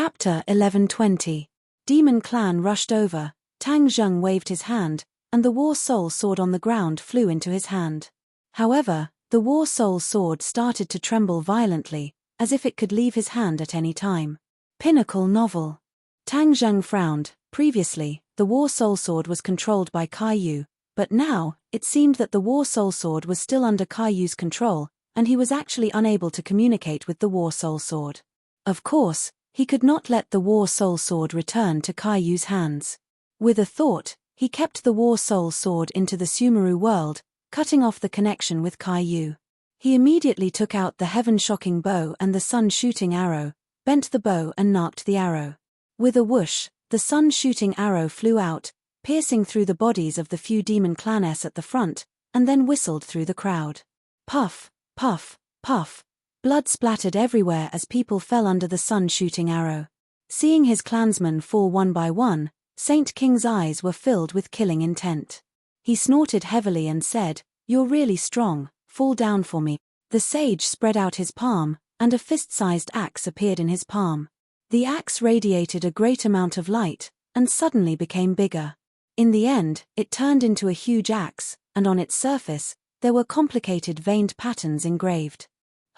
Chapter 1120. Demon clan rushed over, Tang Zheng waved his hand, and the war soul sword on the ground flew into his hand. However, the war soul sword started to tremble violently, as if it could leave his hand at any time. Pinnacle novel. Tang Zheng frowned. Previously, the war soul sword was controlled by Caillou, but now, it seemed that the war soul sword was still under Caillou's control, and he was actually unable to communicate with the war soul sword. Of course, he could not let the war soul sword return to Caillou's hands. With a thought, he kept the war soul sword into the Sumeru world, cutting off the connection with Caillou. He immediately took out the heaven-shocking bow and the sun-shooting arrow, bent the bow and narked the arrow. With a whoosh, the sun-shooting arrow flew out, piercing through the bodies of the few demon claness at the front, and then whistled through the crowd. Puff, puff, puff. Blood splattered everywhere as people fell under the sun-shooting arrow. Seeing his clansmen fall one by one, Saint King's eyes were filled with killing intent. He snorted heavily and said, "You're really strong, fall down for me." The sage spread out his palm, and a fist-sized axe appeared in his palm. The axe radiated a great amount of light, and suddenly became bigger. In the end, it turned into a huge axe, and on its surface, there were complicated veined patterns engraved.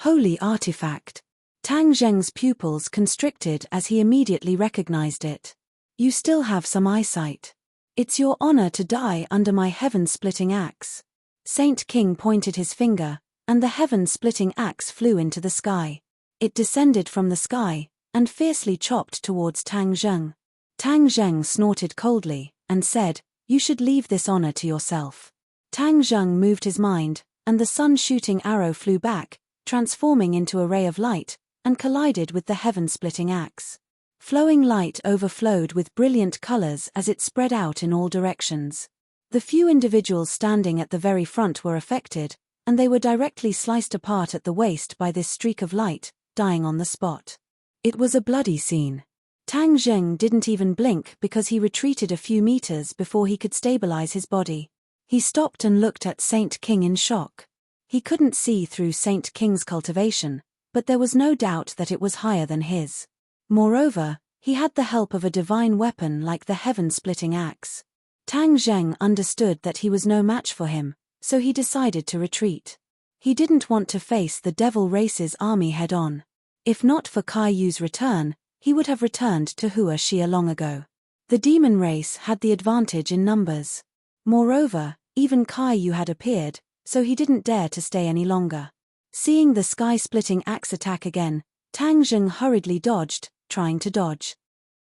Holy artifact! Tang Zheng's pupils constricted as he immediately recognized it. You still have some eyesight. It's your honor to die under my heaven-splitting axe. Saint King pointed his finger, and the heaven-splitting axe flew into the sky. It descended from the sky, and fiercely chopped towards Tang Zheng. Tang Zheng snorted coldly, and said, "You should leave this honor to yourself." Tang Zheng moved his mind, and the sun-shooting arrow flew back, transforming into a ray of light, and collided with the heaven-splitting axe. Flowing light overflowed with brilliant colors as it spread out in all directions. The few individuals standing at the very front were affected, and they were directly sliced apart at the waist by this streak of light, dying on the spot. It was a bloody scene. Tang Zheng didn't even blink because he retreated a few meters before he could stabilize his body. He stopped and looked at Saint King in shock. He couldn't see through Saint King's cultivation, but there was no doubt that it was higher than his. Moreover, he had the help of a divine weapon like the heaven-splitting axe. Tang Zheng understood that he was no match for him, so he decided to retreat. He didn't want to face the devil race's army head-on. If not for Caillou's return, he would have returned to Hua Xia long ago. The demon race had the advantage in numbers. Moreover, even Caillou had appeared, so he didn't dare to stay any longer. Seeing the sky-splitting axe attack again, Tang Zheng hurriedly dodged, trying to dodge.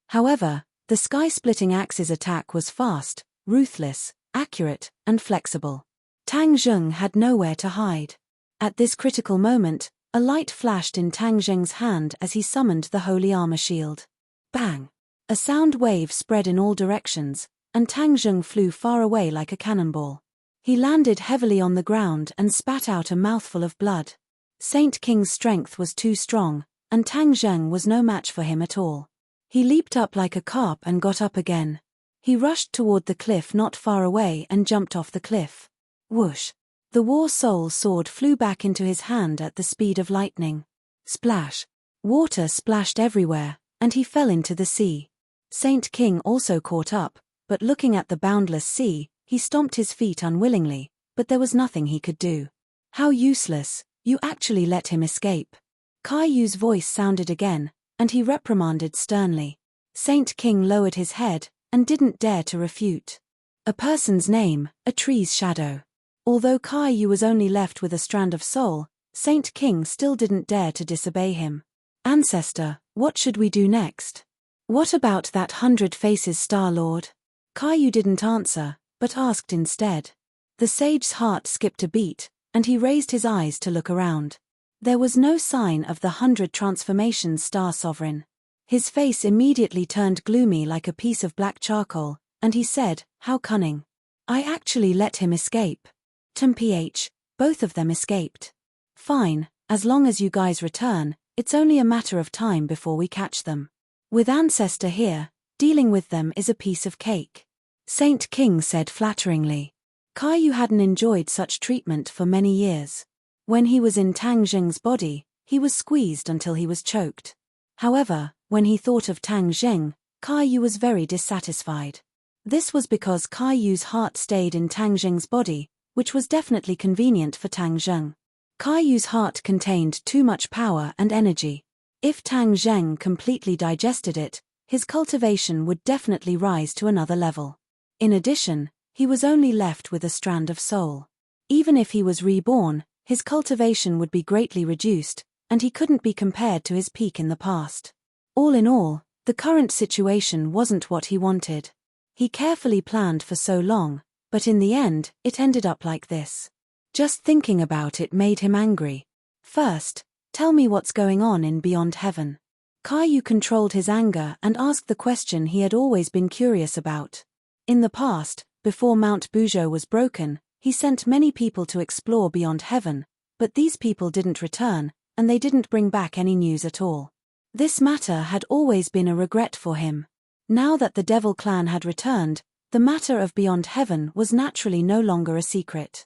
However, the sky-splitting axe's attack was fast, ruthless, accurate, and flexible. Tang Zheng had nowhere to hide. At this critical moment, a light flashed in Tang Zheng's hand as he summoned the holy armor shield. Bang! A sound wave spread in all directions, and Tang Zheng flew far away like a cannonball. He landed heavily on the ground and spat out a mouthful of blood. Saint King's strength was too strong, and Tang Zheng was no match for him at all. He leaped up like a carp and got up again. He rushed toward the cliff not far away and jumped off the cliff. Whoosh! The war soul sword flew back into his hand at the speed of lightning. Splash! Water splashed everywhere, and he fell into the sea. Saint King also caught up, but looking at the boundless sea, he stomped his feet unwillingly, but there was nothing he could do. How useless, you actually let him escape. Caillou's voice sounded again, and he reprimanded sternly. Saint King lowered his head, and didn't dare to refute. A person's name, a tree's shadow. Although Caillou was only left with a strand of soul, Saint King still didn't dare to disobey him. Ancestor, what should we do next? What about that 100 Faces Star Lord? Caillou didn't answer, but asked instead. The sage's heart skipped a beat, and he raised his eyes to look around. There was no sign of the 100 Transformations Star Sovereign. His face immediately turned gloomy like a piece of black charcoal, and he said, "How cunning. I actually let him escape." TMPH, both of them escaped. Fine, as long as you guys return, it's only a matter of time before we catch them. With Ancestor here, dealing with them is a piece of cake. Saint King said flatteringly. Caillou hadn't enjoyed such treatment for many years. When he was in Tang Zheng's body, he was squeezed until he was choked. However, When he thought of Tang Zheng, Kaiyu was very dissatisfied. This was because Kaiyu's heart stayed in Tang Zheng's body, which was definitely convenient for Tang Zheng. Kaiyu's heart contained too much power and energy. If Tang Zheng completely digested it, his cultivation would definitely rise to another level. In addition, he was only left with a strand of soul. Even if he was reborn, his cultivation would be greatly reduced, and he couldn't be compared to his peak in the past. All in all, the current situation wasn't what he wanted. He carefully planned for so long, but in the end, it ended up like this. Just thinking about it made him angry. First, tell me what's going on in Beyond Heaven. Kaiyu controlled his anger and asked the question he had always been curious about. In the past, before Mount Buzhou was broken, he sent many people to explore Beyond Heaven, but these people didn't return, and they didn't bring back any news at all. This matter had always been a regret for him. Now that the Devil clan had returned, the matter of Beyond Heaven was naturally no longer a secret.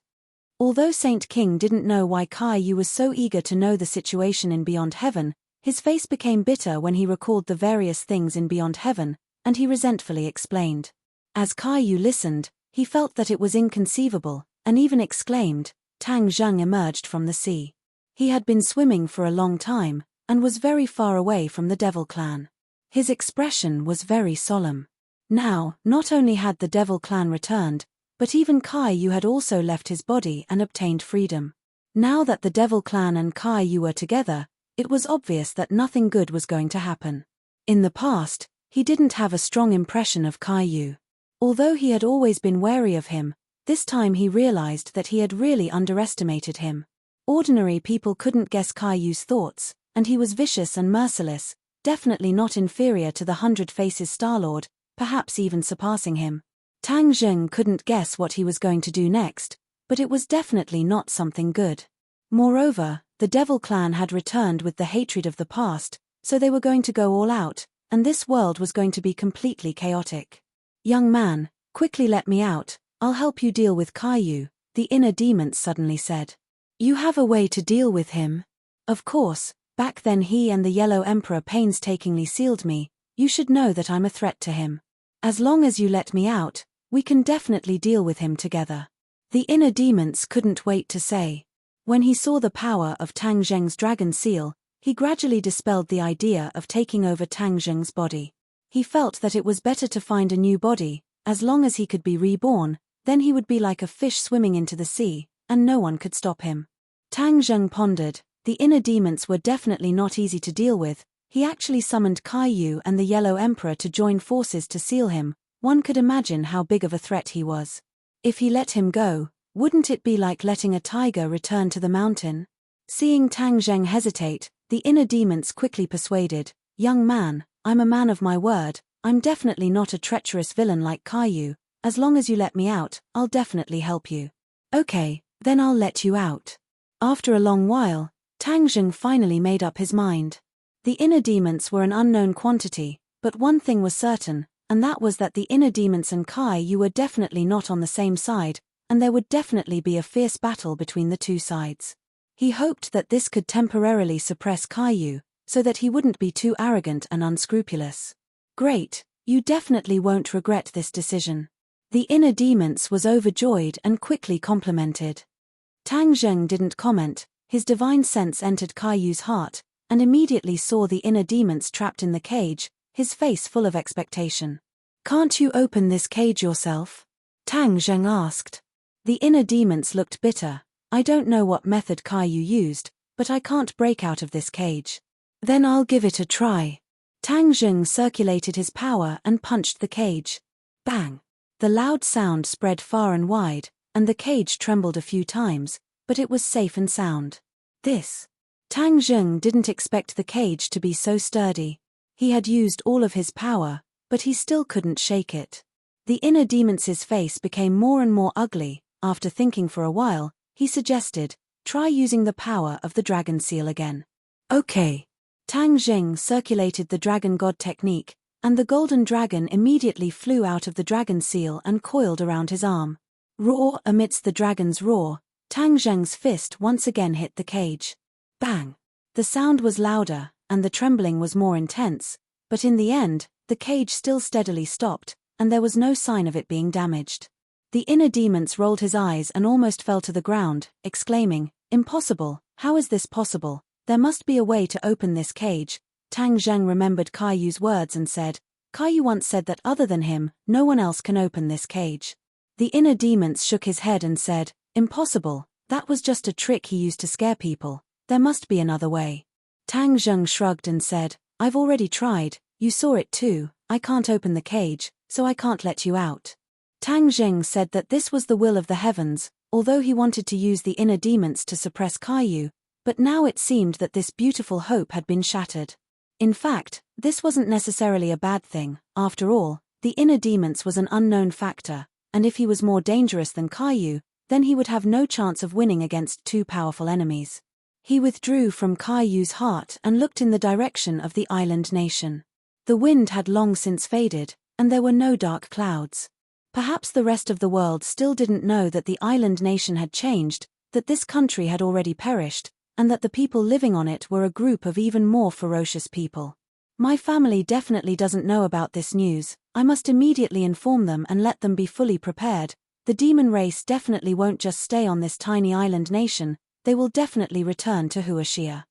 Although Saint King didn't know why Kaiyu was so eager to know the situation in Beyond Heaven, his face became bitter when he recalled the various things in Beyond Heaven, and he resentfully explained. As Kaiyu listened, he felt that it was inconceivable, and even exclaimed. Tang Zheng emerged from the sea. He had been swimming for a long time, and was very far away from the Devil clan. His expression was very solemn. Now, not only had the Devil clan returned, but even Kaiyu had also left his body and obtained freedom. Now that the Devil clan and Kaiyu were together, it was obvious that nothing good was going to happen. In the past, he didn't have a strong impression of Kaiyu. Although he had always been wary of him, this time he realized that he had really underestimated him. Ordinary people couldn't guess Kaiyu's thoughts, and he was vicious and merciless, definitely not inferior to the 100 Faces Star-Lord, perhaps even surpassing him. Tang Zheng couldn't guess what he was going to do next, but it was definitely not something good. Moreover, the Devil clan had returned with the hatred of the past, so they were going to go all out, and this world was going to be completely chaotic. Young man, quickly let me out, I'll help you deal with Kaiyu, the inner demons suddenly said. You have a way to deal with him? Of course, back then he and the Yellow Emperor painstakingly sealed me, you should know that I'm a threat to him. As long as you let me out, we can definitely deal with him together. The inner demons couldn't wait to say. When he saw the power of Tang Zheng's dragon seal, he gradually dispelled the idea of taking over Tang Zheng's body. He felt that it was better to find a new body, as long as he could be reborn, then he would be like a fish swimming into the sea, and no one could stop him. Tang Zheng pondered. The inner demons were definitely not easy to deal with. He actually summoned Kaiyu and the Yellow Emperor to join forces to seal him. One could imagine how big of a threat he was. If he let him go, wouldn't it be like letting a tiger return to the mountain? Seeing Tang Zheng hesitate, the inner demons quickly persuaded, young man, I'm a man of my word, I'm definitely not a treacherous villain like Kaiyu, as long as you let me out, I'll definitely help you. Okay, then I'll let you out. After a long while, Tang Zheng finally made up his mind. The inner demons were an unknown quantity, but one thing was certain, and that was that the inner demons and Kaiyu were definitely not on the same side, and there would definitely be a fierce battle between the two sides. He hoped that this could temporarily suppress Kaiyu, so that he wouldn't be too arrogant and unscrupulous. Great, you definitely won't regret this decision. The inner demons was overjoyed and quickly complimented. Tang Zheng didn't comment. His divine sense entered Kaiyu's heart, and immediately saw the inner demons trapped in the cage, his face full of expectation. Can't you open this cage yourself? Tang Zheng asked. The inner demons looked bitter. I don't know what method Kaiyu used, but I can't break out of this cage. Then I'll give it a try. Tang Zheng circulated his power and punched the cage. Bang! The loud sound spread far and wide, and the cage trembled a few times, but it was safe and sound. Tang Zheng didn't expect the cage to be so sturdy. He had used all of his power, but he still couldn't shake it. The inner demons' face became more and more ugly. After thinking for a while, he suggested, try using the power of the dragon seal again. Okay. Tang Zheng circulated the dragon god technique, and the golden dragon immediately flew out of the dragon seal and coiled around his arm. Roar! Amidst the dragon's roar, Tang Zheng's fist once again hit the cage. Bang! The sound was louder, and the trembling was more intense, But in the end, the cage still steadily stopped, and there was no sign of it being damaged. The inner demons rolled his eyes and almost fell to the ground, exclaiming, "Impossible, how is this possible? There must be a way to open this cage." Tang Zheng remembered Caillou's words and said, "Caillou once said that other than him, no one else can open this cage." The inner demons shook his head and said, "Impossible, that was just a trick he used to scare people. There must be another way." Tang Zheng shrugged and said, "I've already tried, you saw it too, I can't open the cage, so I can't let you out." Tang Zheng said that this was the will of the heavens, although he wanted to use the inner demons to suppress Caillou, but now it seemed that this beautiful hope had been shattered. In fact, this wasn't necessarily a bad thing. After all, the inner demons was an unknown factor, and if he was more dangerous than Caillou, then he would have no chance of winning against two powerful enemies. He withdrew from Caillou's heart and looked in the direction of the island nation. The wind had long since faded, and there were no dark clouds. Perhaps the rest of the world still didn't know that the island nation had changed, that this country had already perished, and that the people living on it were a group of even more ferocious people. My family definitely doesn't know about this news. I must immediately inform them and let them be fully prepared. The demon race definitely won't just stay on this tiny island nation, they will definitely return to Huashia.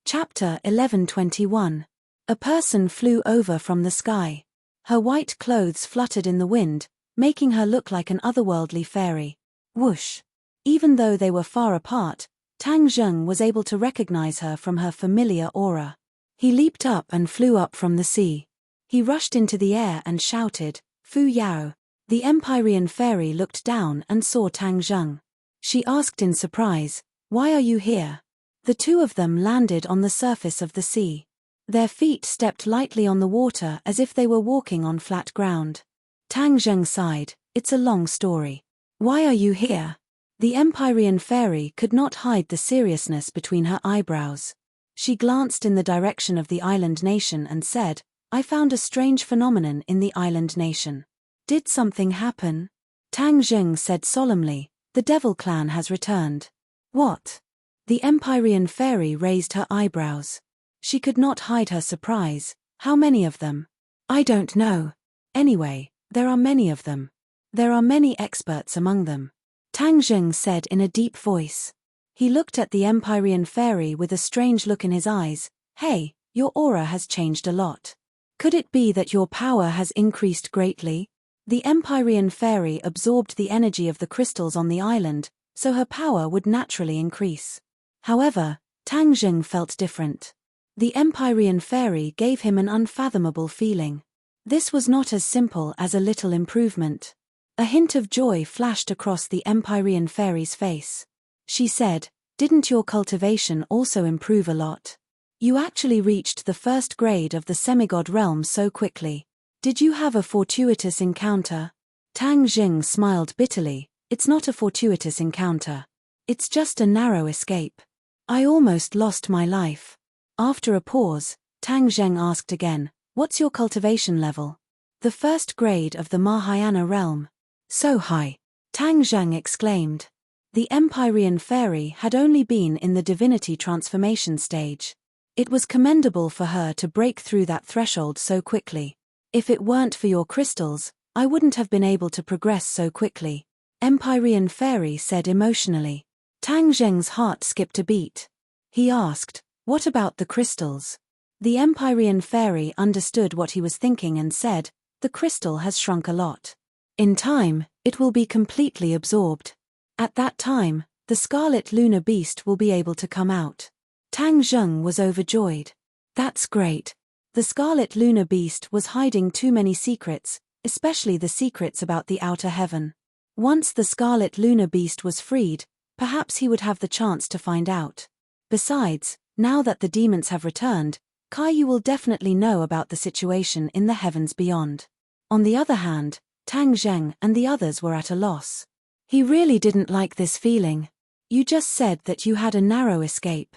Chapter 11:21. A person flew over from the sky. Her white clothes fluttered in the wind, making her look like an otherworldly fairy. Whoosh! Even though they were far apart, Tang Zheng was able to recognize her from her familiar aura. He leaped up and flew up from the sea. He rushed into the air and shouted, "Fu Yao!" The Empyrean fairy looked down and saw Tang Zheng. She asked in surprise, "Why are you here?" The two of them landed on the surface of the sea. Their feet stepped lightly on the water as if they were walking on flat ground. Tang Zheng sighed, "It's a long story." "Why are you here?" The Empyrean fairy could not hide the seriousness between her eyebrows. She glanced in the direction of the island nation and said, "I found a strange phenomenon in the island nation." "Did something happen?" Tang Zheng said solemnly, "The devil clan has returned." "What?" The Empyrean fairy raised her eyebrows. She could not hide her surprise. "How many of them?" "I don't know. Anyway, there are many of them. There are many experts among them," Tang Zheng said in a deep voice. He looked at the Empyrean fairy with a strange look in his eyes. "Hey, your aura has changed a lot. Could it be that your power has increased greatly?" The Empyrean fairy absorbed the energy of the crystals on the island, so her power would naturally increase. However, Tang Zheng felt different. The Empyrean fairy gave him an unfathomable feeling. This was not as simple as a little improvement. A hint of joy flashed across the Empyrean fairy's face. She said, "Didn't your cultivation also improve a lot? You actually reached the first grade of the semigod realm so quickly. Did you have a fortuitous encounter?" Tang Zheng smiled bitterly. "It's not a fortuitous encounter. It's just a narrow escape. I almost lost my life." After a pause, Tang Zheng asked again, "What's your cultivation level?" "The first grade of the Mahayana realm." "So high!" Tang Zheng exclaimed. The Empyrean fairy had only been in the divinity transformation stage. It was commendable for her to break through that threshold so quickly. "If it weren't for your crystals, I wouldn't have been able to progress so quickly," Empyrean fairy said emotionally. Tang Zheng's heart skipped a beat. He asked, "What about the crystals?" The Empyrean fairy understood what he was thinking and said, "The crystal has shrunk a lot. In time, it will be completely absorbed. At that time, the scarlet lunar beast will be able to come out." Tang Zheng was overjoyed. "That's great." The scarlet lunar beast was hiding too many secrets, especially the secrets about the outer heaven. Once the scarlet lunar beast was freed, perhaps he would have the chance to find out. Besides, now that the demons have returned, Caillou will definitely know about the situation in the heavens beyond. On the other hand, Tang Zheng and the others were at a loss. He really didn't like this feeling. "You just said that you had a narrow escape.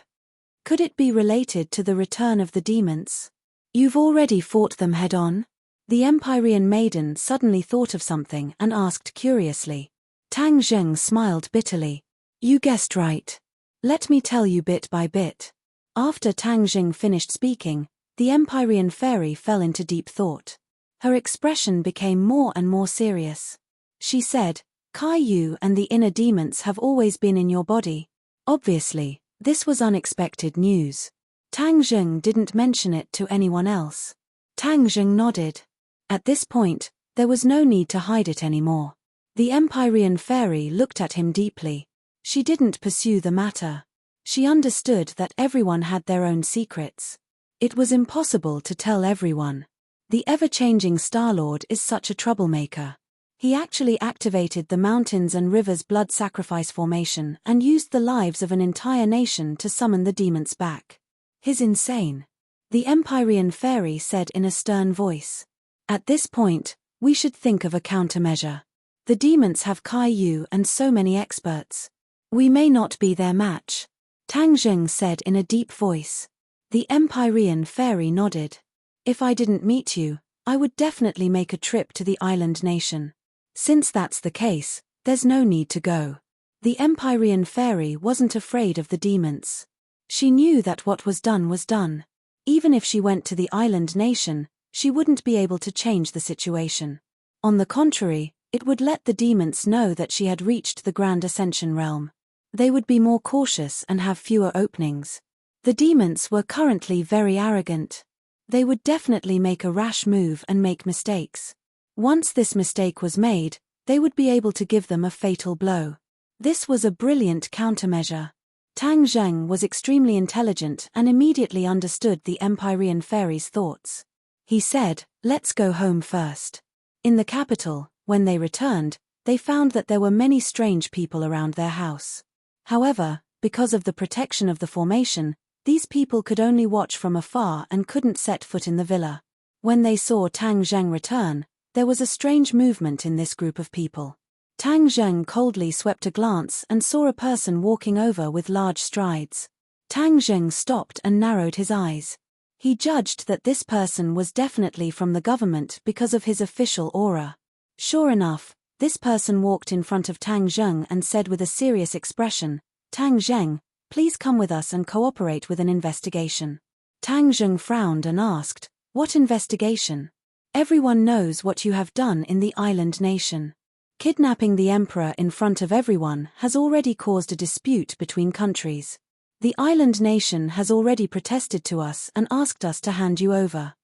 Could it be related to the return of the demons? You've already fought them head-on?" The Empyrean maiden suddenly thought of something and asked curiously. Tang Zheng smiled bitterly. "You guessed right. Let me tell you bit by bit." After Tang Zheng finished speaking, The Empyrean fairy fell into deep thought. Her expression became more and more serious. She said, Kai-Yu and the inner demons have always been in your body. Obviously, this was unexpected news. Tang Zheng didn't mention it to anyone else. Tang Zheng nodded. At this point, there was no need to hide it anymore. The Empyrean fairy looked at him deeply. She didn't pursue the matter. She understood that everyone had their own secrets. It was impossible to tell everyone. The ever-changing Star-Lord is such a troublemaker. He actually activated the mountains and rivers blood sacrifice formation and used the lives of an entire nation to summon the demons back. He's insane. The Empyrean fairy said in a stern voice. At this point, we should think of a countermeasure. The demons have Kai-Yu and so many experts. We may not be their match. Tang Zheng said in a deep voice. The Empyrean fairy nodded. If I didn't meet you, I would definitely make a trip to the island nation. Since that's the case, there's no need to go. The Empyrean fairy wasn't afraid of the demons. She knew that what was done was done. Even if she went to the island nation, she wouldn't be able to change the situation. On the contrary, it would let the demons know that she had reached the Grand Ascension realm. They would be more cautious and have fewer openings. The demons were currently very arrogant. They would definitely make a rash move and make mistakes. Once this mistake was made, they would be able to give them a fatal blow. This was a brilliant countermeasure. Tang Zheng was extremely intelligent and immediately understood the Empyrean fairy's thoughts. He said, let's go home first. In the capital, when they returned, they found that there were many strange people around their house. However, because of the protection of the formation, these people could only watch from afar and couldn't set foot in the villa. When they saw Tang Zheng return, there was a strange movement in this group of people. Tang Zheng coldly swept a glance and saw a person walking over with large strides. Tang Zheng stopped and narrowed his eyes. He judged that this person was definitely from the government because of his official aura. Sure enough, this person walked in front of Tang Zheng and said with a serious expression, Tang Zheng, please come with us and cooperate with an investigation. Tang Zheng frowned and asked, what investigation? Everyone knows what you have done in the island nation. Kidnapping the emperor in front of everyone has already caused a dispute between countries. The island nation has already protested to us and asked us to hand you over.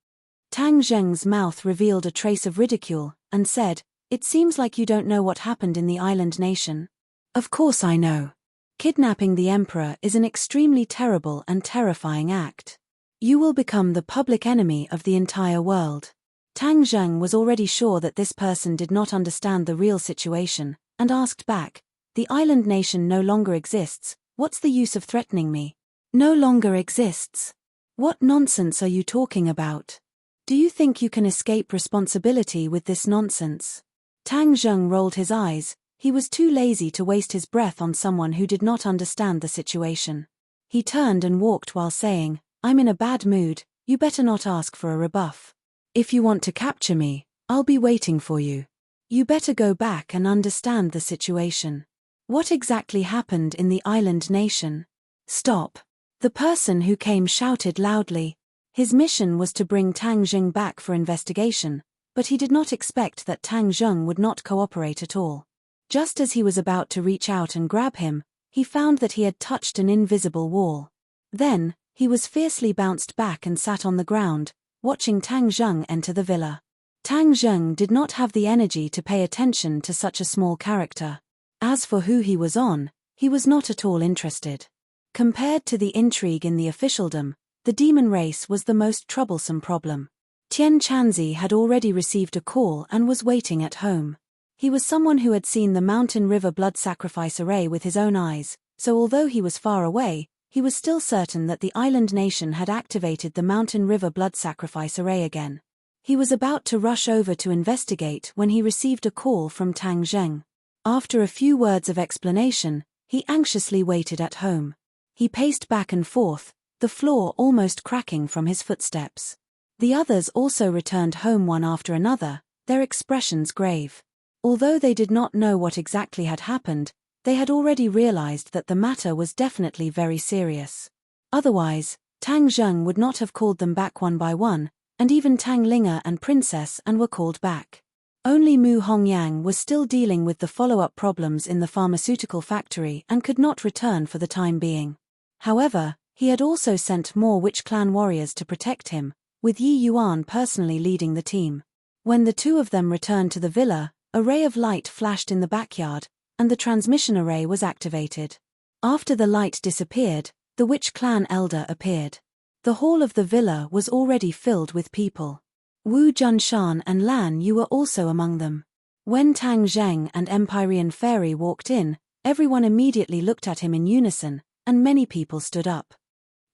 Tang Zheng's mouth revealed a trace of ridicule, and said, it seems like you don't know what happened in the island nation. Of course I know. Kidnapping the emperor is an extremely terrible and terrifying act. You will become the public enemy of the entire world. Tang Zheng was already sure that this person did not understand the real situation, and asked back, the island nation no longer exists, what's the use of threatening me? No longer exists? What nonsense are you talking about? Do you think you can escape responsibility with this nonsense? Tang Zheng rolled his eyes. He was too lazy to waste his breath on someone who did not understand the situation. He turned and walked while saying, I'm in a bad mood, you better not ask for a rebuff. If you want to capture me, I'll be waiting for you. You better go back and understand the situation. What exactly happened in the island nation? Stop. The person who came shouted loudly. His mission was to bring Tang Zheng back for investigation, but he did not expect that Tang Zheng would not cooperate at all. Just as he was about to reach out and grab him, he found that he had touched an invisible wall. Then, he was fiercely bounced back and sat on the ground, watching Tang Zheng enter the villa. Tang Zheng did not have the energy to pay attention to such a small character. As for who he was on, he was not at all interested. Compared to the intrigue in the officialdom, the demon race was the most troublesome problem. Tian Chanzi had already received a call and was waiting at home. He was someone who had seen the mountain river blood sacrifice array with his own eyes, so although he was far away, he was still certain that the island nation had activated the mountain river blood sacrifice array again. He was about to rush over to investigate when he received a call from Tang Zheng. After a few words of explanation, he anxiously waited at home. He paced back and forth, the floor almost cracking from his footsteps. The others also returned home one after another, their expressions grave. Although they did not know what exactly had happened, they had already realized that the matter was definitely very serious. Otherwise, Tang Zheng would not have called them back one by one, and even Tang Linga and Princess An were called back. Only Mu Hongyang was still dealing with the follow-up problems in the pharmaceutical factory and could not return for the time being. However, he had also sent more Witch Clan warriors to protect him, with Yi Yuan personally leading the team. When the two of them returned to the villa, a ray of light flashed in the backyard, and the transmission array was activated. After the light disappeared, the Witch Clan elder appeared. The hall of the villa was already filled with people. Wu Junshan and Lan Yu were also among them. When Tang Zheng and Empyrean Fairy walked in, everyone immediately looked at him in unison, and many people stood up.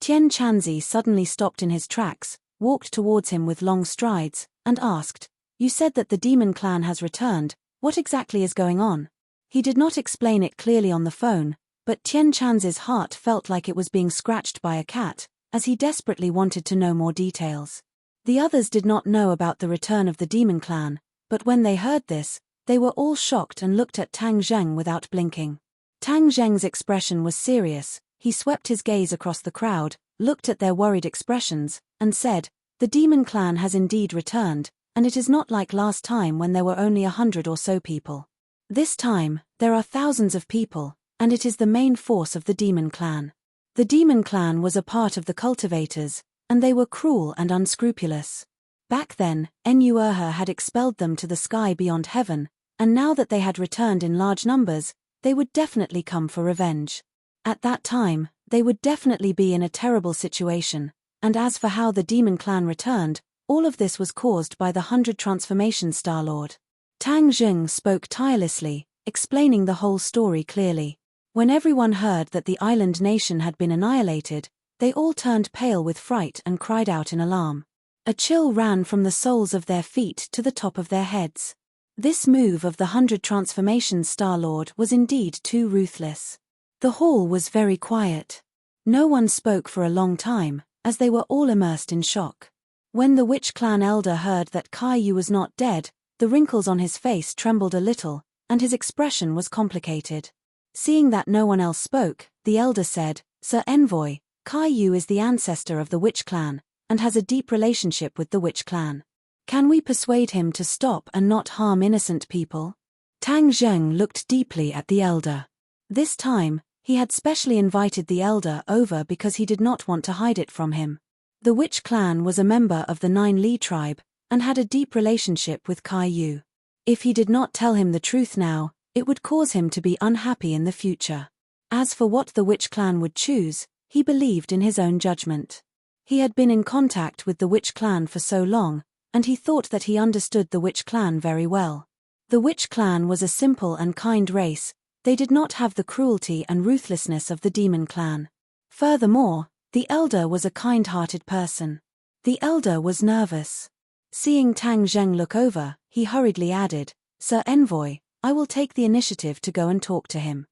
Tian Chanzi suddenly stopped in his tracks, walked towards him with long strides, and asked, "You said that the demon clan has returned, what exactly is going on?" He did not explain it clearly on the phone, but Tian Chanzi's heart felt like it was being scratched by a cat, as he desperately wanted to know more details. The others did not know about the return of the demon clan, but when they heard this, they were all shocked and looked at Tang Zheng without blinking. Tang Zheng's expression was serious. He swept his gaze across the crowd, looked at their worried expressions, and said, "The demon clan has indeed returned, and it is not like last time when there were only 100 or so people. This time, there are thousands of people, and it is the main force of the demon clan." The demon clan was a part of the cultivators, and they were cruel and unscrupulous. Back then, Enuerha had expelled them to the sky beyond heaven, and now that they had returned in large numbers, they would definitely come for revenge. At that time, they would definitely be in a terrible situation, and as for how the demon clan returned, all of this was caused by the 100 Transformation Star-Lord. Tang Zheng spoke tirelessly, explaining the whole story clearly. When everyone heard that the island nation had been annihilated, they all turned pale with fright and cried out in alarm. A chill ran from the soles of their feet to the top of their heads. This move of the 100 Transformation Star-Lord was indeed too ruthless. The hall was very quiet. No one spoke for a long time, as they were all immersed in shock. When the Witch Clan elder heard that Kai Yu was not dead, the wrinkles on his face trembled a little, and his expression was complicated. Seeing that no one else spoke, the elder said, "Sir Envoy, Kai Yu is the ancestor of the Witch Clan, and has a deep relationship with the Witch Clan. Can we persuade him to stop and not harm innocent people?" Tang Zheng looked deeply at the elder. This time, he had specially invited the elder over because he did not want to hide it from him. The Witch Clan was a member of the 9 Li tribe, and had a deep relationship with Kai Yu. If he did not tell him the truth now, it would cause him to be unhappy in the future. As for what the Witch Clan would choose, he believed in his own judgment. He had been in contact with the Witch Clan for so long, and he thought that he understood the Witch Clan very well. The Witch Clan was a simple and kind race. They did not have the cruelty and ruthlessness of the demon clan. Furthermore, the elder was a kind-hearted person. The elder was nervous. Seeing Tang Zheng look over, he hurriedly added, "Sir Envoy, I will take the initiative to go and talk to him."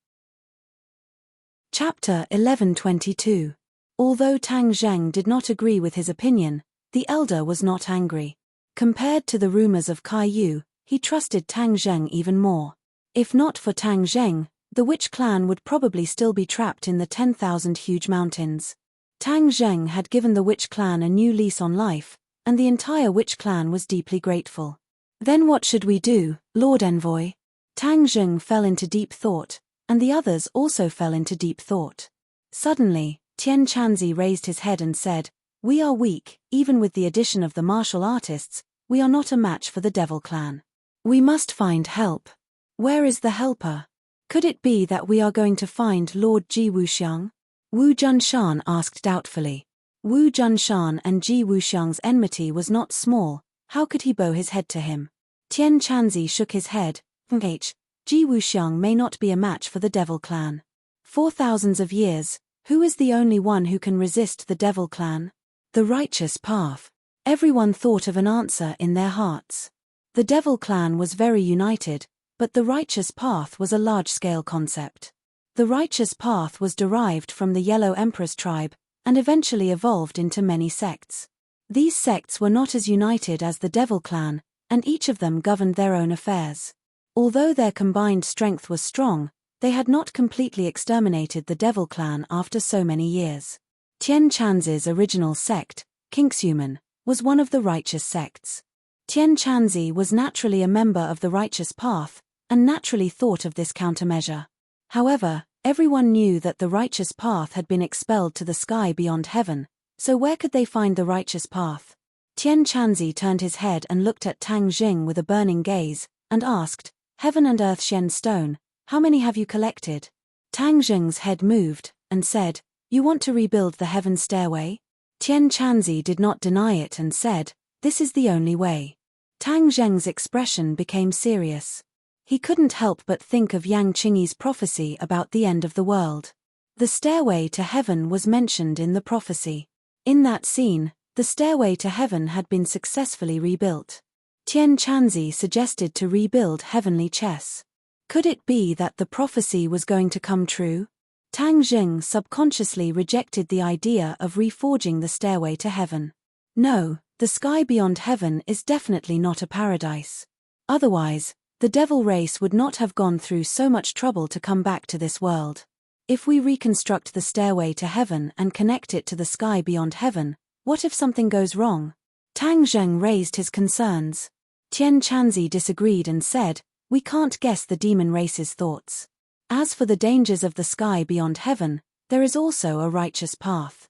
Chapter 11:22. Although Tang Zheng did not agree with his opinion, the elder was not angry. Compared to the rumors of Kai Yu, he trusted Tang Zheng even more. If not for Tang Zheng, the Witch Clan would probably still be trapped in the 10,000 huge mountains. Tang Zheng had given the Witch Clan a new lease on life, and the entire Witch Clan was deeply grateful. "Then what should we do, Lord Envoy?" Tang Zheng fell into deep thought, and the others also fell into deep thought. Suddenly, Tian Chanzi raised his head and said, "We are weak, even with the addition of the martial artists, we are not a match for the Devil Clan. We must find help. Where is the helper? Could it be that we are going to find Lord Ji Wuxiang?" Wu Junshan asked doubtfully. Wu Junshan and Ji Wuxiang's enmity was not small, how could he bow his head to him? Tian Chanzi shook his head. Ji Wuxiang may not be a match for the Devil Clan. For thousands of years, who is the only one who can resist the Devil Clan? The righteous path. Everyone thought of an answer in their hearts. The Devil Clan was very united, but the righteous path was a large-scale concept. The righteous path was derived from the Yellow Emperor's tribe, and eventually evolved into many sects. These sects were not as united as the Devil Clan, and each of them governed their own affairs. Although their combined strength was strong, they had not completely exterminated the Devil Clan after so many years. Tian Chanzi's original sect, Kingshuman, was one of the righteous sects. Tian Chanzi was naturally a member of the righteous path, and naturally thought of this countermeasure. However, everyone knew that the righteous path had been expelled to the sky beyond heaven, so where could they find the righteous path? Tian Chanzi turned his head and looked at Tang Jing with a burning gaze, and asked, "Heaven and Earth Shen Stone, how many have you collected?" Tang Jing's head moved, and said, "You want to rebuild the heaven stairway?" Tian Chanzi did not deny it and said, "This is the only way." Tang Zheng's expression became serious. He couldn't help but think of Yang Qingyi's prophecy about the end of the world. The stairway to heaven was mentioned in the prophecy. In that scene, the stairway to heaven had been successfully rebuilt. Tian Chanzi suggested to rebuild heavenly chess. Could it be that the prophecy was going to come true? Tang Jing subconsciously rejected the idea of reforging the stairway to heaven. No, the sky beyond heaven is definitely not a paradise. Otherwise, the devil race would not have gone through so much trouble to come back to this world. If we reconstruct the stairway to heaven and connect it to the sky beyond heaven, what if something goes wrong? Tang Zheng raised his concerns. Tian Chanzi disagreed and said, "We can't guess the demon race's thoughts. As for the dangers of the sky beyond heaven, there is also a righteous path.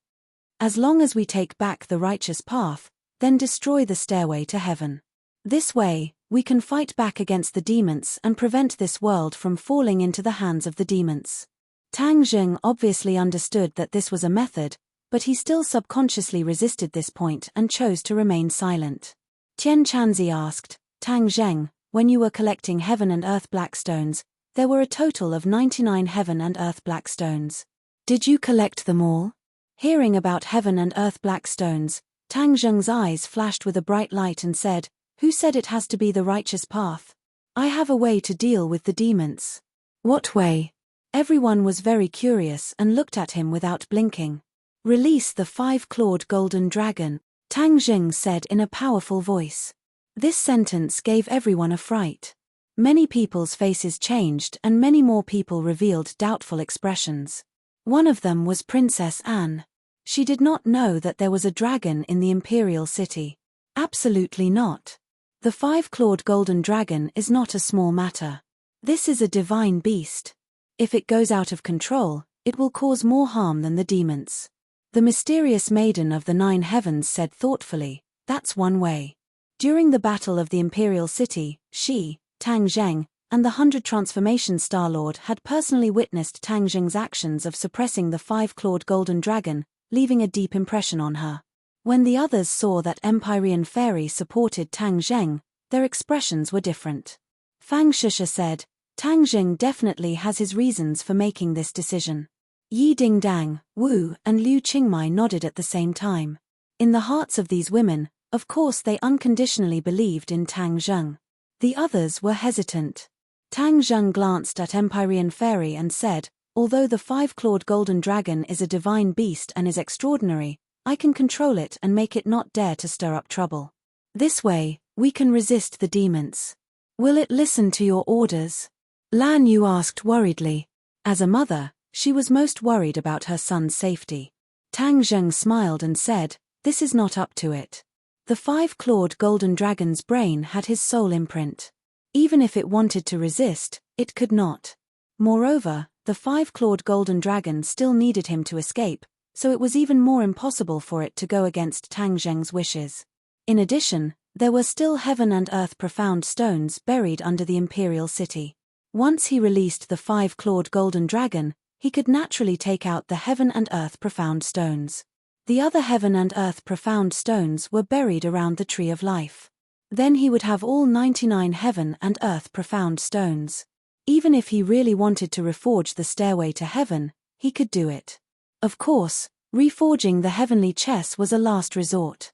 As long as we take back the righteous path, then destroy the stairway to heaven. This way, we can fight back against the demons and prevent this world from falling into the hands of the demons." Tang Jing obviously understood that this was a method, but he still subconsciously resisted this point and chose to remain silent. Tian Chanzi asked, "Tang Zheng, when you were collecting heaven and earth black stones, there were a total of 99 heaven and earth black stones. Did you collect them all?" Hearing about heaven and earth black stones, Tang Zheng's eyes flashed with a bright light and said, "Who said it has to be the righteous path? I have a way to deal with the demons." "What way?" Everyone was very curious and looked at him without blinking. "Release the 5-clawed golden dragon," Tang Jing said in a powerful voice. This sentence gave everyone a fright. Many people's faces changed and many more people revealed doubtful expressions. One of them was Princess Anne. She did not know that there was a dragon in the imperial city. Absolutely not. The 5-clawed golden dragon is not a small matter. This is a divine beast. If it goes out of control, it will cause more harm than the demons. The mysterious maiden of the 9 heavens said thoughtfully, "That's one way." During the battle of the imperial city, she, Tang Zheng, and the 100 Transformation Star Lord had personally witnessed Tang Jing's actions of suppressing the 5-clawed golden dragon, leaving a deep impression on her. When the others saw that Empyrean Fairy supported Tang Zheng, their expressions were different. Fang Shusha said, "Tang Jing definitely has his reasons for making this decision." Yi Dingdang, Wu, and Liu Qingmai nodded at the same time. In the hearts of these women, of course they unconditionally believed in Tang Zheng. The others were hesitant. Tang Zheng glanced at Empyrean Fairy and said, "Although the 5-clawed golden dragon is a divine beast and is extraordinary, I can control it and make it not dare to stir up trouble. This way, we can resist the demons. Will it listen to your orders?" Lan Yu asked worriedly. As a mother, she was most worried about her son's safety. Tang Zheng smiled and said, "This is not up to it. The 5-clawed golden dragon's brain had his soul imprint. Even if it wanted to resist, it could not. Moreover, the 5-clawed golden dragon still needed him to escape, so it was even more impossible for it to go against Tang Zheng's wishes. In addition, there were still heaven and earth profound stones buried under the imperial city. Once he released the 5-clawed golden dragon, he could naturally take out the heaven and earth profound stones. The other heaven and earth profound stones were buried around the tree of life. Then he would have all 99 heaven and earth profound stones. Even if he really wanted to reforge the stairway to heaven, he could do it. Of course, reforging the heavenly chess was a last resort.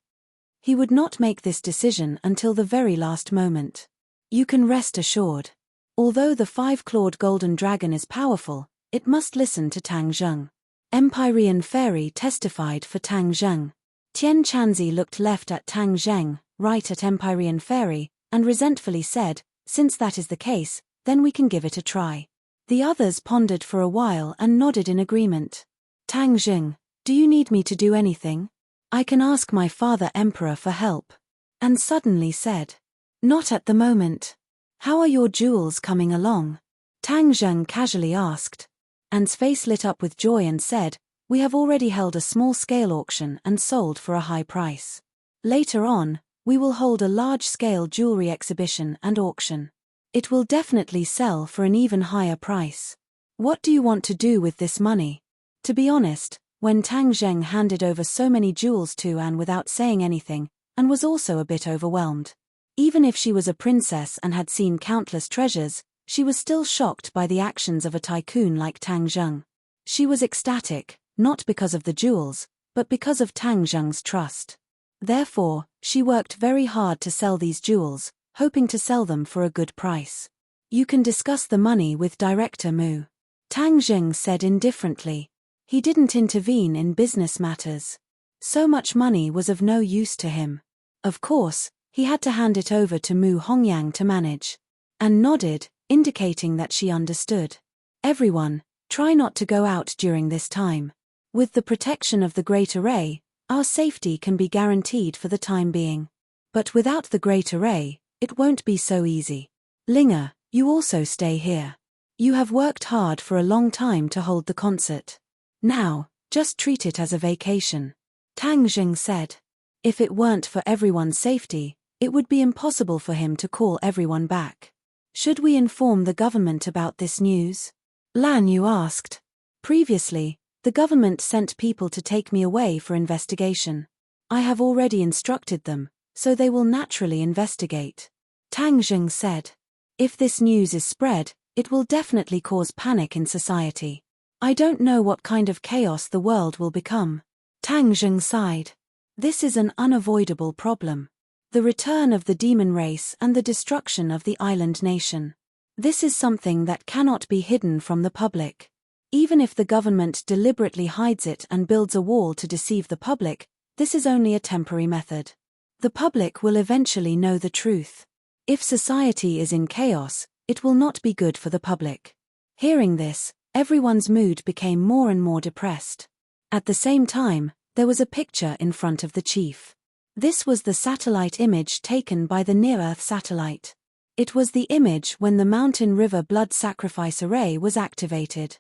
He would not make this decision until the very last moment. You can rest assured. Although the 5-clawed golden dragon is powerful, it must listen to Tang Zheng. Empyrean Fairy testified for Tang Zheng. Tian Chanzi looked left at Tang Zheng, right at Empyrean Fairy, and resentfully said, "Since that is the case, then we can give it a try." The others pondered for a while and nodded in agreement. Tang Zheng, Do you need me to do anything? I can ask my father Emperor for help. And suddenly said, Not at the moment. How are your jewels coming along? Tang Zheng casually asked. An's face lit up with joy and said, We have already held a small-scale auction and sold for a high price. Later on, we will hold a large-scale jewelry exhibition and auction. It will definitely sell for an even higher price. What do you want to do with this money? To be honest, when Tang Zheng handed over so many jewels to An without saying anything, An was also a bit overwhelmed. Even if she was a princess and had seen countless treasures, she was still shocked by the actions of a tycoon like Tang Zheng. She was ecstatic, not because of the jewels, but because of Tang Zheng's trust. Therefore, she worked very hard to sell these jewels, hoping to sell them for a good price. You can discuss the money with Director Mu. Tang Zheng said indifferently. He didn't intervene in business matters. So much money was of no use to him. Of course, he had to hand it over to Mu Hongyang to manage. Anne nodded, indicating that she understood. Everyone, try not to go out during this time. With the protection of the Great Array, our safety can be guaranteed for the time being. But without the Great Array, it won't be so easy. Linger, you also stay here. You have worked hard for a long time to hold the concert. Now, just treat it as a vacation. Tang Zheng said. If it weren't for everyone's safety, it would be impossible for him to call everyone back. Should we inform the government about this news? Lan Yu asked. Previously, the government sent people to take me away for investigation. I have already instructed them, so they will naturally investigate. Tang Zheng said. If this news is spread, it will definitely cause panic in society. I don't know what kind of chaos the world will become. Tang Zheng sighed. This is an unavoidable problem. The return of the demon race and the destruction of the island nation. This is something that cannot be hidden from the public. Even if the government deliberately hides it and builds a wall to deceive the public, this is only a temporary method. The public will eventually know the truth. If society is in chaos, it will not be good for the public. Hearing this, everyone's mood became more and more depressed. At the same time, there was a picture in front of the chief. This was the satellite image taken by the near-Earth satellite. It was the image when the Mountain River Blood Sacrifice Array was activated.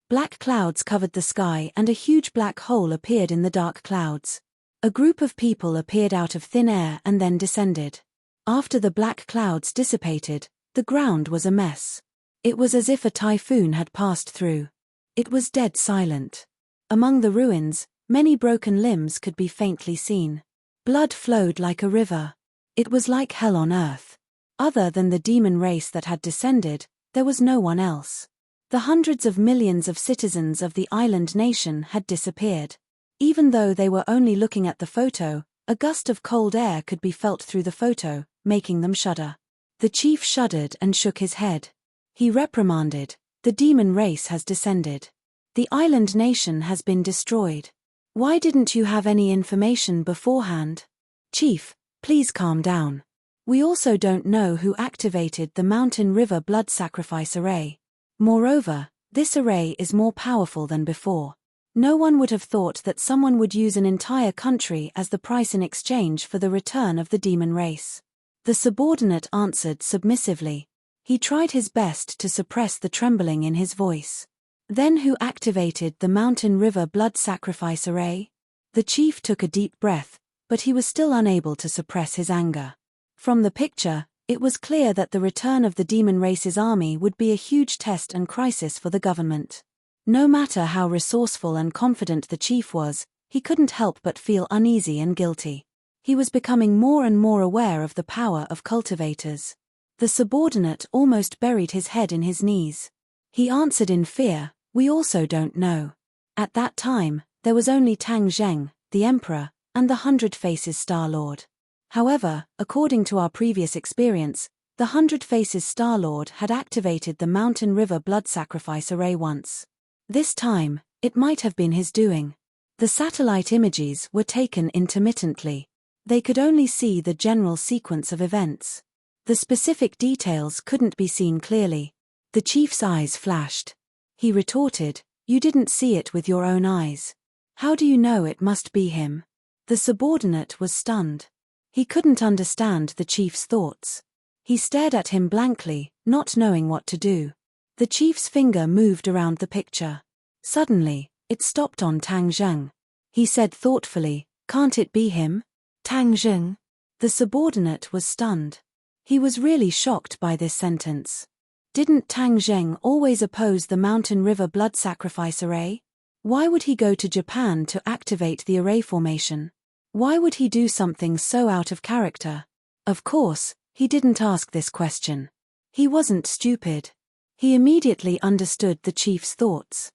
Black clouds covered the sky and a huge black hole appeared in the dark clouds. A group of people appeared out of thin air and then descended. After the black clouds dissipated, the ground was a mess. It was as if a typhoon had passed through. It was dead silent. Among the ruins, many broken limbs could be faintly seen. Blood flowed like a river. It was like hell on earth. Other than the demon race that had descended, there was no one else. The hundreds of millions of citizens of the island nation had disappeared. Even though they were only looking at the photo, a gust of cold air could be felt through the photo, making them shudder. The chief shuddered and shook his head. He reprimanded, "The demon race has descended. The island nation has been destroyed. Why didn't you have any information beforehand? Chief, please calm down. We also don't know who activated the Mountain River Blood Sacrifice Array. Moreover, this array is more powerful than before. No one would have thought that someone would use an entire country as the price in exchange for the return of the demon race." The subordinate answered submissively. He tried his best to suppress the trembling in his voice. Then who activated the Mountain River Blood Sacrifice Array? The chief took a deep breath, but he was still unable to suppress his anger. From the picture, it was clear that the return of the demon race's army would be a huge test and crisis for the government. No matter how resourceful and confident the chief was, he couldn't help but feel uneasy and guilty. He was becoming more and more aware of the power of cultivators. The subordinate almost buried his head in his knees. He answered in fear, "We also don't know." At that time, there was only Tang Zheng, the emperor, and the 100 Faces Star-Lord. However, according to our previous experience, the 100 Faces Star-Lord had activated the Mountain River Blood Sacrifice Array once. This time, it might have been his doing. The satellite images were taken intermittently. They could only see the general sequence of events. The specific details couldn't be seen clearly. The chief's eyes flashed. He retorted, "You didn't see it with your own eyes. How do you know it must be him? The subordinate was stunned. He couldn't understand the chief's thoughts. He stared at him blankly, not knowing what to do. The chief's finger moved around the picture. Suddenly, it stopped on Tang Zheng. He said thoughtfully, "Can't it be him?" Tang Zheng? The subordinate was stunned. He was really shocked by this sentence. Didn't Tang Zheng always oppose the mountain river blood sacrifice array? Why would he go to Japan to activate the array formation? Why would he do something so out of character? Of course, he didn't ask this question. He wasn't stupid. He immediately understood the chief's thoughts.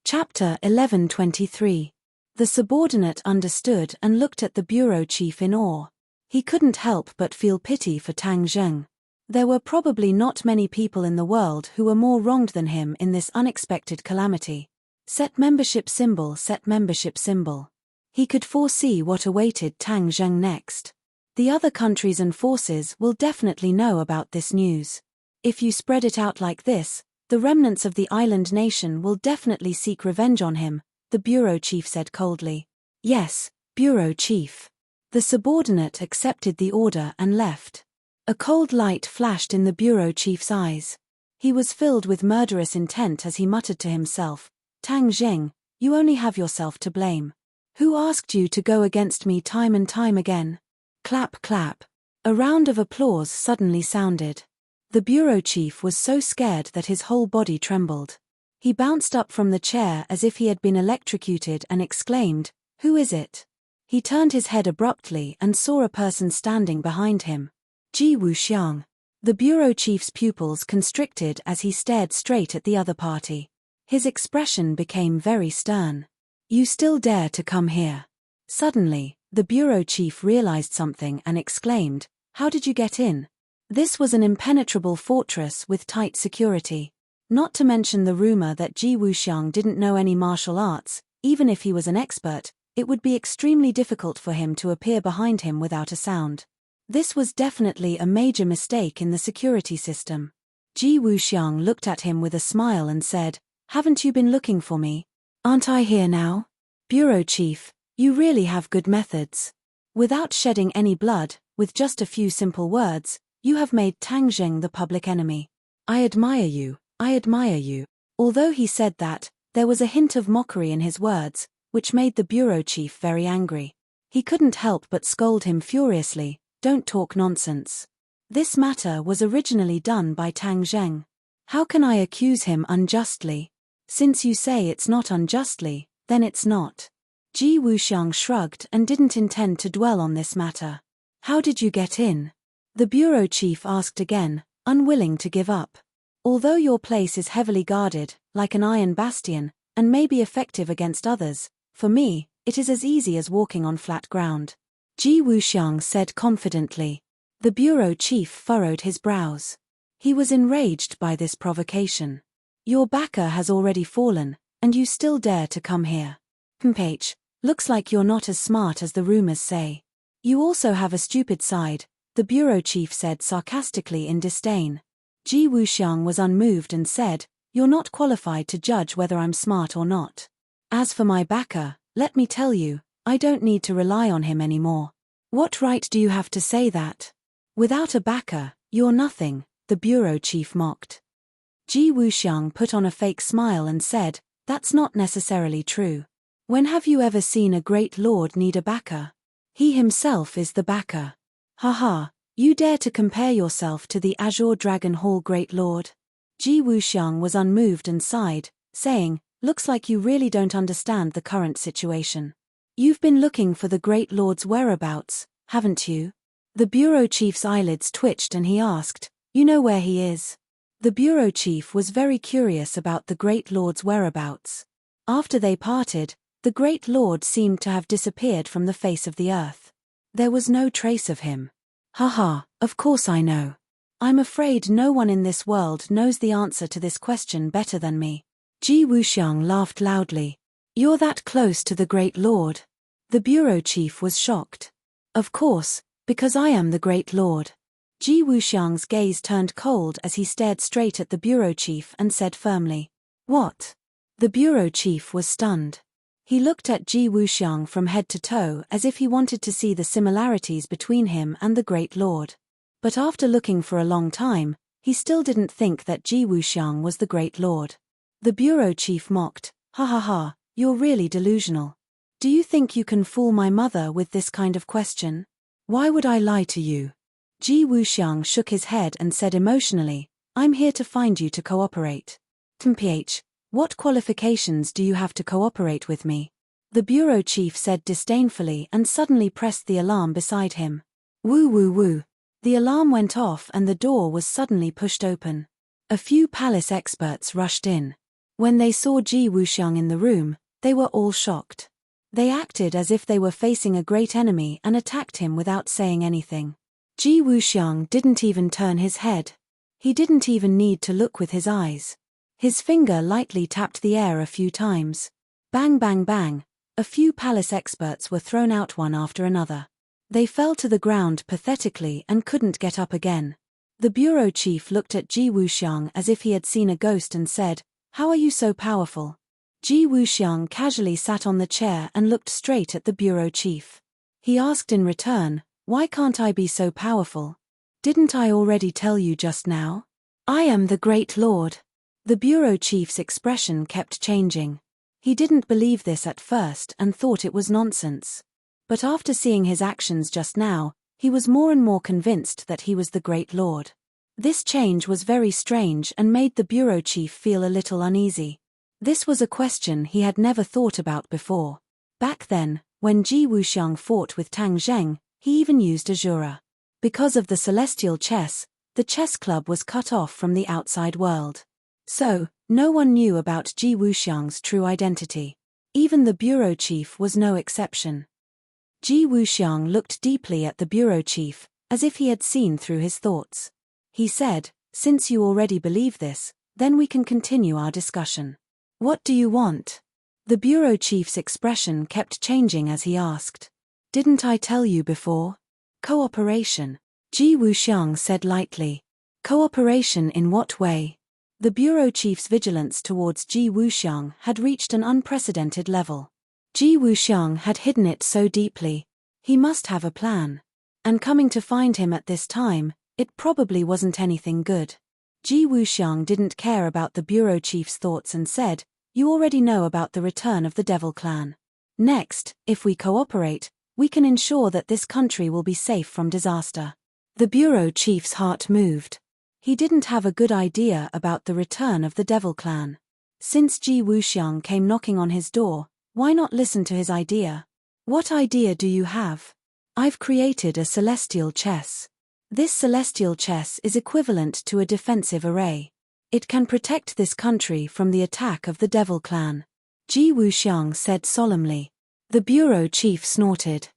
Chapter 11:23. The subordinate understood and looked at the bureau chief in awe. He couldn't help but feel pity for Tang Zheng. There were probably not many people in the world who were more wronged than him in this unexpected calamity. Set membership symbol, set membership symbol. He could foresee what awaited Tang Zheng next. The other countries and forces will definitely know about this news. If you spread it out like this, the remnants of the island nation will definitely seek revenge on him, the bureau chief said coldly. Yes, bureau chief. The subordinate accepted the order and left. A cold light flashed in the bureau chief's eyes. He was filled with murderous intent as he muttered to himself, "Tang Zheng, you only have yourself to blame. Who asked you to go against me time and time again?" Clap, clap. A round of applause suddenly sounded. The bureau chief was so scared that his whole body trembled. He bounced up from the chair as if he had been electrocuted and exclaimed, "Who is it?" He turned his head abruptly and saw a person standing behind him. Ji Wuxiang. The bureau chief's pupils constricted as he stared straight at the other party. His expression became very stern. "You still dare to come here?" Suddenly, the bureau chief realized something and exclaimed, "How did you get in?" This was an impenetrable fortress with tight security. Not to mention the rumor that Ji Wuxiang didn't know any martial arts. Even if he was an expert, it would be extremely difficult for him to appear behind him without a sound. This was definitely a major mistake in the security system. Ji Wuxiang looked at him with a smile and said, "Haven't you been looking for me? Aren't I here now?" "Bureau chief, you really have good methods. Without shedding any blood, with just a few simple words, you have made Tang Zheng the public enemy. I admire you, I admire you." Although he said that, there was a hint of mockery in his words, which made the bureau chief very angry. He couldn't help but scold him furiously, "Don't talk nonsense. This matter was originally done by Tang Zheng. How can I accuse him unjustly? Since you say it's not unjustly, then it's not." Ji Wuxiang shrugged and didn't intend to dwell on this matter. "How did you get in?" The bureau chief asked again, unwilling to give up. "Although your place is heavily guarded, like an iron bastion, and may be effective against others, for me, it is as easy as walking on flat ground," Ji Wuxiang said confidently. The bureau chief furrowed his brows. He was enraged by this provocation. "Your backer has already fallen, and you still dare to come here. H, looks like you're not as smart as the rumors say. You also have a stupid side," the bureau chief said sarcastically in disdain. Ji Wuxiang was unmoved and said, "You're not qualified to judge whether I'm smart or not. As for my backer, let me tell you, I don't need to rely on him anymore." "What right do you have to say that? Without a backer, you're nothing," the bureau chief mocked. Ji Wuxiang put on a fake smile and said, "That's not necessarily true. When have you ever seen a great lord need a backer? He himself is the backer. Haha, you dare to compare yourself to the Azure Dragon Hall Great Lord?" Ji Wuxiang was unmoved and sighed, saying, "Looks like you really don't understand the current situation. You've been looking for the Great Lord's whereabouts, haven't you?" The bureau chief's eyelids twitched and he asked, "You know where he is?" The bureau chief was very curious about the Great Lord's whereabouts. After they parted, the Great Lord seemed to have disappeared from the face of the earth. There was no trace of him. "Haha, of course I know. I'm afraid no one in this world knows the answer to this question better than me." Ji Wuxiang laughed loudly. "You're that close to the Great Lord?" The bureau chief was shocked. "Of course, because I am the Great Lord." Ji Wuxiang's gaze turned cold as he stared straight at the bureau chief and said firmly, "What? The bureau chief was stunned. He looked at Ji Wuxiang from head to toe as if he wanted to see the similarities between him and the great lord. But after looking for a long time, he still didn't think that Ji Wuxiang was the great lord. The bureau chief mocked, "Ha ha ha, you're really delusional. Do you think you can fool my mother with this kind of question? Why would I lie to you?" Ji Wuxiang shook his head and said emotionally, "I'm here to find you to cooperate. Mph, what qualifications do you have to cooperate with me?" The bureau chief said disdainfully and suddenly pressed the alarm beside him. Woo woo woo. The alarm went off and the door was suddenly pushed open. A few palace experts rushed in. When they saw Ji Wuxiang in the room, they were all shocked. They acted as if they were facing a great enemy and attacked him without saying anything. Ji Wuxiang didn't even turn his head. He didn't even need to look with his eyes. His finger lightly tapped the air a few times. Bang bang bang, a few palace experts were thrown out one after another. They fell to the ground pathetically and couldn't get up again. The bureau chief looked at Ji Wuxiang as if he had seen a ghost and said, "How are you so powerful?" Ji Wuxiang casually sat on the chair and looked straight at the bureau chief. He asked in return, "Why can't I be so powerful? Didn't I already tell you just now? I am the great lord." The bureau chief's expression kept changing. He didn't believe this at first and thought it was nonsense. But after seeing his actions just now, he was more and more convinced that he was the great lord. This change was very strange and made the bureau chief feel a little uneasy. This was a question he had never thought about before. Back then, when Ji Wuxiang fought with Tang Zheng, he even used Azura. Because of the celestial chess, the chess club was cut off from the outside world. So, no one knew about Ji Wuxiang's true identity. Even the bureau chief was no exception. Ji Wuxiang looked deeply at the bureau chief, as if he had seen through his thoughts. He said, "Since you already believe this, then we can continue our discussion. What do you want?" The bureau chief's expression kept changing as he asked. "Didn't I tell you before? Cooperation," Ji Wuxiang said lightly. "Cooperation in what way?" The bureau chief's vigilance towards Ji Wuxiang had reached an unprecedented level. Ji Wuxiang had hidden it so deeply. He must have a plan. And coming to find him at this time, it probably wasn't anything good. Ji Wuxiang didn't care about the bureau chief's thoughts and said, "You already know about the return of the Devil Clan. Next, if we cooperate, we can ensure that this country will be safe from disaster." The bureau chief's heart moved. He didn't have a good idea about the return of the Devil Clan. Since Ji Wuxiang came knocking on his door, why not listen to his idea? "What idea do you have?" "I've created a celestial chess. This celestial chess is equivalent to a defensive array. It can protect this country from the attack of the Devil Clan," Ji Wuxiang said solemnly. The bureau chief snorted.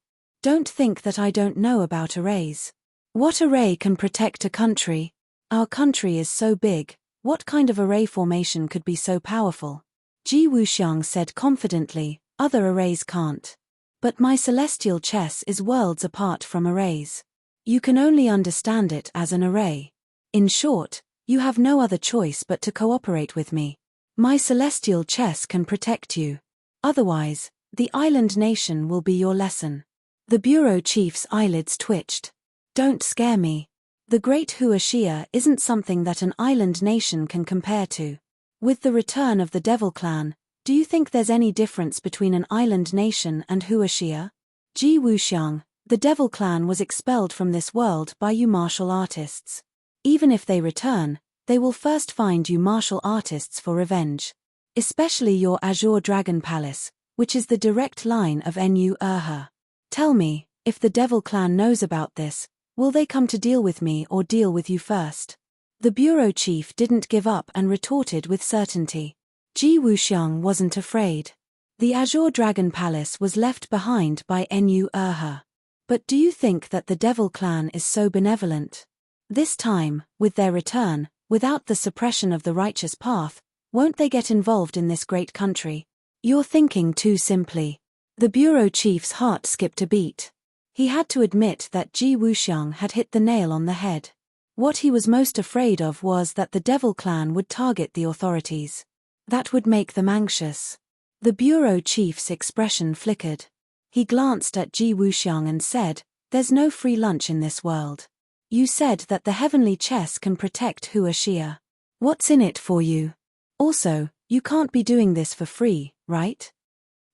"Don't think that I don't know about arrays. What array can protect a country? Our country is so big, what kind of array formation could be so powerful?" Ji Wuxiang said confidently, "Other arrays can't. But my celestial chess is worlds apart from arrays. You can only understand it as an array. In short, you have no other choice but to cooperate with me. My celestial chess can protect you. Otherwise, the island nation will be your lesson." The bureau chief's eyelids twitched. "Don't scare me. The Great Huaxia isn't something that an island nation can compare to. With the return of the Devil Clan, do you think there's any difference between an island nation and Huaxia?" Ji Wuxiang, the Devil Clan was expelled from this world by you martial artists. Even if they return, they will first find you martial artists for revenge. Especially your Azure Dragon Palace, which is the direct line of Nu Erha. Tell me, if the Devil Clan knows about this, will they come to deal with me or deal with you first? The bureau chief didn't give up and retorted with certainty. Ji Wuxiang wasn't afraid. The Azure Dragon Palace was left behind by Nu Erha. But do you think that the Devil Clan is so benevolent? This time, with their return, without the suppression of the righteous path, won't they get involved in this great country? You're thinking too simply. The bureau chief's heart skipped a beat. He had to admit that Ji Wuxiang had hit the nail on the head. What he was most afraid of was that the Devil Clan would target the authorities. That would make them anxious. The bureau chief's expression flickered. He glanced at Ji Wuxiang and said, "There's no free lunch in this world. You said that the heavenly chess can protect Hua Xia. What's in it for you? Also, you can't be doing this for free, right?"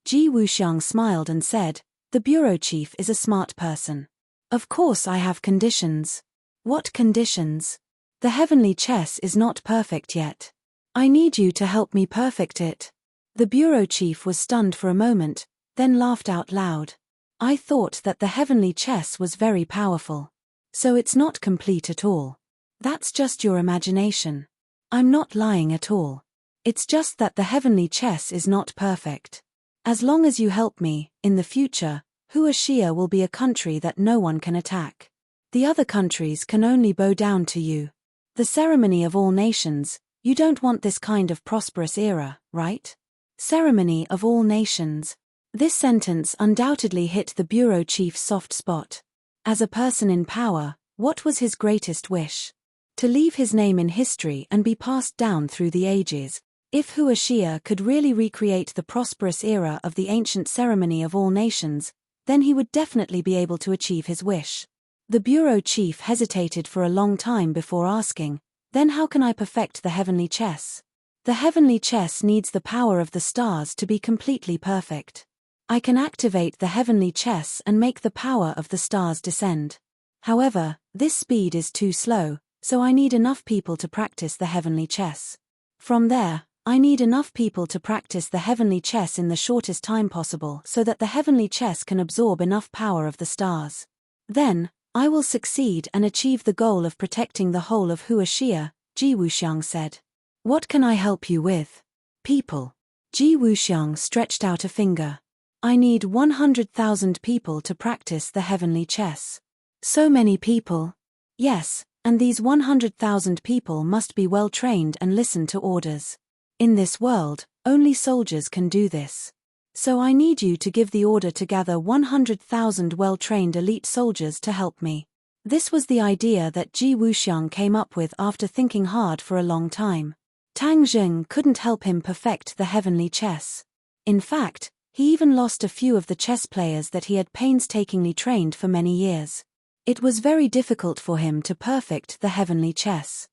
Ji Wuxiang smiled and said, "The bureau chief is a smart person. Of course I have conditions." "What conditions?" "The heavenly chess is not perfect yet. I need you to help me perfect it." The bureau chief was stunned for a moment, then laughed out loud. "I thought that the heavenly chess was very powerful. So it's not complete at all. That's just your imagination. I'm not lying at all. It's just that the heavenly chess is not perfect. As long as you help me, in the future, Hua Xia will be a country that no one can attack. The other countries can only bow down to you. The ceremony of all nations, you don't want this kind of prosperous era, right?" Ceremony of all nations. This sentence undoubtedly hit the bureau chief's soft spot. As a person in power, what was his greatest wish? To leave his name in history and be passed down through the ages. If Hua Xia could really recreate the prosperous era of the ancient ceremony of all nations, then he would definitely be able to achieve his wish. The bureau chief hesitated for a long time before asking, "Then how can I perfect the heavenly chess?" "The heavenly chess needs the power of the stars to be completely perfect. I can activate the heavenly chess and make the power of the stars descend. However, this speed is too slow, so I need enough people to practice the heavenly chess. From there, I need enough people to practice the heavenly chess in the shortest time possible so that the heavenly chess can absorb enough power of the stars. Then, I will succeed and achieve the goal of protecting the whole of Hua Xia," Ji Wuxiang said. "What can I help you with?" "People." Ji Wuxiang stretched out a finger. "I need 100,000 people to practice the heavenly chess." "So many people?" "Yes, and these 100,000 people must be well trained and listen to orders. In this world, only soldiers can do this. So I need you to give the order to gather 100,000 well-trained elite soldiers to help me." This was the idea that Ji Wuxiang came up with after thinking hard for a long time. Tang Zheng couldn't help him perfect the heavenly chess. In fact, he even lost a few of the chess players that he had painstakingly trained for many years. It was very difficult for him to perfect the heavenly chess.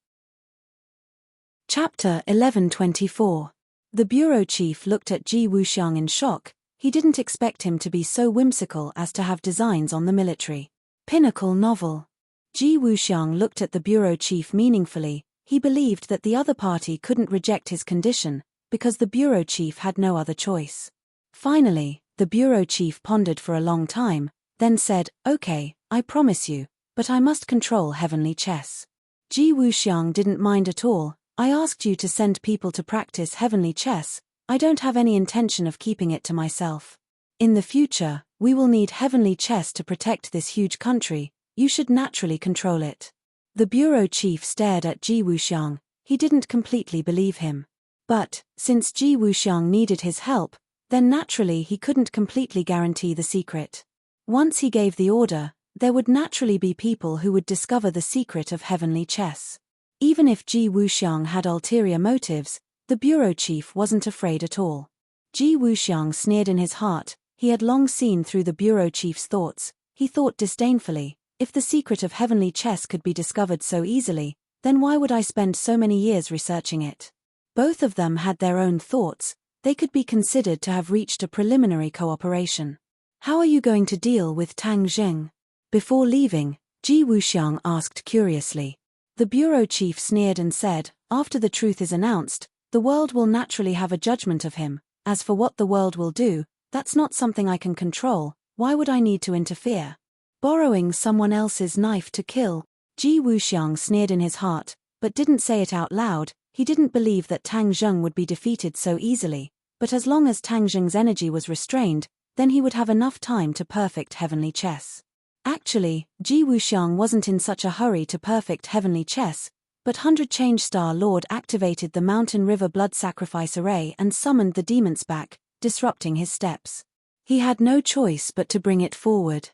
Chapter 1124. The bureau chief looked at Ji Wuxiang in shock. He didn't expect him to be so whimsical as to have designs on the military pinnacle novel. Ji Wuxiang looked at the bureau chief meaningfully. He believed that the other party couldn't reject his condition, because the bureau chief had no other choice. Finally, the bureau chief pondered for a long time, then said, "Okay, I promise you, but I must control heavenly chess." Ji Wuxiang didn't mind at all. "I asked you to send people to practice heavenly chess. I don't have any intention of keeping it to myself. In the future, we will need heavenly chess to protect this huge country. You should naturally control it." The bureau chief stared at Ji Wuxiang. He didn't completely believe him. But, since Ji Wuxiang needed his help, then naturally he couldn't completely guarantee the secret. Once he gave the order, there would naturally be people who would discover the secret of heavenly chess. Even if Ji Wuxiang had ulterior motives, the bureau chief wasn't afraid at all. Ji Wuxiang sneered in his heart. He had long seen through the bureau chief's thoughts. He thought disdainfully, "If the secret of heavenly chess could be discovered so easily, then why would I spend so many years researching it?" Both of them had their own thoughts. They could be considered to have reached a preliminary cooperation. "How are you going to deal with Tang Zheng?" Before leaving, Ji Wuxiang asked curiously. The bureau chief sneered and said, "After the truth is announced, the world will naturally have a judgment of him. As for what the world will do, that's not something I can control. Why would I need to interfere?" Borrowing someone else's knife to kill. Ji Wuxiang sneered in his heart, but didn't say it out loud. He didn't believe that Tang Zheng would be defeated so easily, but as long as Tang Zheng's energy was restrained, then he would have enough time to perfect heavenly chess. Actually, Ji Wuxiang wasn't in such a hurry to perfect heavenly chess, but 100 Change Star Lord activated the Mountain River Blood Sacrifice Array and summoned the demons back, disrupting his steps. He had no choice but to bring it forward.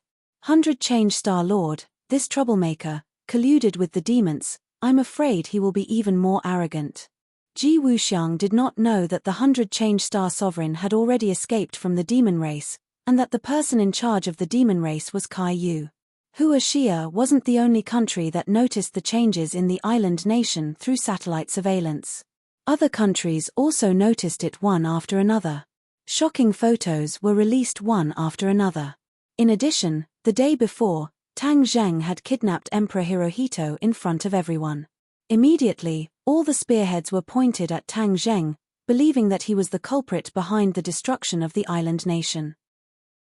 100 Change Star Lord, this troublemaker, colluded with the demons. I'm afraid he will be even more arrogant. Ji Wuxiang did not know that the 100 Change Star Sovereign had already escaped from the demon race, and that the person in charge of the demon race was Kai Yu. Huaxia wasn't the only country that noticed the changes in the island nation through satellite surveillance. Other countries also noticed it one after another. Shocking photos were released one after another. In addition, the day before, Tang Zheng had kidnapped Emperor Hirohito in front of everyone. Immediately, all the spearheads were pointed at Tang Zheng, believing that he was the culprit behind the destruction of the island nation.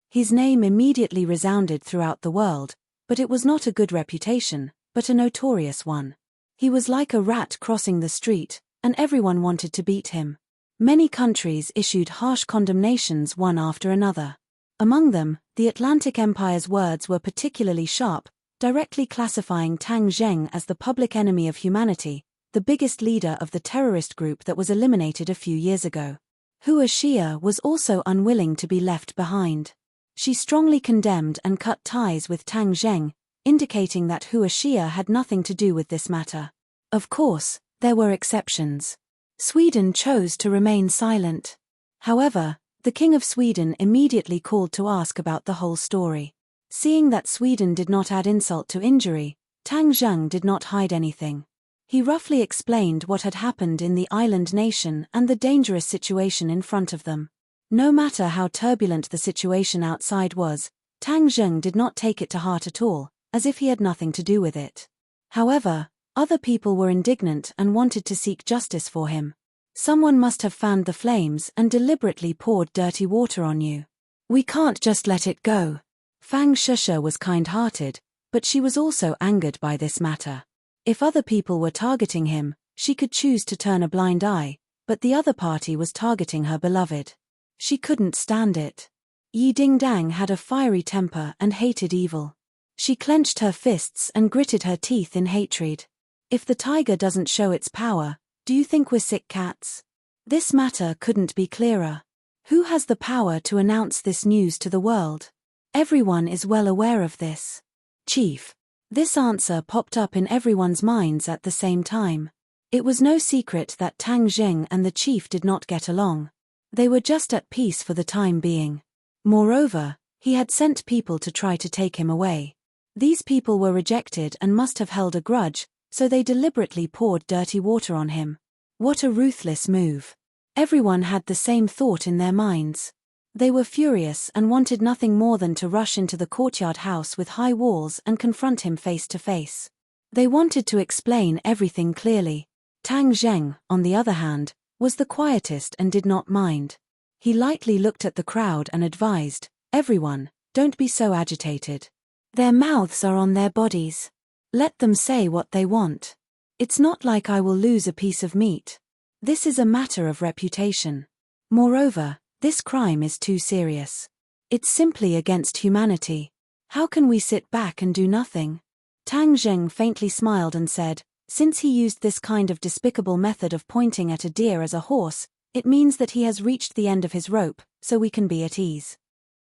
His name immediately resounded throughout the world, but it was not a good reputation, but a notorious one. He was like a rat crossing the street, and everyone wanted to beat him. Many countries issued harsh condemnations one after another. Among them, the Atlantic Empire's words were particularly sharp, directly classifying Tang Zheng as the public enemy of humanity, the biggest leader of the terrorist group that was eliminated a few years ago. Huaxia was also unwilling to be left behind. She strongly condemned and cut ties with Tang Zheng, indicating that Huaxia had nothing to do with this matter. Of course, there were exceptions. Sweden chose to remain silent. However, the King of Sweden immediately called to ask about the whole story. Seeing that Sweden did not add insult to injury, Tang Zheng did not hide anything. He roughly explained what had happened in the island nation and the dangerous situation in front of them. No matter how turbulent the situation outside was, Tang Zheng did not take it to heart at all, as if he had nothing to do with it. However, other people were indignant and wanted to seek justice for him. Someone must have fanned the flames and deliberately poured dirty water on you. We can't just let it go. Fang Shusha was kind-hearted, but she was also angered by this matter. If other people were targeting him, she could choose to turn a blind eye, but the other party was targeting her beloved. She couldn't stand it. Yi Dingdang had a fiery temper and hated evil. She clenched her fists and gritted her teeth in hatred. If the tiger doesn't show its power, do you think we're sick cats? This matter couldn't be clearer. Who has the power to announce this news to the world? Everyone is well aware of this. Chief. This answer popped up in everyone's minds at the same time. It was no secret that Tang Zheng and the chief did not get along. They were just at peace for the time being. Moreover, he had sent people to try to take him away. These people were rejected and must have held a grudge, so they deliberately poured dirty water on him. What a ruthless move. Everyone had the same thought in their minds. They were furious and wanted nothing more than to rush into the courtyard house with high walls and confront him face to face. They wanted to explain everything clearly. Tang Zheng, on the other hand, was the quietest and did not mind. He lightly looked at the crowd and advised, "Everyone, don't be so agitated. Their mouths are on their bodies. Let them say what they want. It's not like I will lose a piece of meat. This is a matter of reputation. Moreover, this crime is too serious. It's simply against humanity. How can we sit back and do nothing?" Tang Zheng faintly smiled and said, "Since he used this kind of despicable method of pointing at a deer as a horse, it means that he has reached the end of his rope, so we can be at ease."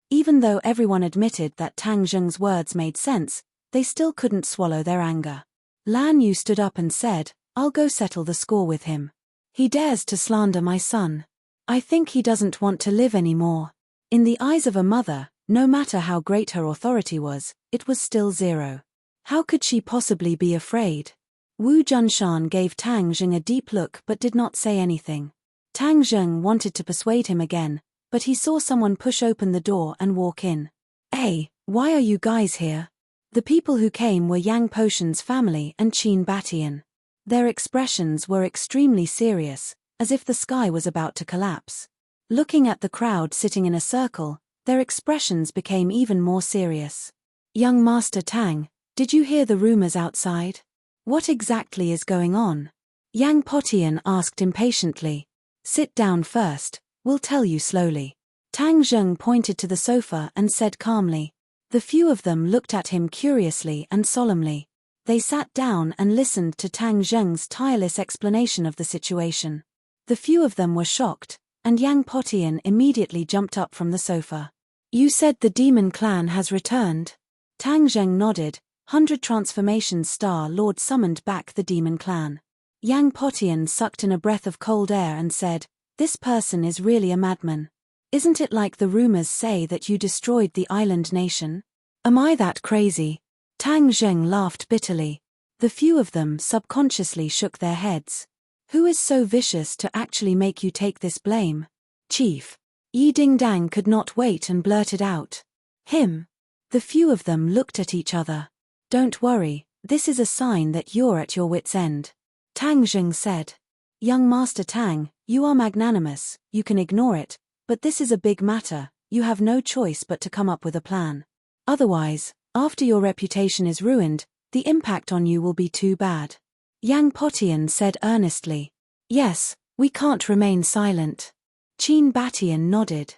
Even though everyone admitted that Tang Zheng's words made sense, they still couldn't swallow their anger. Lan Yu stood up and said, "I'll go settle the score with him. He dares to slander my son. I think he doesn't want to live anymore." In the eyes of a mother, no matter how great her authority was, it was still zero. How could she possibly be afraid? Wu Junshan gave Tang Zheng a deep look but did not say anything. Tang Zheng wanted to persuade him again, but he saw someone push open the door and walk in. "Hey, why are you guys here?" The people who came were Yang Potion's family and Qin Batian. Their expressions were extremely serious, as if the sky was about to collapse. Looking at the crowd sitting in a circle, their expressions became even more serious. "Young Master Tang, did you hear the rumors outside? What exactly is going on?" Yang Potian asked impatiently. "Sit down first, we'll tell you slowly." Tang Zheng pointed to the sofa and said calmly. The few of them looked at him curiously and solemnly. They sat down and listened to Tang Zheng's tireless explanation of the situation. The few of them were shocked, and Yang Potian immediately jumped up from the sofa. "You said the demon clan has returned?" Tang Zheng nodded. 100 Transformations Star Lord summoned back the demon clan. Yang Potian sucked in a breath of cold air and said, "This person is really a madman. Isn't it like the rumors say that you destroyed the island nation? Am I that crazy?" Tang Zheng laughed bitterly. The few of them subconsciously shook their heads. "Who is so vicious to actually make you take this blame?" "Chief." Yi Dingdang could not wait and blurted out. "Him." The few of them looked at each other. "Don't worry, this is a sign that you're at your wit's end," Tang Zheng said. "Young Master Tang, you are magnanimous, you can ignore it, but this is a big matter, you have no choice but to come up with a plan. Otherwise, after your reputation is ruined, the impact on you will be too bad." Yang Potian said earnestly. "Yes, we can't remain silent." Qin Batian nodded.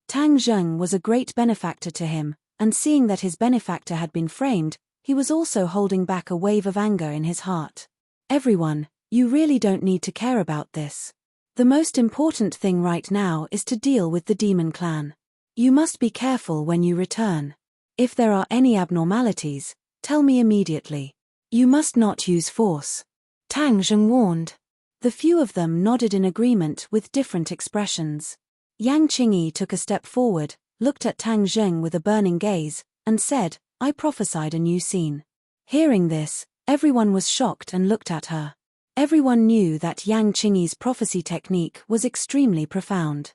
Tang Zheng was a great benefactor to him, and seeing that his benefactor had been framed, he was also holding back a wave of anger in his heart. "Everyone, you really don't need to care about this. The most important thing right now is to deal with the demon clan. You must be careful when you return. If there are any abnormalities, tell me immediately. You must not use force," Tang Zheng warned. The few of them nodded in agreement with different expressions. Yang Qingyi took a step forward, looked at Tang Zheng with a burning gaze, and said, "I prophesied a new scene." Hearing this, everyone was shocked and looked at her. Everyone knew that Yang Qingyi's prophecy technique was extremely profound.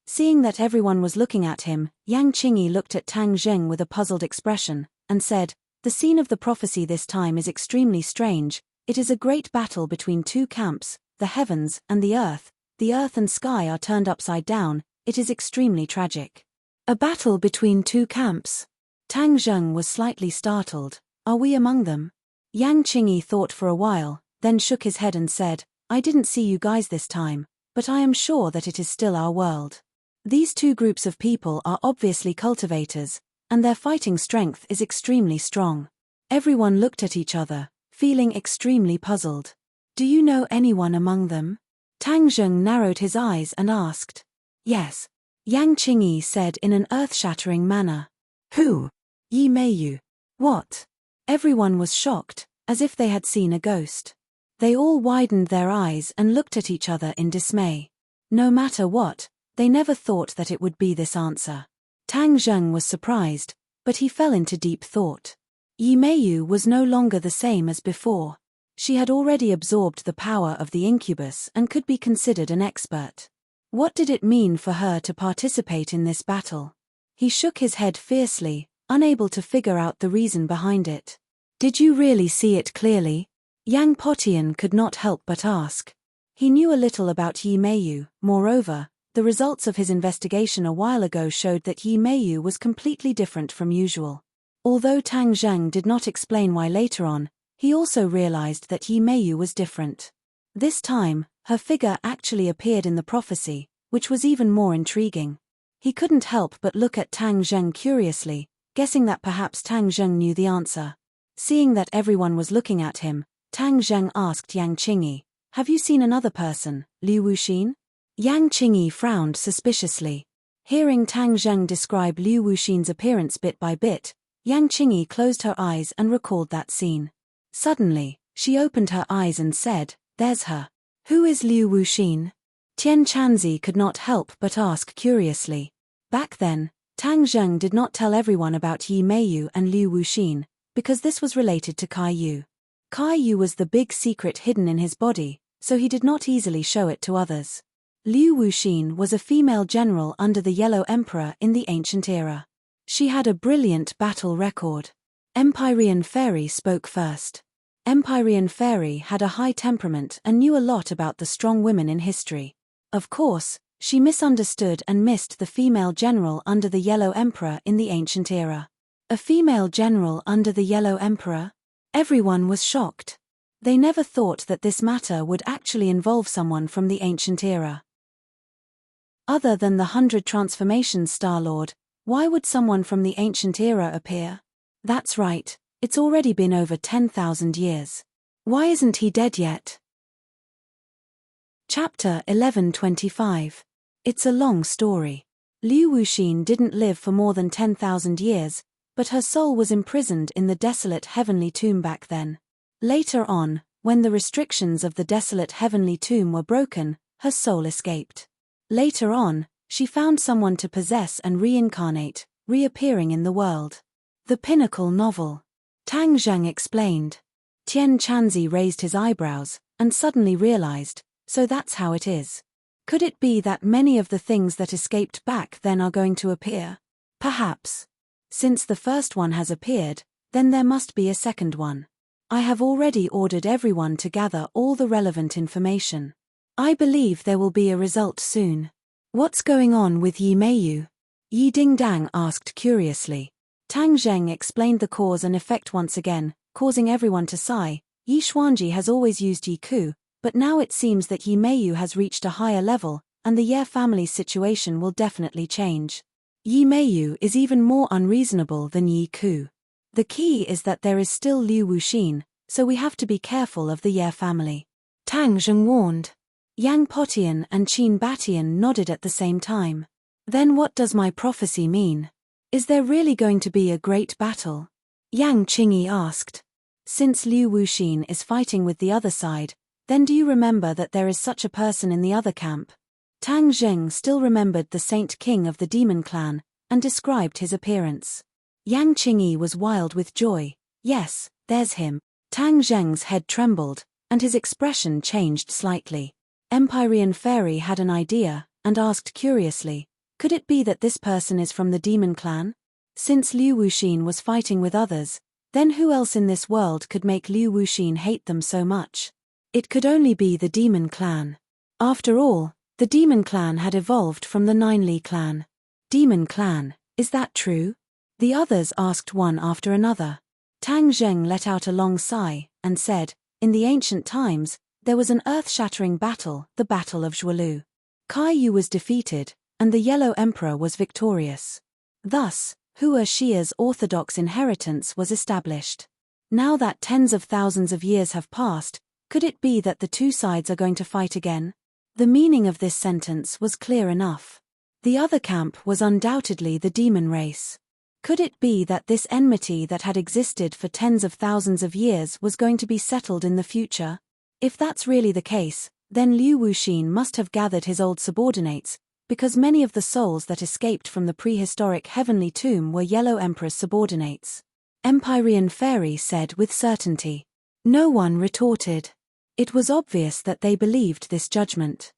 Seeing that everyone was looking at him, Yang Qingyi looked at Tang Zheng with a puzzled expression, and said, "The scene of the prophecy this time is extremely strange. It is a great battle between two camps, the heavens and the earth. The earth and sky are turned upside down. It is extremely tragic." "A battle between two camps?" Tang Zheng was slightly startled. "Are we among them?" Yang Qingyi thought for a while, then shook his head and said, "I didn't see you guys this time, but I am sure that it is still our world. These two groups of people are obviously cultivators, and their fighting strength is extremely strong." Everyone looked at each other, feeling extremely puzzled. "Do you know anyone among them?" Tang Zheng narrowed his eyes and asked. "Yes," Yang Qingyi said in an earth-shattering manner. "Who?" "Yi Meiyu." "What?" Everyone was shocked, as if they had seen a ghost. They all widened their eyes and looked at each other in dismay. No matter what, they never thought that it would be this answer. Tang Zheng was surprised, but he fell into deep thought. Yi Meiyu was no longer the same as before. She had already absorbed the power of the incubus and could be considered an expert. What did it mean for her to participate in this battle? He shook his head fiercely, unable to figure out the reason behind it. "Did you really see it clearly?" Yang Potian could not help but ask. He knew a little about Yi Meiyu. Moreover, the results of his investigation a while ago showed that Yi Meiyu was completely different from usual. Although Tang Zheng did not explain why later on, he also realized that Yi Meiyu was different. This time, her figure actually appeared in the prophecy, which was even more intriguing. He couldn't help but look at Tang Zheng curiously, guessing that perhaps Tang Zheng knew the answer. Seeing that everyone was looking at him, Tang Zheng asked Yang Qingyi, "Have you seen another person, Liu Wuxin?" Yang Qingyi frowned suspiciously. Hearing Tang Zheng describe Liu Wuxin's appearance bit by bit, Yang Qingyi closed her eyes and recalled that scene. Suddenly, she opened her eyes and said, "There's her." "Who is Liu Wuxin?" Tian Chanzi could not help but ask curiously. Back then, Tang Zheng did not tell everyone about Yi Meiyu and Liu Wuxin, because this was related to Kai Yu. Kai Yu was the big secret hidden in his body, so he did not easily show it to others. Liu Wuxin was a female general under the Yellow Emperor in the ancient era. She had a brilliant battle record. Empyrean Fairy spoke first. Empyrean Fairy had a high temperament and knew a lot about the strong women in history. Of course, she misunderstood and missed the female general under the Yellow Emperor in the ancient era. A female general under the Yellow Emperor? Everyone was shocked. They never thought that this matter would actually involve someone from the ancient era. Other than the 100 Transformations Star-Lord, why would someone from the ancient era appear? That's right, it's already been over 10,000 years. Why isn't he dead yet? Chapter 1125. It's a long story. Liu Wuxin didn't live for more than 10,000 years, but her soul was imprisoned in the desolate heavenly tomb back then. Later on, When the restrictions of the desolate heavenly tomb were broken, her soul escaped. Later on, she found someone to possess and reincarnate, reappearing in the world. The pinnacle novel. Tang Zheng explained. Tian Chanzi raised his eyebrows, and suddenly realized, so that's how it is. Could it be that many of the things that escaped back then are going to appear? Perhaps. Since the first one has appeared, then there must be a second one. I have already ordered everyone to gather all the relevant information. I believe there will be a result soon. What's going on with Yi Meiyu? Yi Dingdang asked curiously. Tang Zheng explained the cause and effect once again, causing everyone to sigh. Yi Xuanji has always used Yi Ku, but now it seems that Yi Meiyu has reached a higher level, and the Ye family's situation will definitely change. Yi Meiyu is even more unreasonable than Yi Ku. The key is that there is still Liu Wuxin, so we have to be careful of the Ye family. Tang Zheng warned. Yang Potian and Qin Batian nodded at the same time. Then what does my prophecy mean? Is there really going to be a great battle? Yang Qingyi asked. Since Liu Wuxin is fighting with the other side, then do you remember that there is such a person in the other camp? Tang Zheng still remembered the Saint King of the Demon Clan, and described his appearance. Yang Qingyi was wild with joy. Yes, there's him. Tang Zheng's head trembled, and his expression changed slightly. Empyrean Fairy had an idea, and asked curiously, could it be that this person is from the Demon Clan? Since Liu Wuxin was fighting with others, then who else in this world could make Liu Wuxin hate them so much? It could only be the Demon Clan. After all, the Demon Clan had evolved from the Nineli clan. Demon Clan, is that true? The others asked one after another. Tang Zheng let out a long sigh, and said, in the ancient times, there was an earth-shattering battle, the Battle of Zhualu. Kai Yu was defeated, and the Yellow Emperor was victorious. Thus, Hua Xia's orthodox inheritance was established. Now that tens of thousands of years have passed, could it be that the two sides are going to fight again? The meaning of this sentence was clear enough. The other camp was undoubtedly the demon race. Could it be that this enmity that had existed for tens of thousands of years was going to be settled in the future? If that's really the case, then Liu Wuxin must have gathered his old subordinates, because many of the souls that escaped from the prehistoric heavenly tomb were Yellow Emperor's subordinates. Empyrean Fairy said with certainty. No one retorted. It was obvious that they believed this judgment.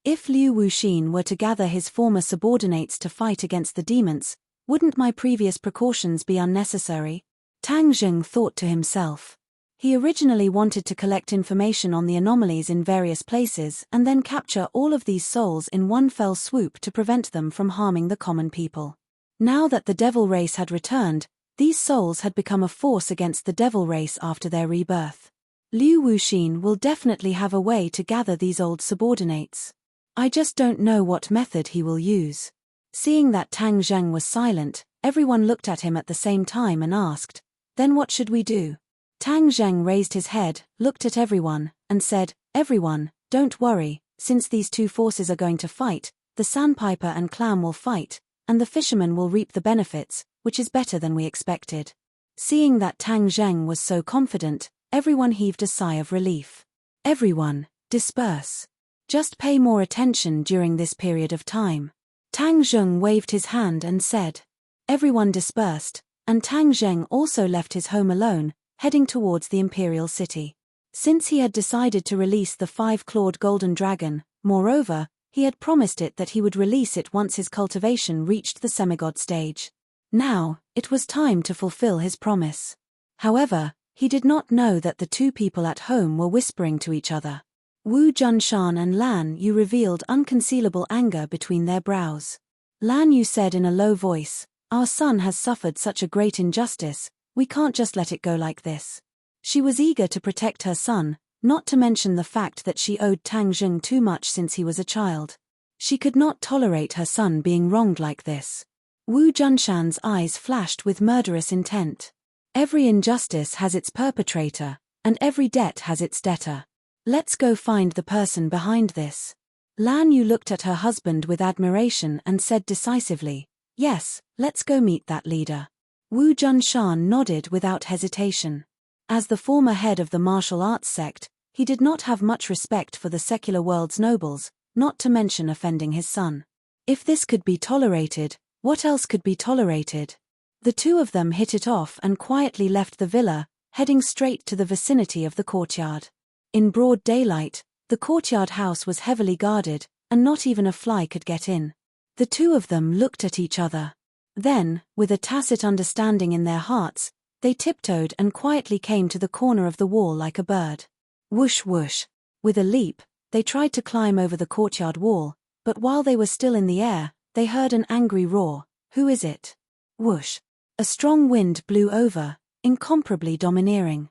If Liu Wuxin were to gather his former subordinates to fight against the demons, wouldn't my previous precautions be unnecessary? Tang Zheng thought to himself. He originally wanted to collect information on the anomalies in various places and then capture all of these souls in one fell swoop to prevent them from harming the common people. Now that the devil race had returned, these souls had become a force against the devil race after their rebirth. Liu Wuxin will definitely have a way to gather these old subordinates. I just don't know what method he will use. Seeing that Tang Zheng was silent, everyone looked at him at the same time and asked, then what should we do? Tang Zheng raised his head, looked at everyone, and said, everyone, don't worry, since these two forces are going to fight, the sandpiper and clam will fight, and the fisherman will reap the benefits, which is better than we expected. Seeing that Tang Zheng was so confident, everyone heaved a sigh of relief. Everyone, disperse. Just pay more attention during this period of time. Tang Zheng waved his hand and said. Everyone dispersed, and Tang Zheng also left his home alone, heading towards the imperial city. Since he had decided to release the 5-clawed golden dragon, moreover, he had promised it that he would release it once his cultivation reached the semigod stage. Now, it was time to fulfill his promise. However, he did not know that the two people at home were whispering to each other. Wu Junshan and Lan Yu revealed unconcealable anger between their brows. Lan Yu said in a low voice, our son has suffered such a great injustice, we can't just let it go like this. She was eager to protect her son, not to mention the fact that she owed Tang Zheng too much since he was a child. She could not tolerate her son being wronged like this. Wu Junshan's eyes flashed with murderous intent. Every injustice has its perpetrator, and every debt has its debtor. Let's go find the person behind this. Lan Yu looked at her husband with admiration and said decisively, yes, let's go meet that leader. Wu Junshan nodded without hesitation. As the former head of the martial arts sect, he did not have much respect for the secular world's nobles, not to mention offending his son. If this could be tolerated, what else could be tolerated? The two of them hit it off and quietly left the villa, heading straight to the vicinity of the courtyard. In broad daylight, the courtyard house was heavily guarded, and not even a fly could get in. The two of them looked at each other. Then, with a tacit understanding in their hearts, they tiptoed and quietly came to the corner of the wall like a bird. Whoosh whoosh. With a leap, they tried to climb over the courtyard wall, but while they were still in the air, they heard an angry roar. Who is it? Whoosh. A strong wind blew over, incomparably domineering.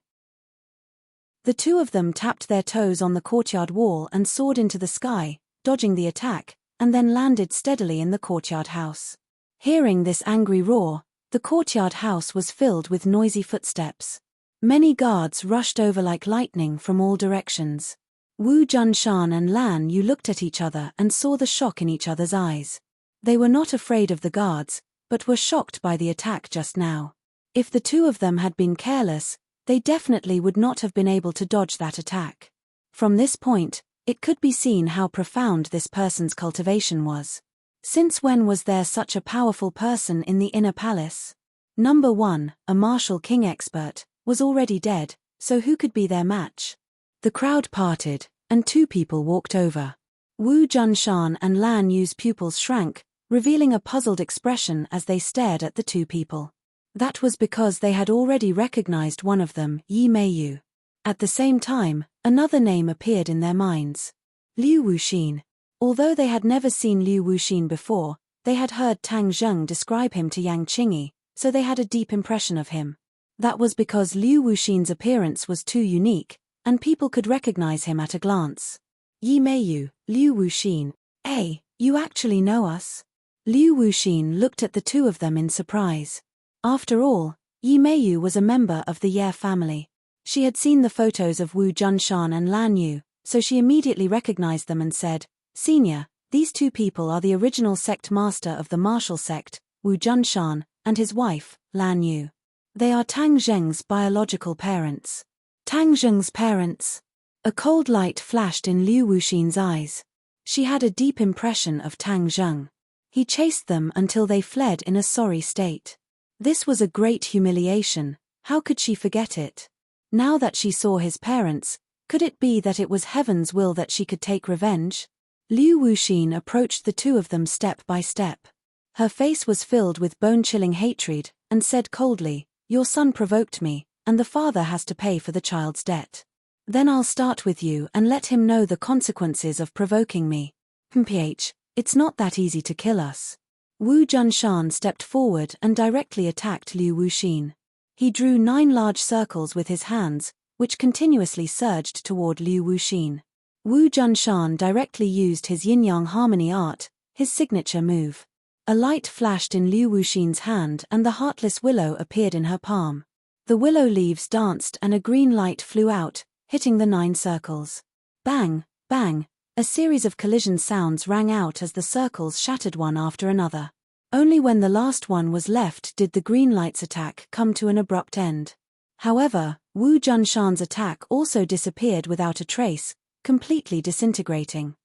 The two of them tapped their toes on the courtyard wall and soared into the sky, dodging the attack, and then landed steadily in the courtyard house. Hearing this angry roar, the courtyard house was filled with noisy footsteps. Many guards rushed over like lightning from all directions. Wu Junshan and Lan Yu looked at each other and saw the shock in each other's eyes. They were not afraid of the guards, but were shocked by the attack just now. If the two of them had been careless, they definitely would not have been able to dodge that attack. From this point, it could be seen how profound this person's cultivation was. Since when was there such a powerful person in the inner palace? Number 1, a martial king expert, was already dead, so who could be their match? The crowd parted, and two people walked over. Wu Junshan and Lan Yu's pupils shrank, revealing a puzzled expression as they stared at the two people. That was because they had already recognized one of them, Yi Meiyu. At the same time, another name appeared in their minds. Liu Wuxin. Although they had never seen Liu Wuxin before, they had heard Tang Zheng describe him to Yang Qingyi, so they had a deep impression of him. That was because Liu Wuxin's appearance was too unique, and people could recognize him at a glance. Yi Meiyu, Liu Wuxin. Hey, you actually know us? Liu Wuxin looked at the two of them in surprise. After all, Yi Meiyu was a member of the Ye family. She had seen the photos of Wu Junshan and Lan Yu, so she immediately recognized them and said, "Senior, these two people are the original sect master of the martial sect, Wu Junshan, and his wife, Lan Yu. They are Tang Zheng's biological parents." Tang Zheng's parents? A cold light flashed in Liu Wuxin's eyes. She had a deep impression of Tang Zheng. He chased them until they fled in a sorry state. This was a great humiliation. How could she forget it? Now that she saw his parents, could it be that it was heaven's will that she could take revenge? Liu Wuxin approached the two of them step by step. Her face was filled with bone-chilling hatred, and said coldly, "Your son provoked me, and the father has to pay for the child's debt. Then I'll start with you and let him know the consequences of provoking me. It's not that easy to kill us." Wu Junshan stepped forward and directly attacked Liu Wuxin. He drew 9 large circles with his hands, which continuously surged toward Liu Wuxin. Wu Junshan directly used his yin-yang harmony art, his signature move. A light flashed in Liu Wuxin's hand and the heartless willow appeared in her palm. The willow leaves danced and a green light flew out, hitting the 9 circles. Bang, bang, a series of collision sounds rang out as the circles shattered one after another. Only when the last one was left did the green light's attack come to an abrupt end. However, Wu Junshan's attack also disappeared without a trace, completely disintegrating.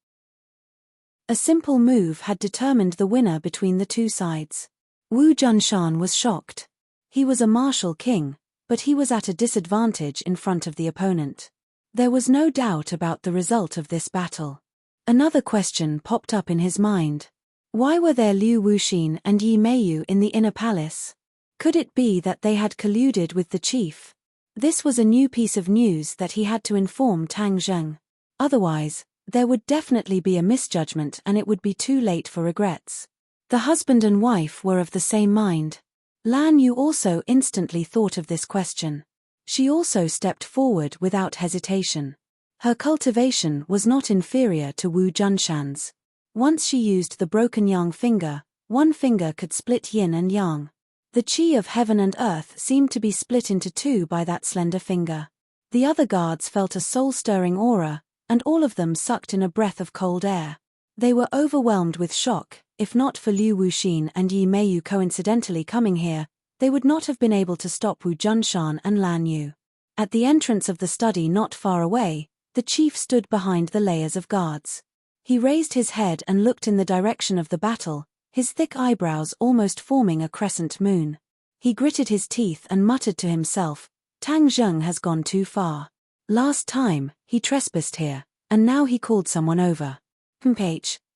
A simple move had determined the winner between the two sides. Wu Junshan was shocked. He was a martial king, but he was at a disadvantage in front of the opponent. There was no doubt about the result of this battle. Another question popped up in his mind. Why were there Liu Wuxin and Yi Meiyu in the inner palace? Could it be that they had colluded with the chief? This was a new piece of news that he had to inform Tang Zheng. Otherwise, there would definitely be a misjudgment and it would be too late for regrets. The husband and wife were of the same mind. Lan Yu also instantly thought of this question. She also stepped forward without hesitation. Her cultivation was not inferior to Wu Junshan's. Once she used the broken yang finger, one finger could split yin and yang. The chi of heaven and earth seemed to be split into 2 by that slender finger. The other guards felt a soul-stirring aura, and all of them sucked in a breath of cold air. They were overwhelmed with shock. If not for Liu Wuxin and Yi Meiyu coincidentally coming here, they would not have been able to stop Wu Junshan and Lan Yu. At the entrance of the study not far away, the chief stood behind the layers of guards. He raised his head and looked in the direction of the battle, his thick eyebrows almost forming a crescent moon. He gritted his teeth and muttered to himself, "Tang Zheng has gone too far. Last time, he trespassed here, and now he called someone over.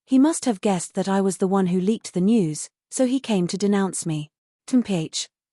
He must have guessed that I was the one who leaked the news, so he came to denounce me.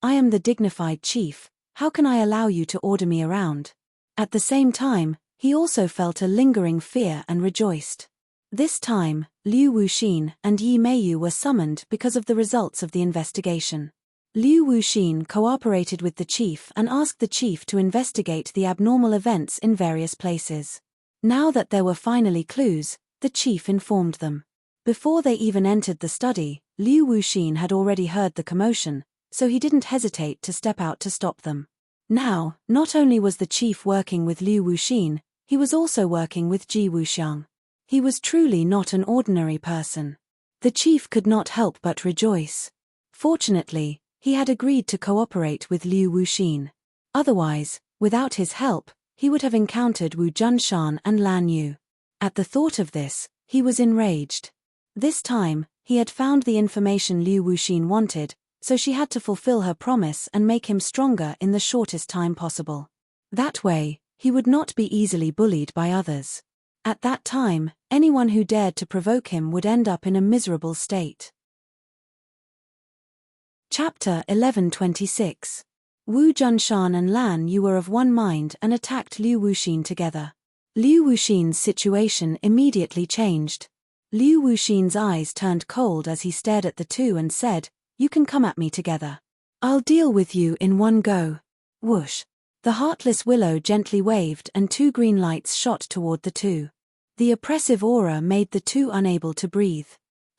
I am the dignified chief, how can I allow you to order me around?" At the same time, he also felt a lingering fear and rejoiced. This time, Liu Wuxin and Yi Meiyu were summoned because of the results of the investigation. Liu Wuxin cooperated with the chief and asked the chief to investigate the abnormal events in various places. Now that there were finally clues, the chief informed them. Before they even entered the study, Liu Wuxin had already heard the commotion, so he didn't hesitate to step out to stop them. Now, not only was the chief working with Liu Wuxin, he was also working with Ji Wuxiang. He was truly not an ordinary person. The chief could not help but rejoice. Fortunately, he had agreed to cooperate with Liu Wuxin. Otherwise, without his help, he would have encountered Wu Junshan and Lan Yu. At the thought of this, he was enraged. This time, he had found the information Liu Wuxin wanted, so she had to fulfill her promise and make him stronger in the shortest time possible. That way, he would not be easily bullied by others. At that time, anyone who dared to provoke him would end up in a miserable state. Chapter 11:26. Wu Junshan and Lan Yu were of one mind and attacked Liu Wuxin together. Liu Wuxin's situation immediately changed. Liu Wuxin's eyes turned cold as he stared at the two and said, "You can come at me together. I'll deal with you in one go." Whoosh! The heartless willow gently waved and two green lights shot toward the two. The oppressive aura made the two unable to breathe.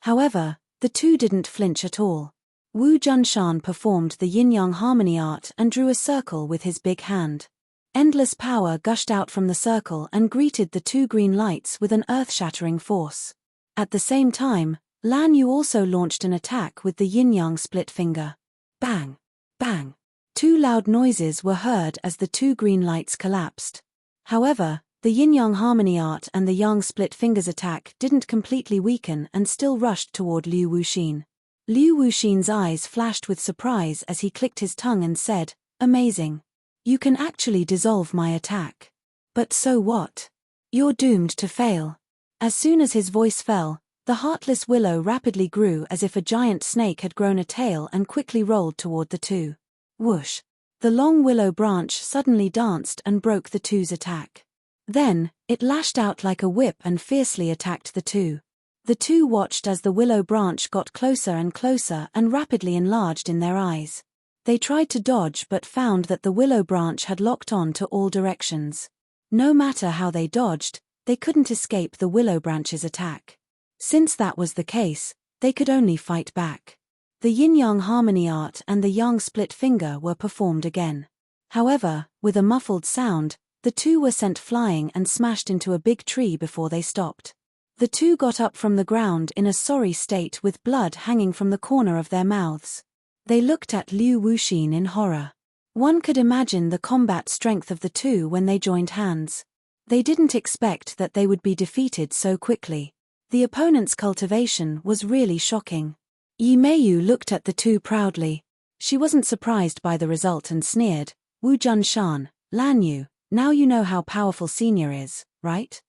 However, the two didn't flinch at all. Wu Junshan performed the yin-yang harmony art and drew a circle with his big hand. Endless power gushed out from the circle and greeted the two green lights with an earth-shattering force. At the same time, Lan Yu also launched an attack with the yin-yang split finger. Bang! Bang! Two loud noises were heard as the two green lights collapsed. However, the yin-yang harmony art and the yang split fingers attack didn't completely weaken and still rushed toward Liu Wuxin. Liu Wuxin's eyes flashed with surprise as he clicked his tongue and said, "Amazing. You can actually dissolve my attack. But so what? You're doomed to fail." As soon as his voice fell, the heartless willow rapidly grew as if a giant snake had grown a tail and quickly rolled toward the two. Whoosh! The long willow branch suddenly danced and broke the two's attack. Then, it lashed out like a whip and fiercely attacked the two. The two watched as the willow branch got closer and closer and rapidly enlarged in their eyes. They tried to dodge but found that the willow branch had locked on to all directions. No matter how they dodged, they couldn't escape the willow branch's attack. Since that was the case, they could only fight back. The yin-yang harmony art and the yang split finger were performed again. However, with a muffled sound, the two were sent flying and smashed into a big tree before they stopped. The two got up from the ground in a sorry state with blood hanging from the corner of their mouths. They looked at Liu Wuxin in horror. One could imagine the combat strength of the two when they joined hands. They didn't expect that they would be defeated so quickly. The opponent's cultivation was really shocking. Yi Meiyu looked at the two proudly. She wasn't surprised by the result and sneered, "Wu Junshan, Lan Yu, now you know how powerful Senior is, right?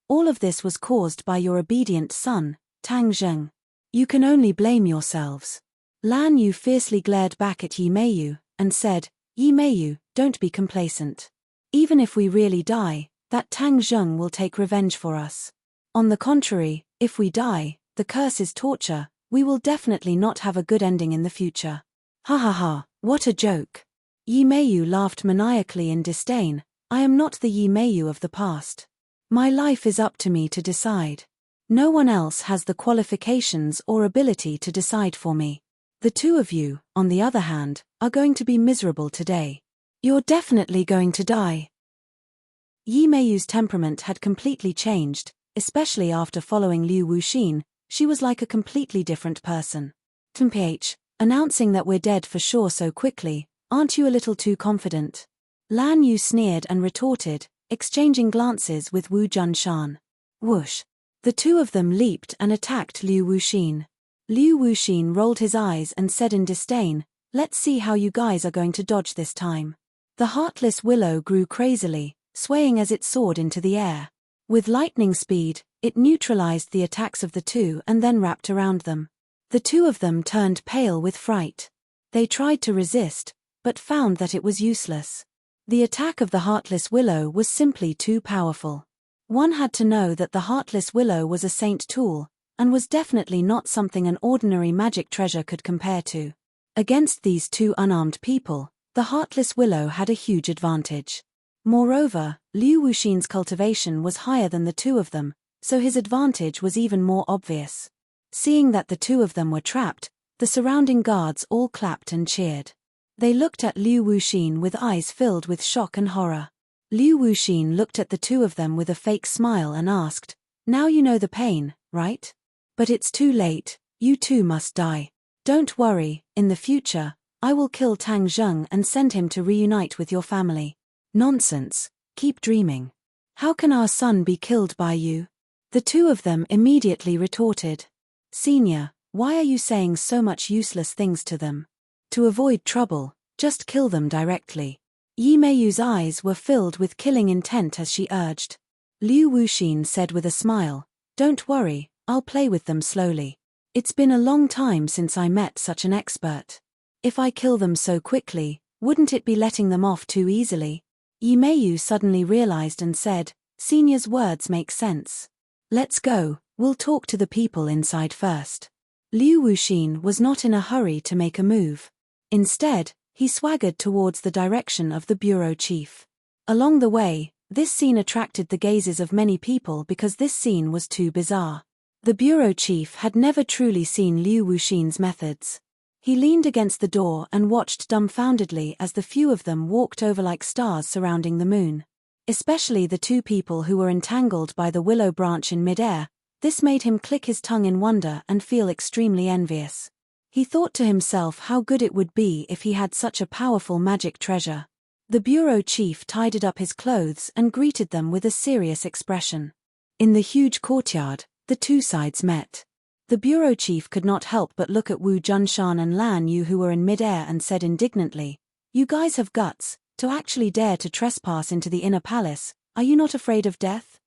All of this was caused by your obedient son, Tang Zheng. You can only blame yourselves." Lan Yu fiercely glared back at Yi Meiyu and said, "Yi Meiyu, don't be complacent. Even if we really die, that Tang Zheng will take revenge for us. On the contrary, if we die, the curse is torture, we will definitely not have a good ending in the future." Ha ha ha, what a joke. Yi Meiyu laughed maniacally in disdain. "I am not the Yi Meiyu of the past. My life is up to me to decide. No one else has the qualifications or ability to decide for me. The two of you, on the other hand, are going to be miserable today. You're definitely going to die." Yi Meiyu's temperament had completely changed, especially after following Liu Wuxin. She was like a completely different person. "Announcing that we're dead for sure so quickly, aren't you a little too confident?" Lan Yu sneered and retorted, exchanging glances with Wu Junshan. Whoosh! The two of them leaped and attacked Liu Wuxin. Liu Wuxin rolled his eyes and said in disdain, "Let's see how you guys are going to dodge this time." The heartless willow grew crazily, swaying as it soared into the air. With lightning speed, it neutralized the attacks of the two and then wrapped around them. The two of them turned pale with fright. They tried to resist, but found that it was useless. The attack of the heartless willow was simply too powerful. One had to know that the heartless willow was a saint tool, and was definitely not something an ordinary magic treasure could compare to. Against these two unarmed people, the heartless willow had a huge advantage. Moreover, Liu Wuxin's cultivation was higher than the two of them, so his advantage was even more obvious. Seeing that the two of them were trapped, the surrounding guards all clapped and cheered. They looked at Liu Wuxin with eyes filled with shock and horror. Liu Wuxin looked at the two of them with a fake smile and asked, "Now you know the pain, right? But it's too late, you two must die. Don't worry, in the future, I will kill Tang Zheng and send him to reunite with your family." "Nonsense, keep dreaming. How can our son be killed by you?" The two of them immediately retorted. "Senior, why are you saying so much useless things to them? To avoid trouble, just kill them directly." Yi Meiyu's eyes were filled with killing intent as she urged. Liu Wuxin said with a smile, "Don't worry, I'll play with them slowly. It's been a long time since I met such an expert. If I kill them so quickly, wouldn't it be letting them off too easily?" Yi Meiyu suddenly realized and said, "Senior's words make sense. Let's go, we'll talk to the people inside first." Liu Wuxin was not in a hurry to make a move. Instead, he swaggered towards the direction of the bureau chief. Along the way, this scene attracted the gazes of many people because this scene was too bizarre. The bureau chief had never truly seen Liu Wuxin's methods. He leaned against the door and watched dumbfoundedly as the few of them walked over like stars surrounding the moon. Especially the two people who were entangled by the willow branch in midair, this made him click his tongue in wonder and feel extremely envious. He thought to himself how good it would be if he had such a powerful magic treasure. The bureau chief tidied up his clothes and greeted them with a serious expression. In the huge courtyard, the two sides met. The bureau chief could not help but look at Wu Junshan and Lan Yu who were in midair and said indignantly, "You guys have guts, to actually dare to trespass into the inner palace, are you not afraid of death?"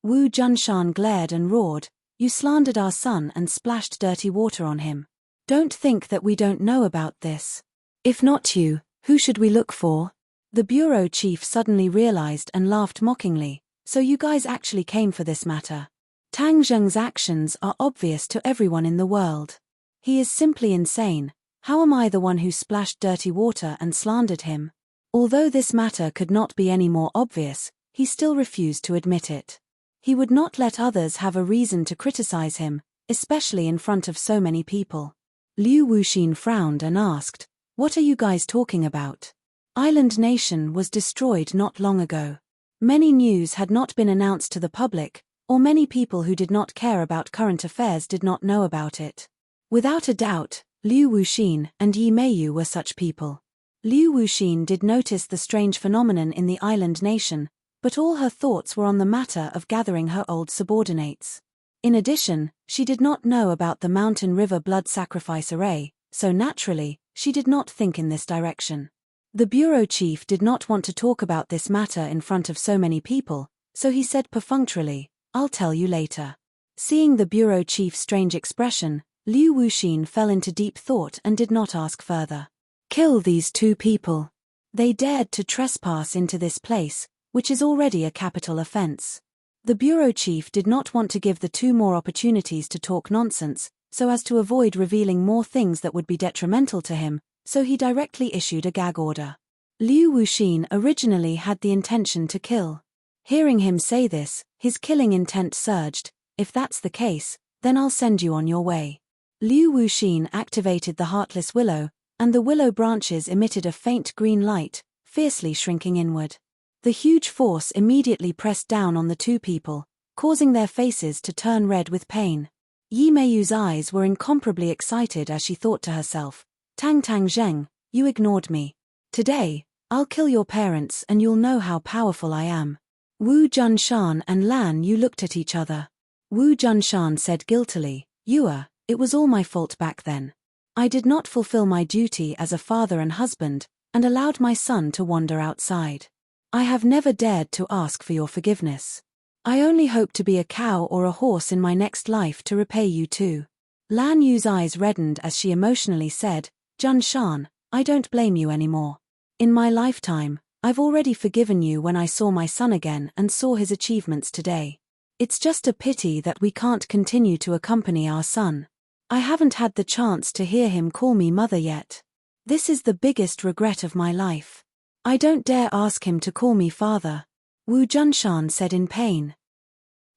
Wu Junshan glared and roared, "You slandered our son and splashed dirty water on him. Don't think that we don't know about this. If not you, who should we look for?" The bureau chief suddenly realized and laughed mockingly, "So you guys actually came for this matter. Tang Zheng's actions are obvious to everyone in the world. He is simply insane. How am I the one who splashed dirty water and slandered him?" Although this matter could not be any more obvious, he still refused to admit it. He would not let others have a reason to criticize him, especially in front of so many people. Liu Wuxin frowned and asked, "What are you guys talking about? Island Nation was destroyed not long ago. Many news had not been announced to the public, or many people who did not care about current affairs did not know about it." Without a doubt, Liu Wuxin and Yi Meiyu were such people. Liu Wuxin did notice the strange phenomenon in the Island Nation, but all her thoughts were on the matter of gathering her old subordinates. In addition, she did not know about the Mountain River blood sacrifice array, so naturally, she did not think in this direction. The bureau chief did not want to talk about this matter in front of so many people, so he said perfunctorily, "I'll tell you later." Seeing the bureau chief's strange expression, Liu Wuxin fell into deep thought and did not ask further. Kill these two people. They dared to trespass into this place, which is already a capital offense. The bureau chief did not want to give the two more opportunities to talk nonsense, so as to avoid revealing more things that would be detrimental to him, so he directly issued a gag order. Liu Wuxin originally had the intention to kill. Hearing him say this, his killing intent surged. "If that's the case, then I'll send you on your way." Liu Wuxin activated the Heartless Willow, and the willow branches emitted a faint green light, fiercely shrinking inward. The huge force immediately pressed down on the two people, causing their faces to turn red with pain. Yi Meiyu's eyes were incomparably excited as she thought to herself, Tang Zheng, you ignored me. Today, I'll kill your parents and you'll know how powerful I am. Wu Junshan and Lan Yu looked at each other. Wu Junshan said guiltily, it was all my fault back then. I did not fulfill my duty as a father and husband, and allowed my son to wander outside. I have never dared to ask for your forgiveness. I only hope to be a cow or a horse in my next life to repay you too. Lan Yu's eyes reddened as she emotionally said, Junshan, I don't blame you anymore. In my lifetime, I've already forgiven you when I saw my son again and saw his achievements today. It's just a pity that we can't continue to accompany our son. I haven't had the chance to hear him call me mother yet. This is the biggest regret of my life. I don't dare ask him to call me father. Wu Junshan said in pain.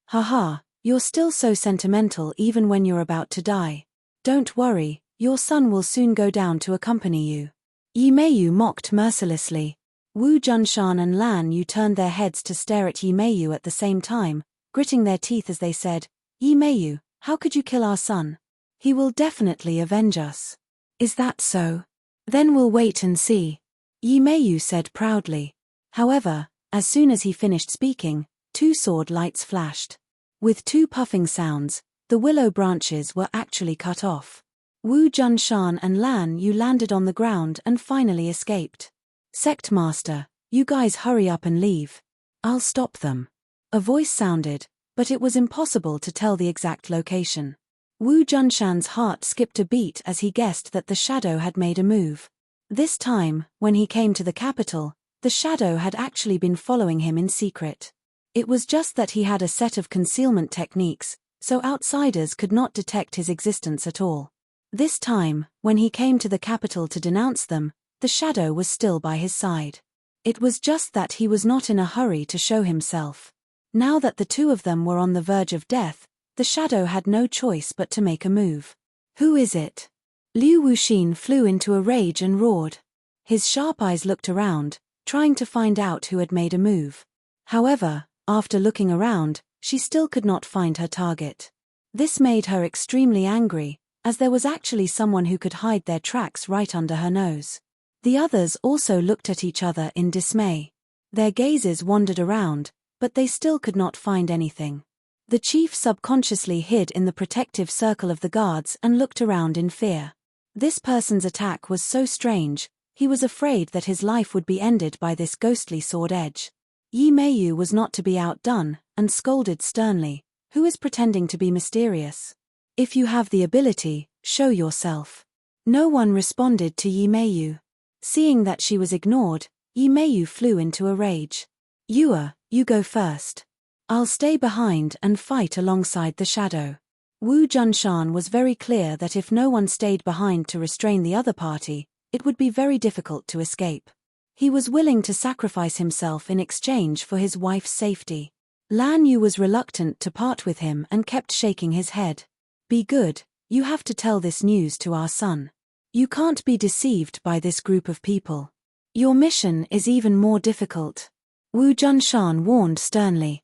Haha, you're still so sentimental even when you're about to die. Don't worry, your son will soon go down to accompany you. Yi Meiyu mocked mercilessly. Wu Junshan and Lan Yu turned their heads to stare at Yi Meiyu at the same time, gritting their teeth as they said, Yi Meiyu, how could you kill our son? He will definitely avenge us. Is that so? Then we'll wait and see. Yi Meiyu said proudly. However, as soon as he finished speaking, 2 sword lights flashed. With 2 puffing sounds, the willow branches were actually cut off. Wu Junshan and Lan Yu landed on the ground and finally escaped. Sect Master, you guys hurry up and leave. I'll stop them. A voice sounded, but it was impossible to tell the exact location. Wu Junshan's heart skipped a beat as he guessed that the shadow had made a move. This time, when he came to the capital, the shadow had actually been following him in secret. It was just that he had a set of concealment techniques, so outsiders could not detect his existence at all. This time, when he came to the capital to denounce them, the shadow was still by his side. It was just that he was not in a hurry to show himself. Now that the 2 of them were on the verge of death, the shadow had no choice but to make a move. Who is it? Liu Wuxin flew into a rage and roared. His sharp eyes looked around, trying to find out who had made a move. However, after looking around, she still could not find her target. This made her extremely angry, as there was actually someone who could hide their tracks right under her nose. The others also looked at each other in dismay. Their gazes wandered around, but they still could not find anything. The chief subconsciously hid in the protective circle of the guards and looked around in fear. This person's attack was so strange, he was afraid that his life would be ended by this ghostly sword edge. Yi Meiyu was not to be outdone, and scolded sternly, "Who is pretending to be mysterious? If you have the ability, show yourself." No one responded to Yi Meiyu. Seeing that she was ignored, Yi Meiyu flew into a rage. You go first. I'll stay behind and fight alongside the shadow." Wu Junshan was very clear that if no one stayed behind to restrain the other party, it would be very difficult to escape. He was willing to sacrifice himself in exchange for his wife's safety. Lan Yu was reluctant to part with him and kept shaking his head. "Be good, you have to tell this news to our son. You can't be deceived by this group of people. Your mission is even more difficult," Wu Junshan warned sternly.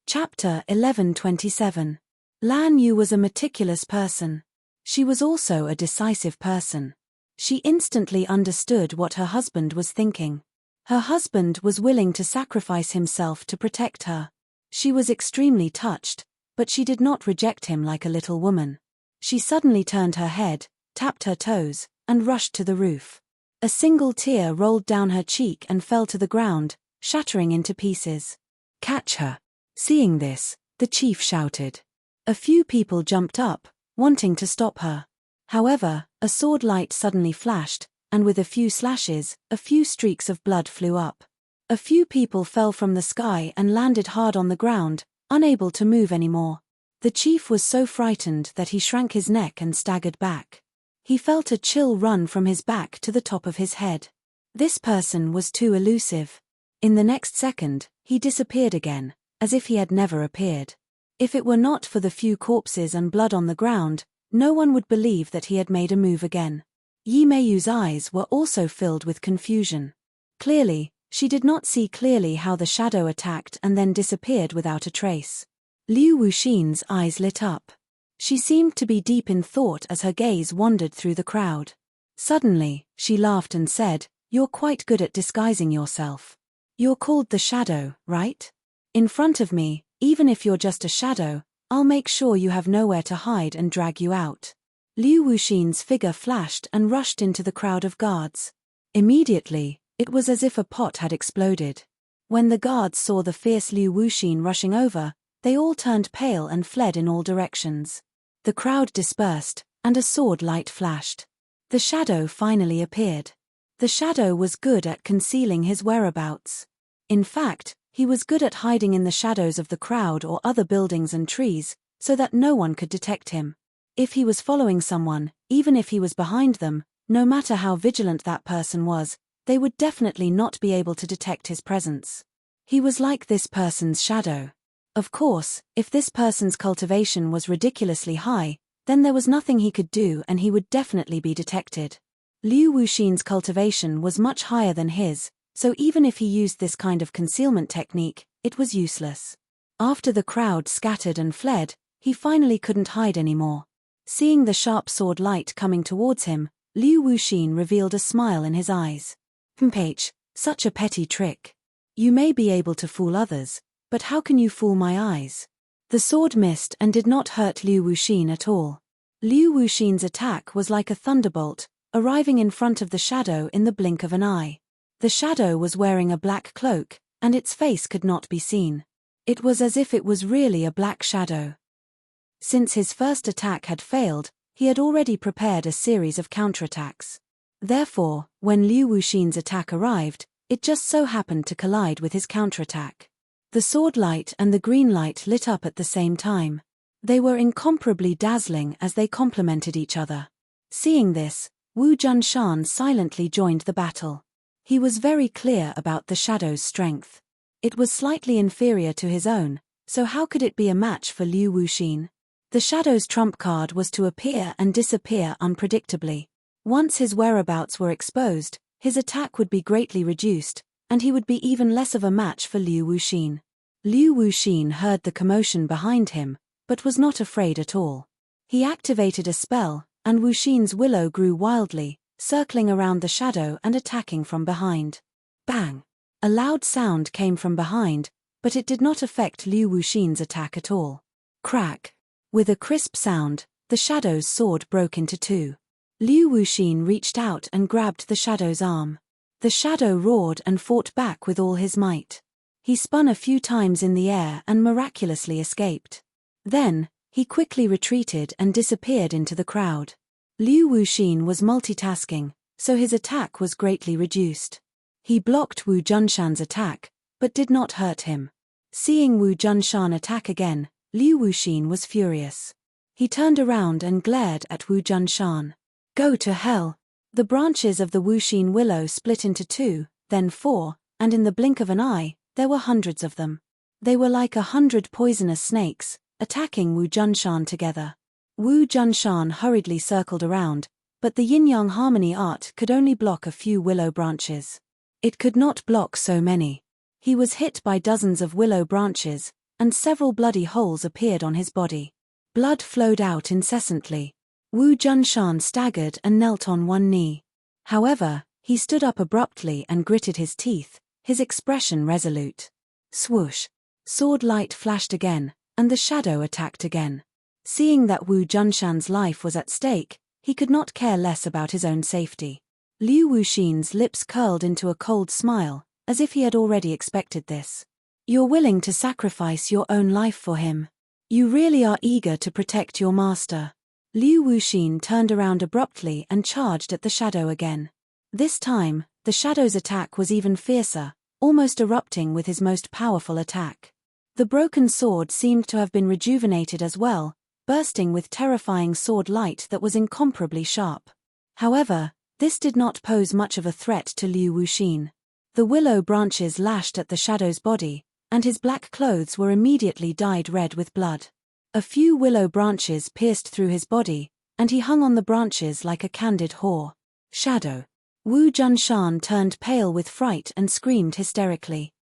Chapter 11:27. Lan Yu was a meticulous person. She was also a decisive person. She instantly understood what her husband was thinking. Her husband was willing to sacrifice himself to protect her. She was extremely touched, but she did not reject him like a little woman. She suddenly turned her head, tapped her toes, and rushed to the roof. A single tear rolled down her cheek and fell to the ground, shattering into pieces. "Catch her!" Seeing this, the chief shouted. A few people jumped up, wanting to stop her. However, a sword light suddenly flashed, and with a few slashes, a few streaks of blood flew up. A few people fell from the sky and landed hard on the ground, unable to move anymore. The chief was so frightened that he shrank his neck and staggered back. He felt a chill run from his back to the top of his head. This person was too elusive. In the next second, he disappeared again, as if he had never appeared. If it were not for the few corpses and blood on the ground, no one would believe that he had made a move again. Yi Meiyu's eyes were also filled with confusion. Clearly, she did not see clearly how the shadow attacked and then disappeared without a trace. Liu Wuxin's eyes lit up. She seemed to be deep in thought as her gaze wandered through the crowd. Suddenly, she laughed and said, "You're quite good at disguising yourself. You're called the shadow, right? In front of me, even if you're just a shadow, I'll make sure you have nowhere to hide and drag you out." Liu Wuxin's figure flashed and rushed into the crowd of guards. Immediately, it was as if a pot had exploded. When the guards saw the fierce Liu Wuxin rushing over, they all turned pale and fled in all directions. The crowd dispersed, and a sword light flashed. The shadow finally appeared. The shadow was good at concealing his whereabouts. In fact, he was good at hiding in the shadows of the crowd or other buildings and trees, so that no one could detect him. If he was following someone, even if he was behind them, no matter how vigilant that person was, they would definitely not be able to detect his presence. He was like this person's shadow. Of course, if this person's cultivation was ridiculously high, then there was nothing he could do and he would definitely be detected. Liu Wuxin's cultivation was much higher than his, so even if he used this kind of concealment technique, it was useless. After the crowd scattered and fled, he finally couldn't hide anymore. Seeing the sharp sword light coming towards him, Liu Wuxin revealed a smile in his eyes. "H, such a petty trick. You may be able to fool others, but how can you fool my eyes?" The sword missed and did not hurt Liu Wuxin at all. Liu Wuxin's attack was like a thunderbolt, arriving in front of the shadow in the blink of an eye. The shadow was wearing a black cloak, and its face could not be seen. It was as if it was really a black shadow. Since his first attack had failed, he had already prepared a series of counterattacks. Therefore, when Liu Wuxin's attack arrived, it just so happened to collide with his counterattack. The sword light and the green light lit up at the same time. They were incomparably dazzling as they complemented each other. Seeing this, Wu Junshan silently joined the battle. He was very clear about the shadow's strength. It was slightly inferior to his own, so how could it be a match for Liu Wuxin? The shadow's trump card was to appear and disappear unpredictably. Once his whereabouts were exposed, his attack would be greatly reduced, and he would be even less of a match for Liu Wuxin. Liu Wuxin heard the commotion behind him, but was not afraid at all. He activated a spell, and Wuxin's willow grew wildly, circling around the shadow and attacking from behind. Bang! A loud sound came from behind, but it did not affect Liu Wuxin's attack at all. Crack! With a crisp sound, the shadow's sword broke into two. Liu Wuxin reached out and grabbed the shadow's arm. The shadow roared and fought back with all his might. He spun a few times in the air and miraculously escaped. Then, he quickly retreated and disappeared into the crowd. Liu Wuxin was multitasking, so his attack was greatly reduced. He blocked Wu Junshan's attack, but did not hurt him. Seeing Wu Junshan attack again, Liu Wuxin was furious. He turned around and glared at Wu Junshan. "Go to hell!" The branches of the Wuxin willow split into 2, then 4, and in the blink of an eye, there were hundreds of them. They were like 100 poisonous snakes, attacking Wu Junshan together. Wu Junshan hurriedly circled around, but the yin-yang harmony art could only block a few willow branches. It could not block so many. He was hit by dozens of willow branches, and several bloody holes appeared on his body. Blood flowed out incessantly. Wu Junshan staggered and knelt on one knee. However, he stood up abruptly and gritted his teeth, his expression resolute. Swoosh! Sword light flashed again, and the shadow attacked again. Seeing that Wu Junshan's life was at stake, he could not care less about his own safety. Liu Wuxin's lips curled into a cold smile, as if he had already expected this. "You're willing to sacrifice your own life for him. You really are eager to protect your master." Liu Wuxin turned around abruptly and charged at the shadow again. This time, the shadow's attack was even fiercer, almost erupting with his most powerful attack. The broken sword seemed to have been rejuvenated as well, bursting with terrifying sword light that was incomparably sharp. However, this did not pose much of a threat to Liu Wuxin. The willow branches lashed at the shadow's body, and his black clothes were immediately dyed red with blood. A few willow branches pierced through his body, and he hung on the branches like a candid whore. Shadow! Wu Junshan turned pale with fright and screamed hysterically.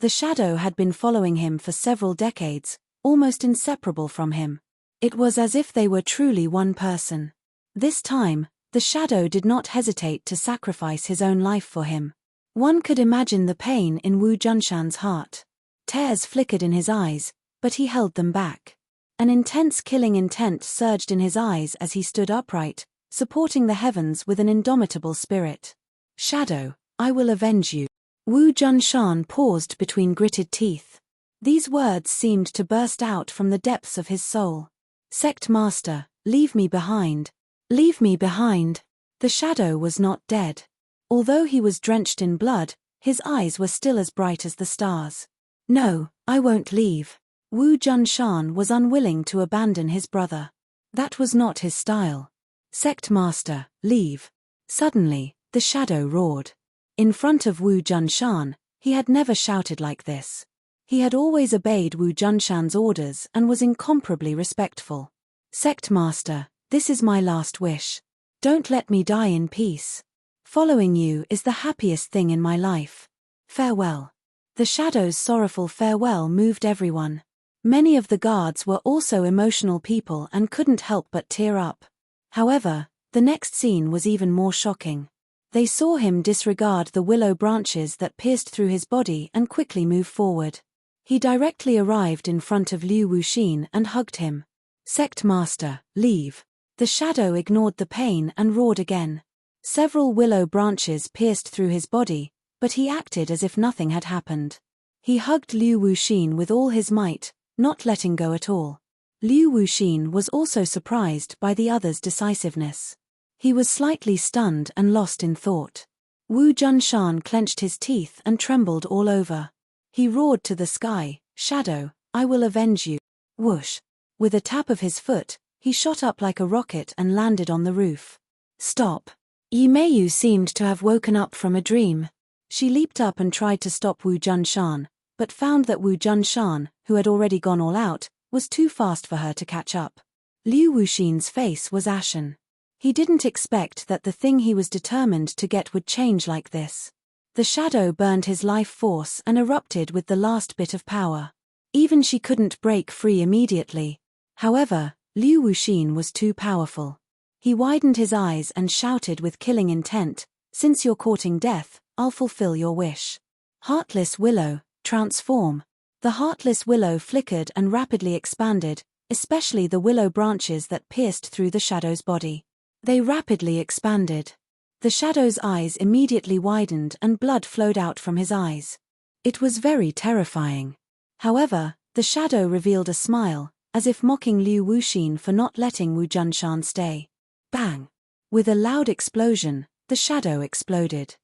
The shadow had been following him for several decades, almost inseparable from him. It was as if they were truly one person. This time, The shadow did not hesitate to sacrifice his own life for him. One could imagine the pain in Wu Junshan's heart. Tears flickered in his eyes, but he held them back. An intense killing intent surged in his eyes as he stood upright, supporting the heavens with an indomitable spirit. Shadow, I will avenge you. Wu Junshan paused between gritted teeth. These words seemed to burst out from the depths of his soul. Sect Master, leave me behind. Leave me behind. The shadow was not dead. Although he was drenched in blood, his eyes were still as bright as the stars. No, I won't leave. Wu Junshan was unwilling to abandon his brother. That was not his style. Sect Master, leave. Suddenly, the shadow roared. In front of Wu Junshan, he had never shouted like this. He had always obeyed Wu Junshan's orders and was incomparably respectful. Sect Master, this is my last wish. Don't let me die in peace. Following you is the happiest thing in my life. Farewell. The shadow's sorrowful farewell moved everyone. Many of the guards were also emotional people and couldn't help but tear up. However, the next scene was even more shocking. They saw him disregard the willow branches that pierced through his body and quickly move forward. He directly arrived in front of Liu Wuxin and hugged him. Sect Master, leave. The shadow ignored the pain and roared again. Several willow branches pierced through his body, but he acted as if nothing had happened. He hugged Liu Wuxin with all his might, not letting go at all. Liu Wuxin was also surprised by the other's decisiveness. He was slightly stunned and lost in thought. Wu Junshan clenched his teeth and trembled all over. He roared to the sky, Shadow, I will avenge you. Whoosh! With a tap of his foot, he shot up like a rocket and landed on the roof. Stop! Yi Meiyu seemed to have woken up from a dream. She leaped up and tried to stop Wu Junshan, but found that Wu Junshan, who had already gone all out, was too fast for her to catch up. Liu Wuxin's face was ashen. He didn't expect that the thing he was determined to get would change like this. The shadow burned his life force and erupted with the last bit of power. Even she couldn't break free immediately. However, Liu Wuxin was too powerful. He widened his eyes and shouted with killing intent, Since you're courting death, I'll fulfill your wish. Heartless willow, transform. The heartless willow flickered and rapidly expanded, especially the willow branches that pierced through the shadow's body. They rapidly expanded. The shadow's eyes immediately widened and blood flowed out from his eyes. It was very terrifying. However, the shadow revealed a smile, as if mocking Liu Wuxin for not letting Wu Junshan stay. Bang! With a loud explosion, the shadow exploded.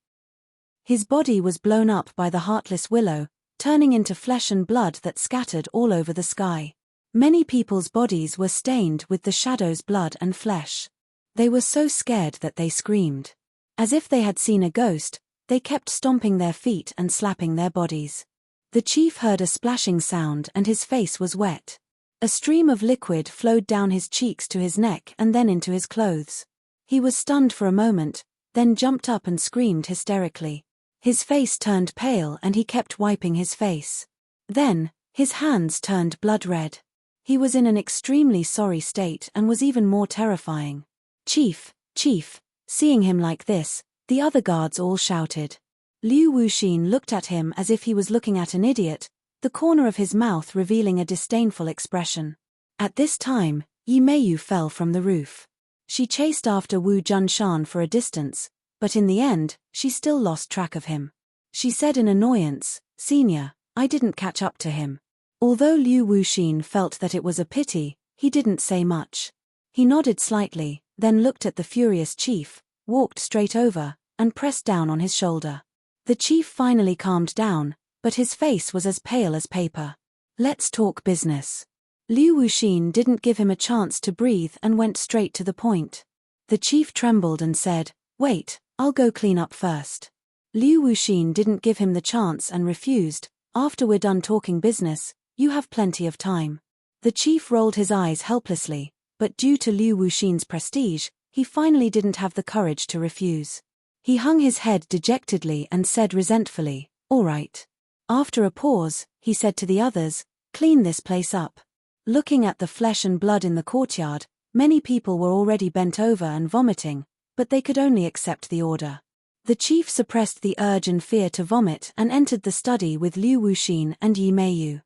His body was blown up by the heartless willow, turning into flesh and blood that scattered all over the sky. Many people's bodies were stained with the shadow's blood and flesh. They were so scared that they screamed. As if they had seen a ghost, they kept stomping their feet and slapping their bodies. The chief heard a splashing sound and his face was wet. A stream of liquid flowed down his cheeks to his neck and then into his clothes. He was stunned for a moment, then jumped up and screamed hysterically. His face turned pale and he kept wiping his face. Then, his hands turned blood red. He was in an extremely sorry state and was even more terrifying. Chief, Chief! Seeing him like this, the other guards all shouted. Liu Wuxin looked at him as if he was looking at an idiot, the corner of his mouth revealing a disdainful expression. At this time, Yi Meiyu fell from the roof. She chased after Wu Junshan for a distance, but in the end, she still lost track of him. She said in annoyance, Senior, I didn't catch up to him. Although Liu Wuxin felt that it was a pity, he didn't say much. He nodded slightly, then looked at the furious chief, walked straight over, and pressed down on his shoulder. The chief finally calmed down, but his face was as pale as paper. Let's talk business. Liu Wuxin didn't give him a chance to breathe and went straight to the point. The chief trembled and said, Wait, I'll go clean up first. Liu Wuxin didn't give him the chance and refused, After we're done talking business, you have plenty of time. The chief rolled his eyes helplessly, but due to Liu Wuxin's prestige, he finally didn't have the courage to refuse. He hung his head dejectedly and said resentfully, All right. After a pause, he said to the others, Clean this place up. Looking at the flesh and blood in the courtyard, many people were already bent over and vomiting, but they could only accept the order. The chief suppressed the urge and fear to vomit and entered the study with Liu Wuxin and Yi Meiyu.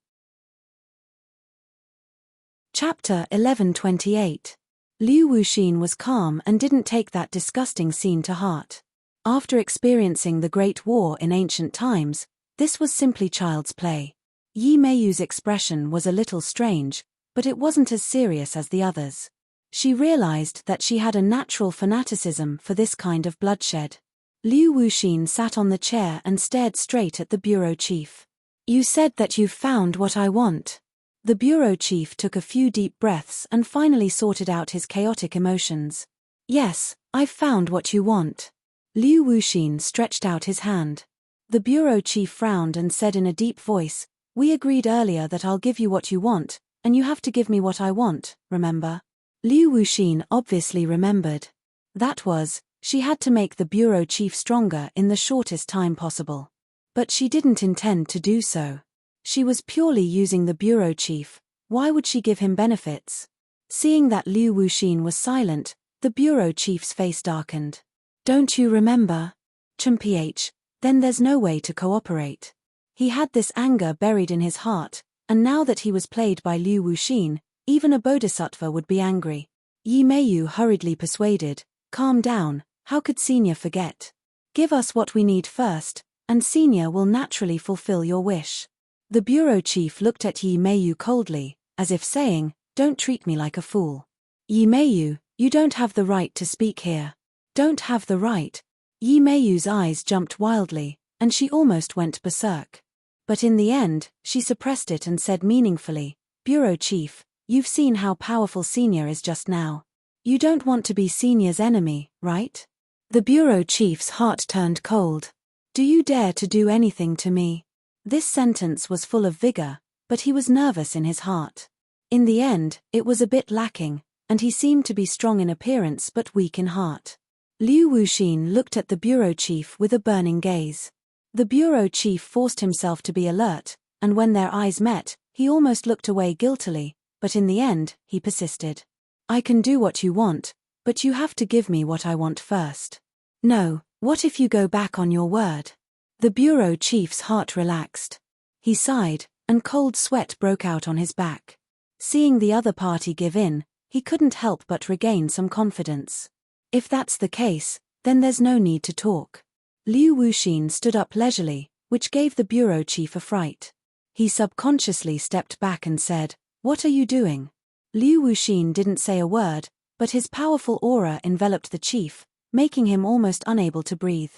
Chapter 1128. Liu Wuxin was calm and didn't take that disgusting scene to heart. After experiencing the Great War in ancient times, this was simply child's play. Yi Meiyu's expression was a little strange, but it wasn't as serious as the others. She realized that she had a natural fanaticism for this kind of bloodshed. Liu Wuxin sat on the chair and stared straight at the bureau chief. "You said that you've found what I want." The bureau chief took a few deep breaths and finally sorted out his chaotic emotions. "Yes, I've found what you want." Liu Wuxin stretched out his hand. The bureau chief frowned and said in a deep voice, "We agreed earlier that I'll give you what you want, and you have to give me what I want, remember?" Liu Wuxin obviously remembered. That was, she had to make the bureau chief stronger in the shortest time possible. But she didn't intend to do so. She was purely using the bureau chief. Why would she give him benefits? Seeing that Liu Wuxin was silent, the bureau chief's face darkened. "Don't you remember? Mph, then there's no way to cooperate." He had this anger buried in his heart, and now that he was played by Liu Wuxin, even a bodhisattva would be angry. Yi Meiyu hurriedly persuaded, "Calm down, how could Senior forget? Give us what we need first, and Senior will naturally fulfill your wish." The bureau chief looked at Yi Meiyu coldly, as if saying, "Don't treat me like a fool." "Yi Meiyu, you don't have the right to speak here." "Don't have the right?" Yi Meiyu's eyes jumped wildly, and she almost went berserk. But in the end, she suppressed it and said meaningfully, "Bureau chief, you've seen how powerful Senior is just now. You don't want to be Senior's enemy, right?" The bureau chief's heart turned cold. "Do you dare to do anything to me?" This sentence was full of vigor, but he was nervous in his heart. In the end, it was a bit lacking, and he seemed to be strong in appearance but weak in heart. Liu Wuxin looked at the bureau chief with a burning gaze. The bureau chief forced himself to be alert, and when their eyes met, he almost looked away guiltily, but in the end, he persisted. "I can do what you want, but you have to give me what I want first." "No, what if you go back on your word?" The bureau chief's heart relaxed. He sighed, and cold sweat broke out on his back. Seeing the other party give in, he couldn't help but regain some confidence. If that's the case, then there's no need to talk. Liu Wuxin stood up leisurely, which gave the bureau chief a fright. He subconsciously stepped back and said, "What are you doing?" Liu Wuxin didn't say a word, but his powerful aura enveloped the chief, making him almost unable to breathe.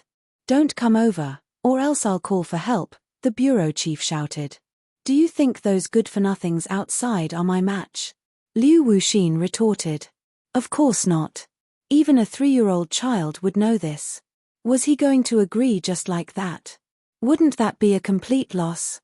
"Don't come over, or else I'll call for help," the bureau chief shouted. "Do you think those good-for-nothings outside are my match?" Liu Wuxin retorted. "Of course not. Even a 3-year-old child would know this." Was he going to agree just like that? Wouldn't that be a complete loss?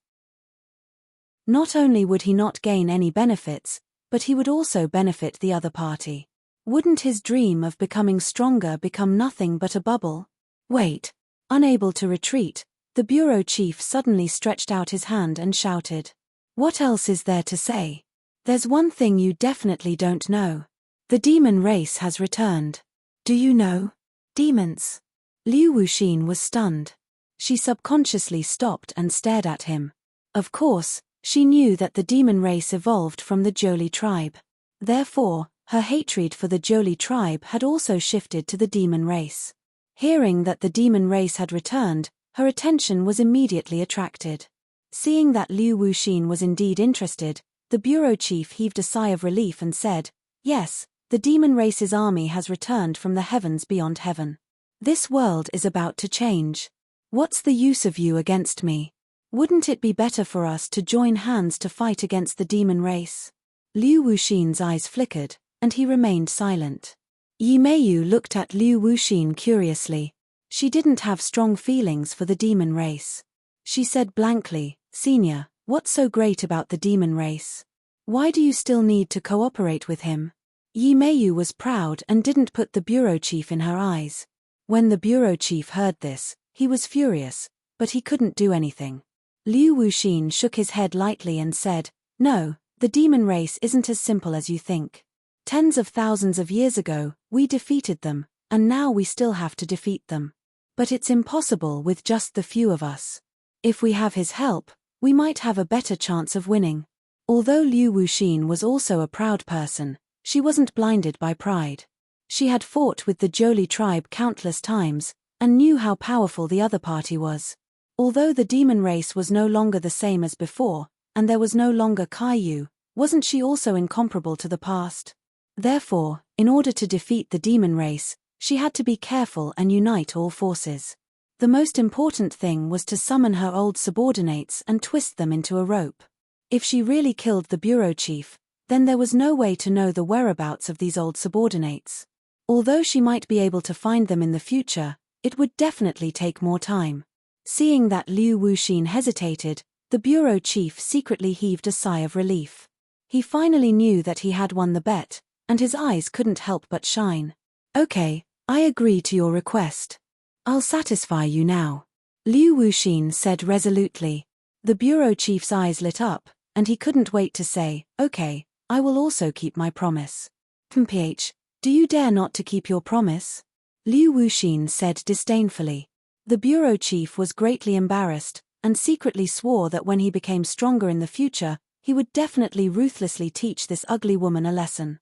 Not only would he not gain any benefits, but he would also benefit the other party. Wouldn't his dream of becoming stronger become nothing but a bubble? Wait. Unable to retreat, the bureau chief suddenly stretched out his hand and shouted. "What else is there to say? There's one thing you definitely don't know. The demon race has returned. Do you know? Demons." Liu Wuxin was stunned. She subconsciously stopped and stared at him. Of course, she knew that the demon race evolved from the Jolie tribe. Therefore, her hatred for the Jolie tribe had also shifted to the demon race. Hearing that the demon race had returned, her attention was immediately attracted. Seeing that Liu Wuxin was indeed interested, the bureau chief heaved a sigh of relief and said, "Yes, the demon race's army has returned from the heavens beyond heaven. This world is about to change. What's the use of you against me? Wouldn't it be better for us to join hands to fight against the demon race?" Liu Wuxin's eyes flickered, and he remained silent. Yi Meiyu looked at Liu Wuxin curiously. She didn't have strong feelings for the demon race. She said blankly, "Senior, what's so great about the demon race? Why do you still need to cooperate with him?" Yi Meiyu was proud and didn't put the bureau chief in her eyes. When the bureau chief heard this, he was furious, but he couldn't do anything. Liu Wuxin shook his head lightly and said, "No, the demon race isn't as simple as you think. Tens of thousands of years ago, we defeated them, and now we still have to defeat them. But it's impossible with just the few of us. If we have his help, we might have a better chance of winning. Although Liu Wuxin was also a proud person, she wasn't blinded by pride. She had fought with the Zhou tribe countless times, and knew how powerful the other party was. Although the demon race was no longer the same as before, and there was no longer Kaiyu, wasn't she also incomparable to the past? Therefore, in order to defeat the demon race, she had to be careful and unite all forces. The most important thing was to summon her old subordinates and twist them into a rope. If she really killed the bureau chief, then there was no way to know the whereabouts of these old subordinates. Although she might be able to find them in the future, it would definitely take more time. Seeing that Liu Wuxin hesitated, the bureau chief secretly heaved a sigh of relief. He finally knew that he had won the bet, and his eyes couldn't help but shine. Okay, I agree to your request. I'll satisfy you now, Liu Wuxin said resolutely. The bureau chief's eyes lit up, and he couldn't wait to say, okay, I will also keep my promise. PH, do you dare not to keep your promise? Liu Wuxin said disdainfully. The bureau chief was greatly embarrassed, and secretly swore that when he became stronger in the future, he would definitely ruthlessly teach this ugly woman a lesson.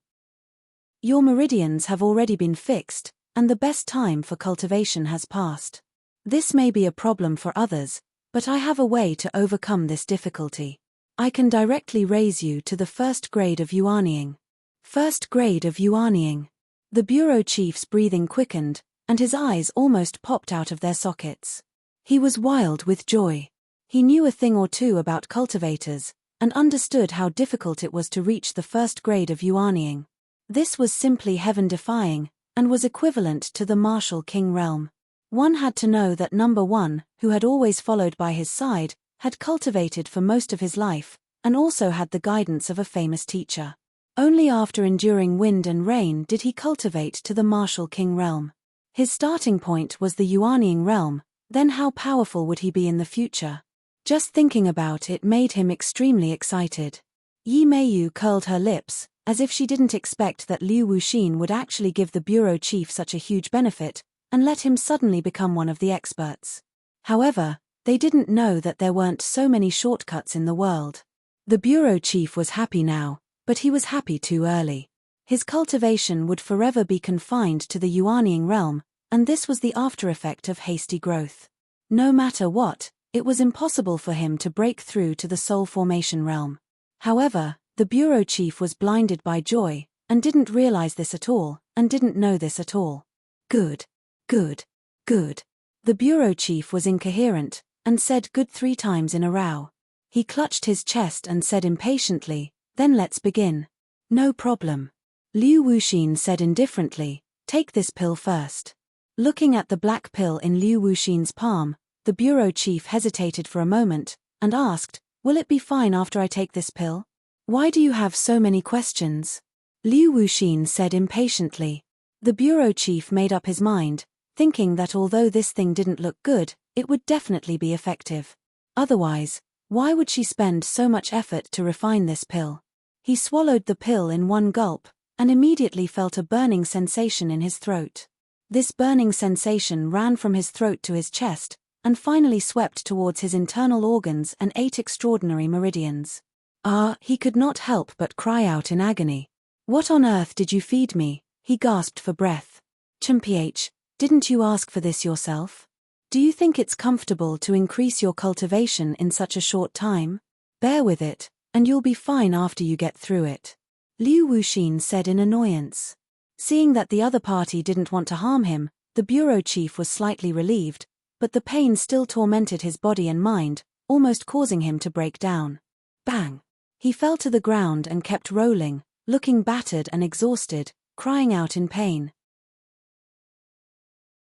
Your meridians have already been fixed, and the best time for cultivation has passed. This may be a problem for others, but I have a way to overcome this difficulty. I can directly raise you to the first grade of yuanying. First grade of yuanying. The bureau chief's breathing quickened, and his eyes almost popped out of their sockets. He was wild with joy. He knew a thing or two about cultivators, and understood how difficult it was to reach the first grade of yuanying. This was simply heaven-defying, and was equivalent to the martial king realm. One had to know that number one, who had always followed by his side, had cultivated for most of his life, and also had the guidance of a famous teacher. Only after enduring wind and rain did he cultivate to the martial king realm. His starting point was the yuanying realm, then how powerful would he be in the future? Just thinking about it made him extremely excited. Yi Meiyu curled her lips, as if she didn't expect that Liu Wuxin would actually give the bureau chief such a huge benefit, and let him suddenly become one of the experts. However, they didn't know that there weren't so many shortcuts in the world. The bureau chief was happy now, but he was happy too early. His cultivation would forever be confined to the yuanying realm, and this was the after-effect of hasty growth. No matter what, it was impossible for him to break through to the soul formation realm. However, the bureau chief was blinded by joy, and didn't realize this at all, and didn't know this at all. Good. Good. Good. The bureau chief was incoherent, and said good 3 times in a row. He clutched his chest and said impatiently, then let's begin. No problem. Liu Wuxin said indifferently, take this pill first. Looking at the black pill in Liu Wuxin's palm, the bureau chief hesitated for a moment, and asked, will it be fine after I take this pill? Why do you have so many questions? Liu Wuxin said impatiently. The bureau chief made up his mind, thinking that although this thing didn't look good, it would definitely be effective. Otherwise, why would she spend so much effort to refine this pill? He swallowed the pill in one gulp, and immediately felt a burning sensation in his throat. This burning sensation ran from his throat to his chest, and finally swept towards his internal organs and 8 extraordinary meridians. He could not help but cry out in agony. What on earth did you feed me? He gasped for breath. Mph, didn't you ask for this yourself? Do you think it's comfortable to increase your cultivation in such a short time? Bear with it, and you'll be fine after you get through it. Liu Wuxin said in annoyance. Seeing that the other party didn't want to harm him, the bureau chief was slightly relieved, but the pain still tormented his body and mind, almost causing him to break down. Bang! He fell to the ground and kept rolling, looking battered and exhausted, crying out in pain.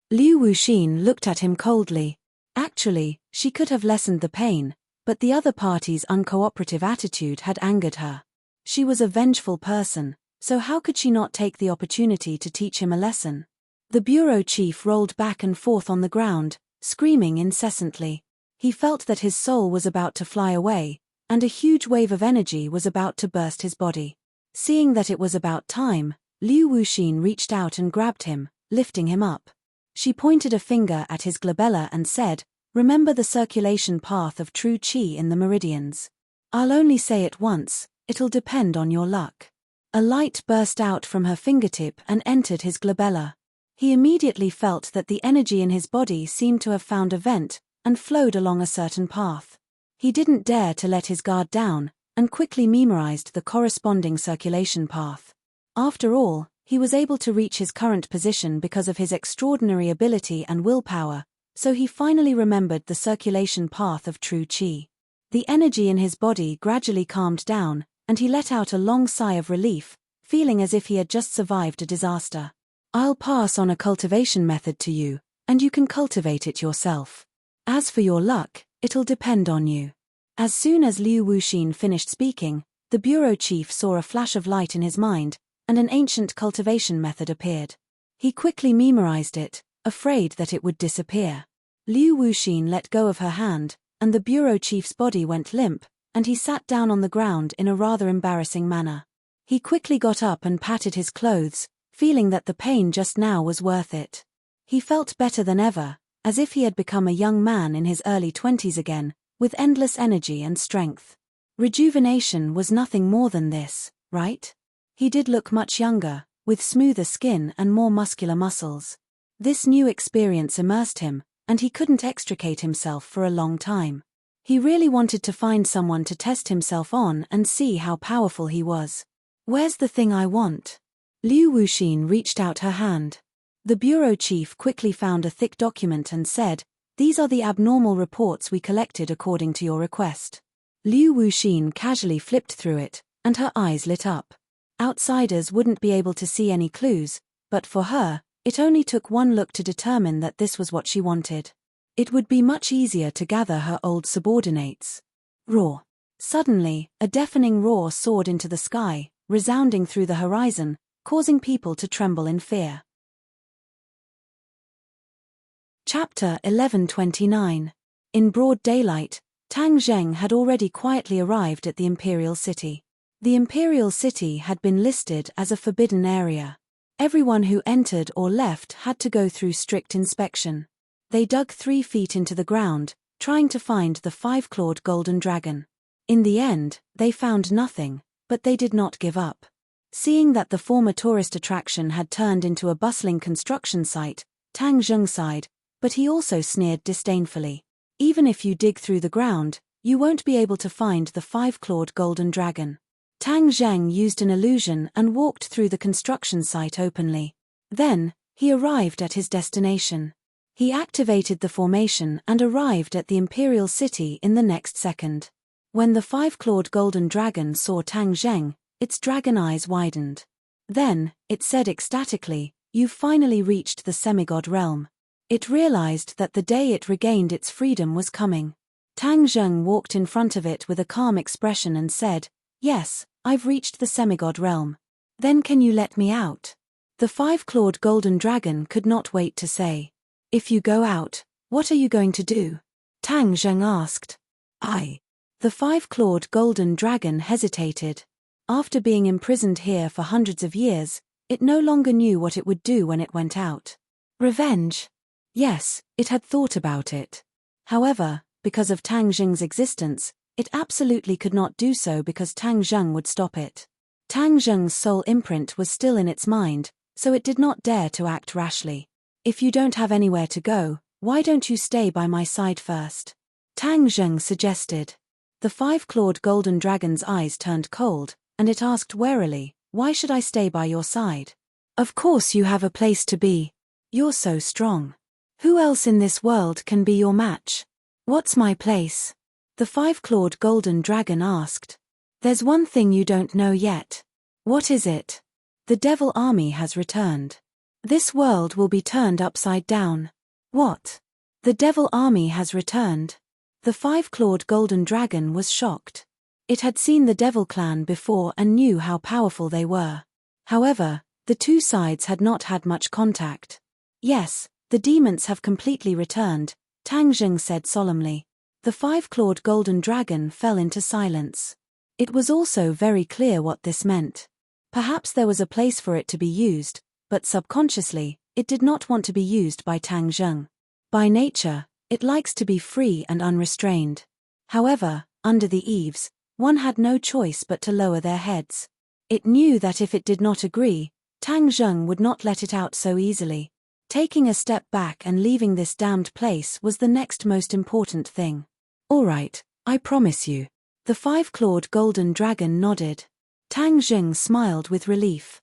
Liu Wuxin looked at him coldly. Actually, she could have lessened the pain, but the other party's uncooperative attitude had angered her. She was a vengeful person, so how could she not take the opportunity to teach him a lesson? The bureau chief rolled back and forth on the ground, screaming incessantly. He felt that his soul was about to fly away, and a huge wave of energy was about to burst his body. Seeing that it was about time, Liu Wuxin reached out and grabbed him, lifting him up. She pointed a finger at his glabella and said, "Remember the circulation path of true qi in the meridians. I'll only say it once, it'll depend on your luck." A light burst out from her fingertip and entered his glabella. He immediately felt that the energy in his body seemed to have found a vent and flowed along a certain path. He didn't dare to let his guard down, and quickly memorized the corresponding circulation path. After all, he was able to reach his current position because of his extraordinary ability and willpower, so he finally remembered the circulation path of true qi. The energy in his body gradually calmed down, and he let out a long sigh of relief, feeling as if he had just survived a disaster. "I'll pass on a cultivation method to you, and you can cultivate it yourself. As for your luck, it'll depend on you." As soon as Liu Wuxin finished speaking, the bureau chief saw a flash of light in his mind, and an ancient cultivation method appeared. He quickly memorized it, afraid that it would disappear. Liu Wuxin let go of her hand, and the bureau chief's body went limp, and he sat down on the ground in a rather embarrassing manner. He quickly got up and patted his clothes, feeling that the pain just now was worth it. He felt better than ever, as if he had become a young man in his early 20s again, with endless energy and strength. Rejuvenation was nothing more than this, right? He did look much younger, with smoother skin and more muscular muscles. This new experience immersed him, and he couldn't extricate himself for a long time. He really wanted to find someone to test himself on and see how powerful he was. "Where's the thing I want?" Liu Wuxin reached out her hand. The bureau chief quickly found a thick document and said, "These are the abnormal reports we collected according to your request." Liu Wuxin casually flipped through it, and her eyes lit up. Outsiders wouldn't be able to see any clues, but for her, it only took one look to determine that this was what she wanted. It would be much easier to gather her old subordinates. Roar. Suddenly, a deafening roar soared into the sky, resounding through the horizon, causing people to tremble in fear. Chapter 1129. In broad daylight, Tang Zheng had already quietly arrived at the Imperial City. The Imperial City had been listed as a forbidden area. Everyone who entered or left had to go through strict inspection. They dug 3 feet into the ground, trying to find the 5-clawed golden dragon. In the end, they found nothing, but they did not give up. Seeing that the former tourist attraction had turned into a bustling construction site, Tang Zheng sighed, but he also sneered disdainfully. "Even if you dig through the ground, you won't be able to find the 5-clawed golden dragon." Tang Zheng used an illusion and walked through the construction site openly. Then, he arrived at his destination. He activated the formation and arrived at the Imperial City in the next second. When the 5-clawed golden dragon saw Tang Zheng, its dragon eyes widened. Then, it said ecstatically, "You've finally reached the semigod realm." It realized that the day it regained its freedom was coming. Tang Zheng walked in front of it with a calm expression and said, "Yes, I've reached the semigod realm. Then can you let me out?" The 5-clawed golden dragon could not wait to say. "If you go out, what are you going to do?" Tang Zheng asked. The 5-clawed golden dragon hesitated. After being imprisoned here for hundreds of years, it no longer knew what it would do when it went out. Revenge? Yes, it had thought about it. However, because of Tang Zheng's existence, it absolutely could not do so because Tang Zheng would stop it. Tang Zheng's soul imprint was still in its mind, so it did not dare to act rashly. "If you don't have anywhere to go, why don't you stay by my side first?" Tang Zheng suggested. The 5-clawed golden dragon's eyes turned cold, and it asked warily, "Why should I stay by your side?" "Of course you have a place to be. You're so strong. Who else in this world can be your match?" "What's my place?" the 5-clawed golden dragon asked. "There's one thing you don't know yet." "What is it?" "The devil army has returned. This world will be turned upside down." "What? The devil army has returned?" The 5-clawed golden dragon was shocked. It had seen the devil clan before and knew how powerful they were. However, the two sides had not had much contact. "Yes, the demons have completely returned," Tang Zheng said solemnly. The 5-clawed golden dragon fell into silence. It was also very clear what this meant. Perhaps there was a place for it to be used, but subconsciously, It did not want to be used by Tang Zheng. By nature, it likes to be free and unrestrained. However, under the eaves, one had no choice but to lower their heads. It knew that if it did not agree, Tang Zheng would not let it out so easily. Taking a step back and leaving this damned place was the next most important thing. All right, I promise you. The five-clawed golden dragon nodded. Tang Zheng smiled with relief.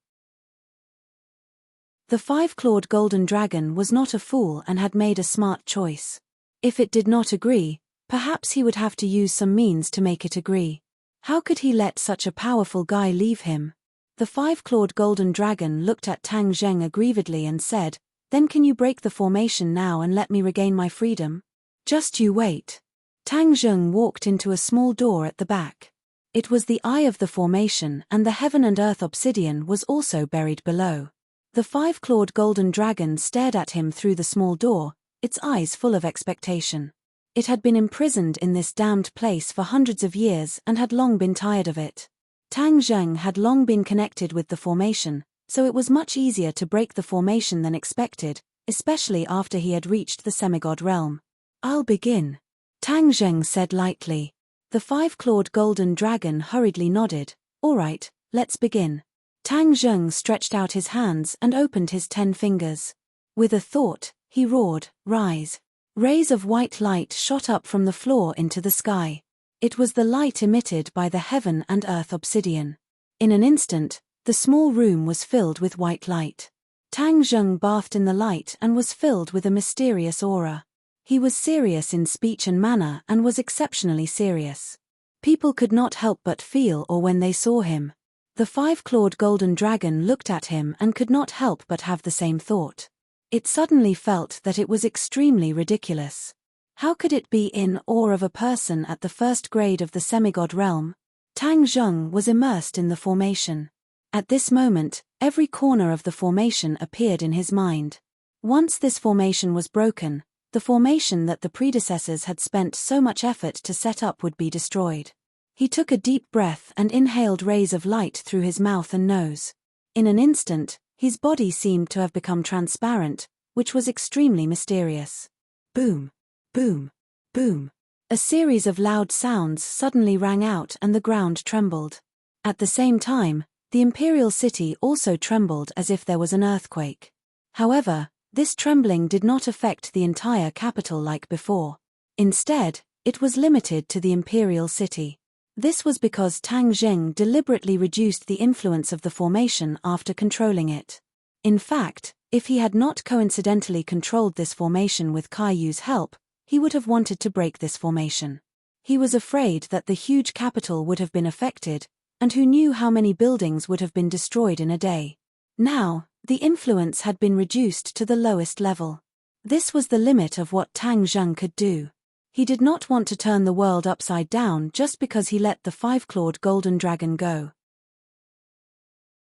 The five-clawed golden dragon was not a fool and had made a smart choice. If it did not agree, perhaps he would have to use some means to make it agree. How could he let such a powerful guy leave him? The five-clawed golden dragon looked at Tang Zheng aggrievedly and said, "Then can you break the formation now and let me regain my freedom?" "Just you wait." Tang Zheng walked into a small door at the back. It was the eye of the formation, and the heaven and earth obsidian was also buried below. The five-clawed golden dragon stared at him through the small door, its eyes full of expectation. It had been imprisoned in this damned place for hundreds of years and had long been tired of it. Tang Zheng had long been connected with the formation, so it was much easier to break the formation than expected, especially after he had reached the semigod realm. "I'll begin," Tang Zheng said lightly. The five-clawed golden dragon hurriedly nodded. "All right, let's begin." Tang Zheng stretched out his hands and opened his 10 fingers. With a thought, he roared, "Rise!" Rays of white light shot up from the floor into the sky. It was the light emitted by the heaven and earth obsidian. In an instant, the small room was filled with white light. Tang Zheng bathed in the light and was filled with a mysterious aura. He was serious in speech and manner and was exceptionally serious. People could not help but feel awe when they saw him. The five-clawed golden dragon looked at him and could not help but have the same thought. It suddenly felt that it was extremely ridiculous. How could it be in awe of a person at the first grade of the semigod realm? Tang Zheng was immersed in the formation. At this moment, every corner of the formation appeared in his mind. Once this formation was broken, the formation that the predecessors had spent so much effort to set up would be destroyed. He took a deep breath and inhaled rays of light through his mouth and nose. In an instant, his body seemed to have become transparent, which was extremely mysterious. Boom! Boom! Boom! A series of loud sounds suddenly rang out and the ground trembled. At the same time, the imperial city also trembled as if there was an earthquake. However, this trembling did not affect the entire capital like before. Instead, it was limited to the imperial city. This was because Tang Zheng deliberately reduced the influence of the formation after controlling it. In fact, if he had not coincidentally controlled this formation with Caillou's help, he would have wanted to break this formation. He was afraid that the huge capital would have been affected, and who knew how many buildings would have been destroyed in a day. Now, the influence had been reduced to the lowest level. This was the limit of what Tang Zheng could do. He did not want to turn the world upside down just because he let the five-clawed golden dragon go.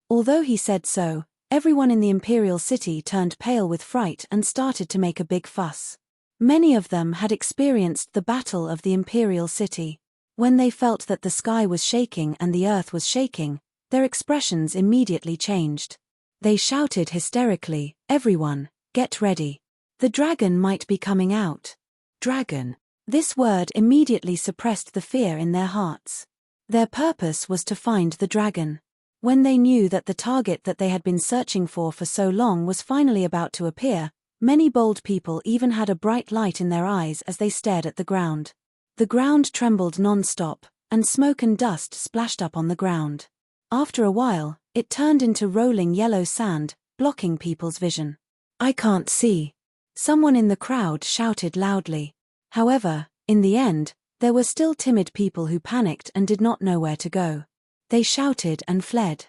Although he said so, everyone in the imperial city turned pale with fright and started to make a big fuss. Many of them had experienced the battle of the imperial city. When they felt that the sky was shaking and the earth was shaking, their expressions immediately changed. They shouted hysterically, "Everyone, get ready. The dragon might be coming out." Dragon. This word immediately suppressed the fear in their hearts. Their purpose was to find the dragon. When they knew that the target that they had been searching for so long was finally about to appear, many bold people even had a bright light in their eyes as they stared at the ground. The ground trembled non-stop, and smoke and dust splashed up on the ground. After a while, it turned into rolling yellow sand, blocking people's vision. "I can't see," someone in the crowd shouted loudly. However, in the end, there were still timid people who panicked and did not know where to go. They shouted and fled.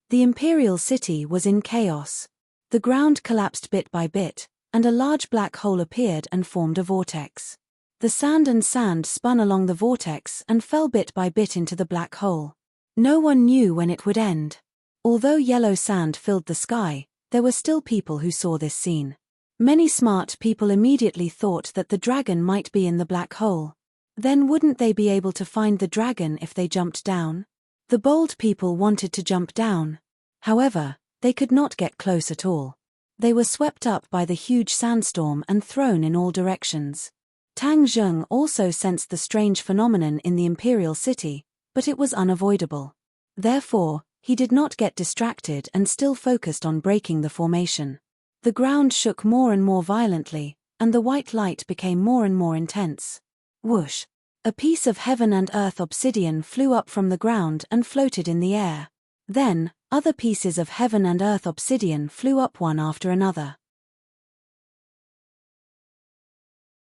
The imperial city was in chaos. The ground collapsed bit by bit, and a large black hole appeared and formed a vortex. The sand and sand spun along the vortex and fell bit by bit into the black hole. No one knew when it would end. Although yellow sand filled the sky, there were still people who saw this scene. Many smart people immediately thought that the dragon might be in the black hole. Then wouldn't they be able to find the dragon if they jumped down? The bold people wanted to jump down. However, they could not get close at all. They were swept up by the huge sandstorm and thrown in all directions. Tang Zheng also sensed the strange phenomenon in the imperial city, but it was unavoidable. Therefore, he did not get distracted and still focused on breaking the formation. The ground shook more and more violently, and the white light became more and more intense. Whoosh! A piece of heaven and earth obsidian flew up from the ground and floated in the air. Then, other pieces of heaven and earth obsidian flew up one after another.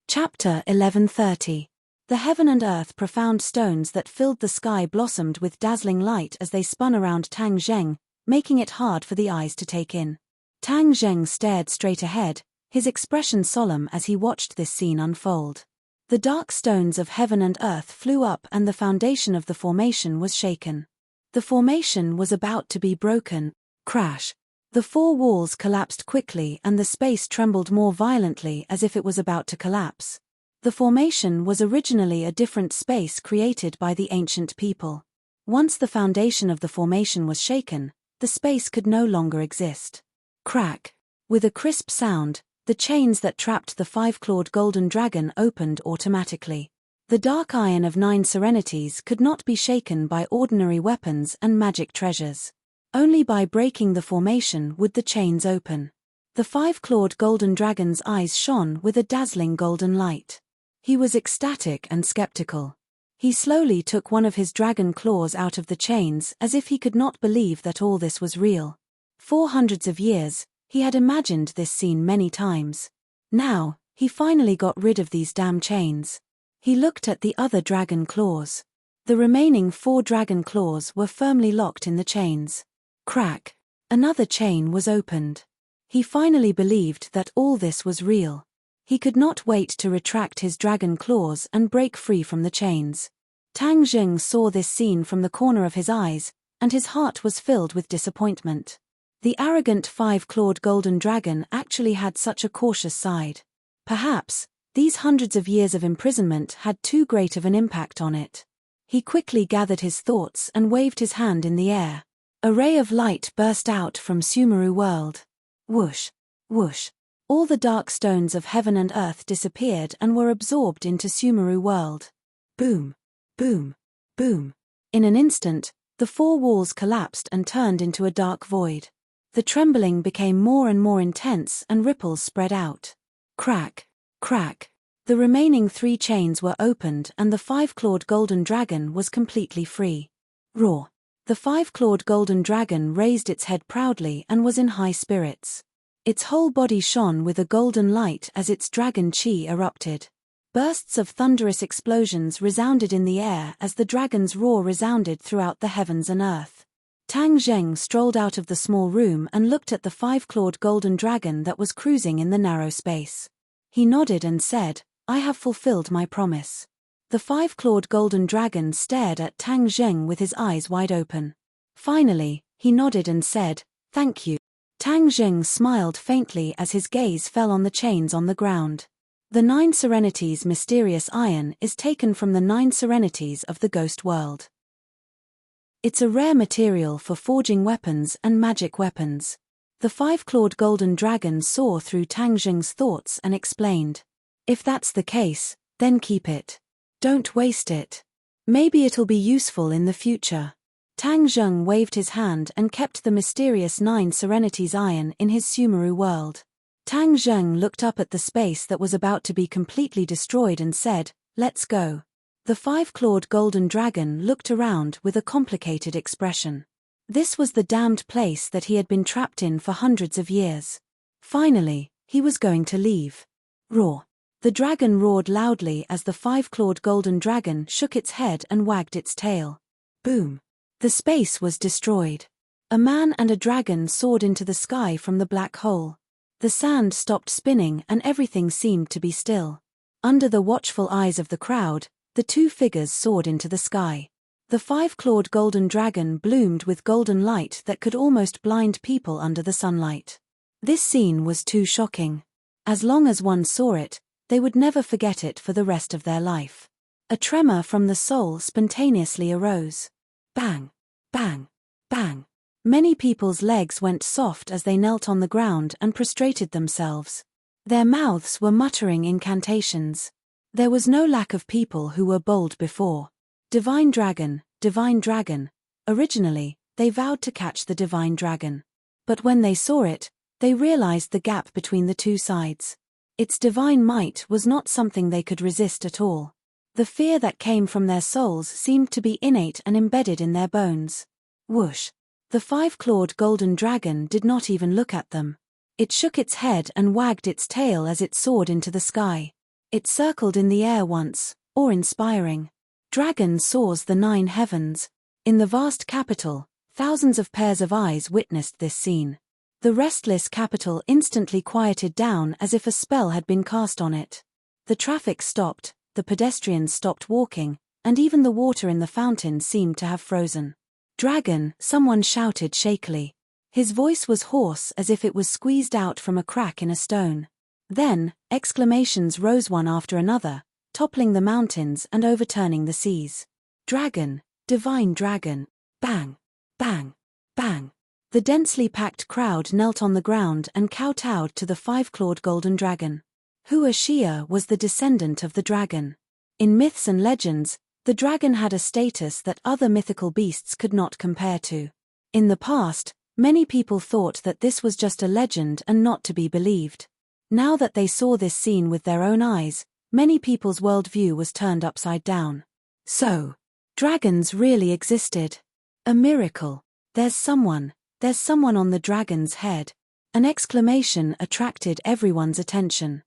Chapter 1130. The heaven and earth profound stones that filled the sky blossomed with dazzling light as they spun around Tang Zheng, making it hard for the eyes to take in. Tang Zheng stared straight ahead, his expression solemn as he watched this scene unfold. The dark stones of heaven and earth flew up and the foundation of the formation was shaken. The formation was about to be broken. Crash! The four walls collapsed quickly and the space trembled more violently as if it was about to collapse. The formation was originally a different space created by the ancient people. Once the foundation of the formation was shaken, the space could no longer exist. Crack! With a crisp sound, the chains that trapped the five-clawed golden dragon opened automatically. The dark iron of 9 serenities could not be shaken by ordinary weapons and magic treasures. Only by breaking the formation would the chains open. The five-clawed golden dragon's eyes shone with a dazzling golden light. He was ecstatic and skeptical. He slowly took one of his dragon claws out of the chains as if he could not believe that all this was real. For hundreds of years, he had imagined this scene many times. Now, he finally got rid of these damn chains. He looked at the other dragon claws. The remaining 4 dragon claws were firmly locked in the chains. Crack! Another chain was opened. He finally believed that all this was real. He could not wait to retract his dragon claws and break free from the chains. Tang Zheng saw this scene from the corner of his eyes, and his heart was filled with disappointment. The arrogant 5-clawed golden dragon actually had such a cautious side. Perhaps, these hundreds of years of imprisonment had too great of an impact on it. He quickly gathered his thoughts and waved his hand in the air. A ray of light burst out from Sumeru world. Whoosh! Whoosh! All the dark stones of heaven and earth disappeared and were absorbed into Sumeru world. Boom! Boom! Boom! In an instant, the 4 walls collapsed and turned into a dark void. The trembling became more and more intense and ripples spread out. Crack! Crack! The remaining 3 chains were opened and the 5-clawed golden dragon was completely free. Roar! The 5-clawed golden dragon raised its head proudly and was in high spirits. Its whole body shone with a golden light as its dragon chi erupted. Bursts of thunderous explosions resounded in the air as the dragon's roar resounded throughout the heavens and earth. Tang Zheng strolled out of the small room and looked at the 5-clawed golden dragon that was cruising in the narrow space. He nodded and said, "I have fulfilled my promise." The 5-clawed golden dragon stared at Tang Zheng with his eyes wide open. Finally, he nodded and said, "Thank you." Tang Zheng smiled faintly as his gaze fell on the chains on the ground. The 9 serenities mysterious iron is taken from the 9 serenities of the ghost world. It's a rare material for forging weapons and magic weapons. The 5-clawed golden dragon saw through Tang Zheng's thoughts and explained, "If that's the case, then keep it. Don't waste it. Maybe it'll be useful in the future." Tang Zheng waved his hand and kept the mysterious 9 serenities iron in his Sumeru world. Tang Zheng looked up at the space that was about to be completely destroyed and said, "Let's go." The 5-clawed golden dragon looked around with a complicated expression. This was the damned place that he had been trapped in for hundreds of years. Finally, he was going to leave. Roar! The dragon roared loudly as the 5-clawed golden dragon shook its head and wagged its tail. Boom! The space was destroyed. A man and a dragon soared into the sky from the black hole. The sand stopped spinning and everything seemed to be still. Under the watchful eyes of the crowd, the 2 figures soared into the sky. The 5-clawed golden dragon bloomed with golden light that could almost blind people under the sunlight. This scene was too shocking. As long as one saw it, they would never forget it for the rest of their life. A tremor from the soul spontaneously arose. Bang! Bang! Bang! Many people's legs went soft as they knelt on the ground and prostrated themselves. Their mouths were muttering incantations. There was no lack of people who were bold before. Divine dragon, divine dragon. Originally, they vowed to catch the divine dragon. But when they saw it, they realized the gap between the two sides. Its divine might was not something they could resist at all. The fear that came from their souls seemed to be innate and embedded in their bones. Whoosh! The five-clawed golden dragon did not even look at them. It shook its head and wagged its tail as it soared into the sky. It circled in the air once, awe-inspiring. Dragon soars the 9 heavens. In the vast capital, thousands of pairs of eyes witnessed this scene. The restless capital instantly quieted down as if a spell had been cast on it. The traffic stopped, the pedestrians stopped walking, and even the water in the fountain seemed to have frozen. "Dragon," someone shouted shakily. His voice was hoarse as if it was squeezed out from a crack in a stone. Then, exclamations rose one after another, toppling the mountains and overturning the seas. "Dragon! Divine dragon!" Bang! Bang! Bang! The densely packed crowd knelt on the ground and kowtowed to the five-clawed golden dragon. Huashia was the descendant of the dragon. In myths and legends, the dragon had a status that other mythical beasts could not compare to. In the past, many people thought that this was just a legend and not to be believed. Now that they saw this scene with their own eyes, many people's worldview was turned upside down. So, dragons really existed. A miracle. There's someone on the dragon's head. An exclamation attracted everyone's attention.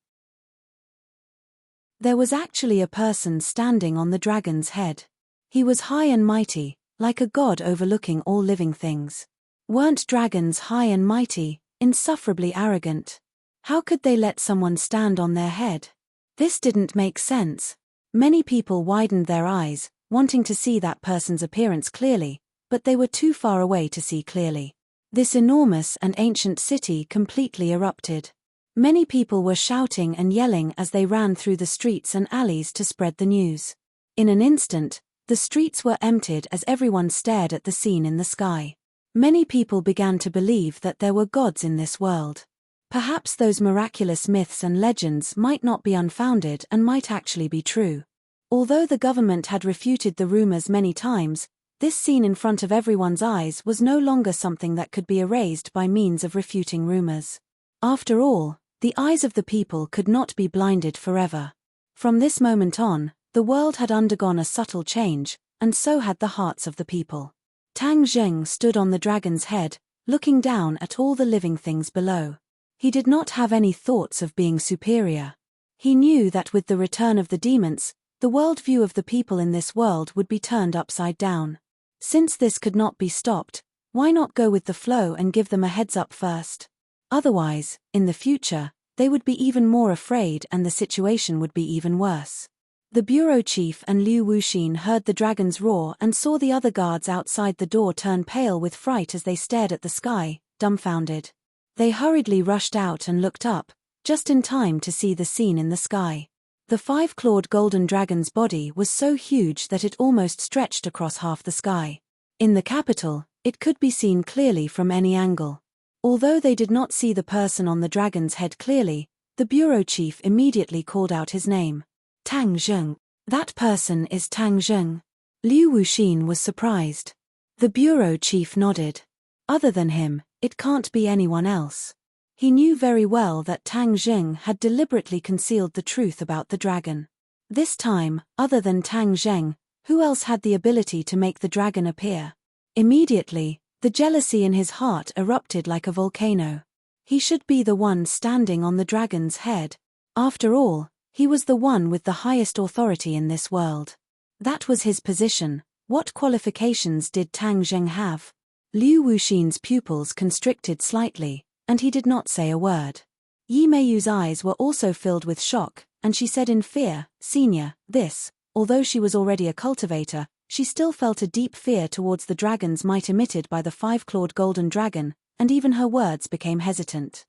There was actually a person standing on the dragon's head. He was high and mighty, like a god overlooking all living things. Weren't dragons high and mighty, insufferably arrogant? How could they let someone stand on their head? This didn't make sense. Many people widened their eyes, wanting to see that person's appearance clearly, but they were too far away to see clearly. This enormous and ancient city completely erupted. Many people were shouting and yelling as they ran through the streets and alleys to spread the news. In an instant, the streets were emptied as everyone stared at the scene in the sky. Many people began to believe that there were gods in this world. Perhaps those miraculous myths and legends might not be unfounded and might actually be true. Although the government had refuted the rumors many times, this scene in front of everyone's eyes was no longer something that could be erased by means of refuting rumors. After all, the eyes of the people could not be blinded forever. From this moment on, the world had undergone a subtle change, and so had the hearts of the people. Tang Zheng stood on the dragon's head, looking down at all the living things below. He did not have any thoughts of being superior. He knew that with the return of the demons, the worldview of the people in this world would be turned upside down. Since this could not be stopped, why not go with the flow and give them a heads up first? Otherwise, in the future, they would be even more afraid and the situation would be even worse. The bureau chief and Liu Wuxin heard the dragon's roar and saw the other guards outside the door turn pale with fright as they stared at the sky, dumbfounded. They hurriedly rushed out and looked up, just in time to see the scene in the sky. The five-clawed golden dragon's body was so huge that it almost stretched across half the sky. In the capital, it could be seen clearly from any angle. Although they did not see the person on the dragon's head clearly, the bureau chief immediately called out his name. Tang Zheng. That person is Tang Zheng. Liu Wuxin was surprised. The bureau chief nodded. Other than him, it can't be anyone else. He knew very well that Tang Zheng had deliberately concealed the truth about the dragon. This time, other than Tang Zheng, who else had the ability to make the dragon appear? Immediately, the jealousy in his heart erupted like a volcano. He should be the one standing on the dragon's head. After all, he was the one with the highest authority in this world. That was his position. What qualifications did Tang Zheng have? Liu Wuxin's pupils constricted slightly, and he did not say a word. Yi Meiyu's eyes were also filled with shock, and she said in fear, "Senior, this," although she was already a cultivator, she still felt a deep fear towards the dragon's might emitted by the five-clawed golden dragon, and even her words became hesitant.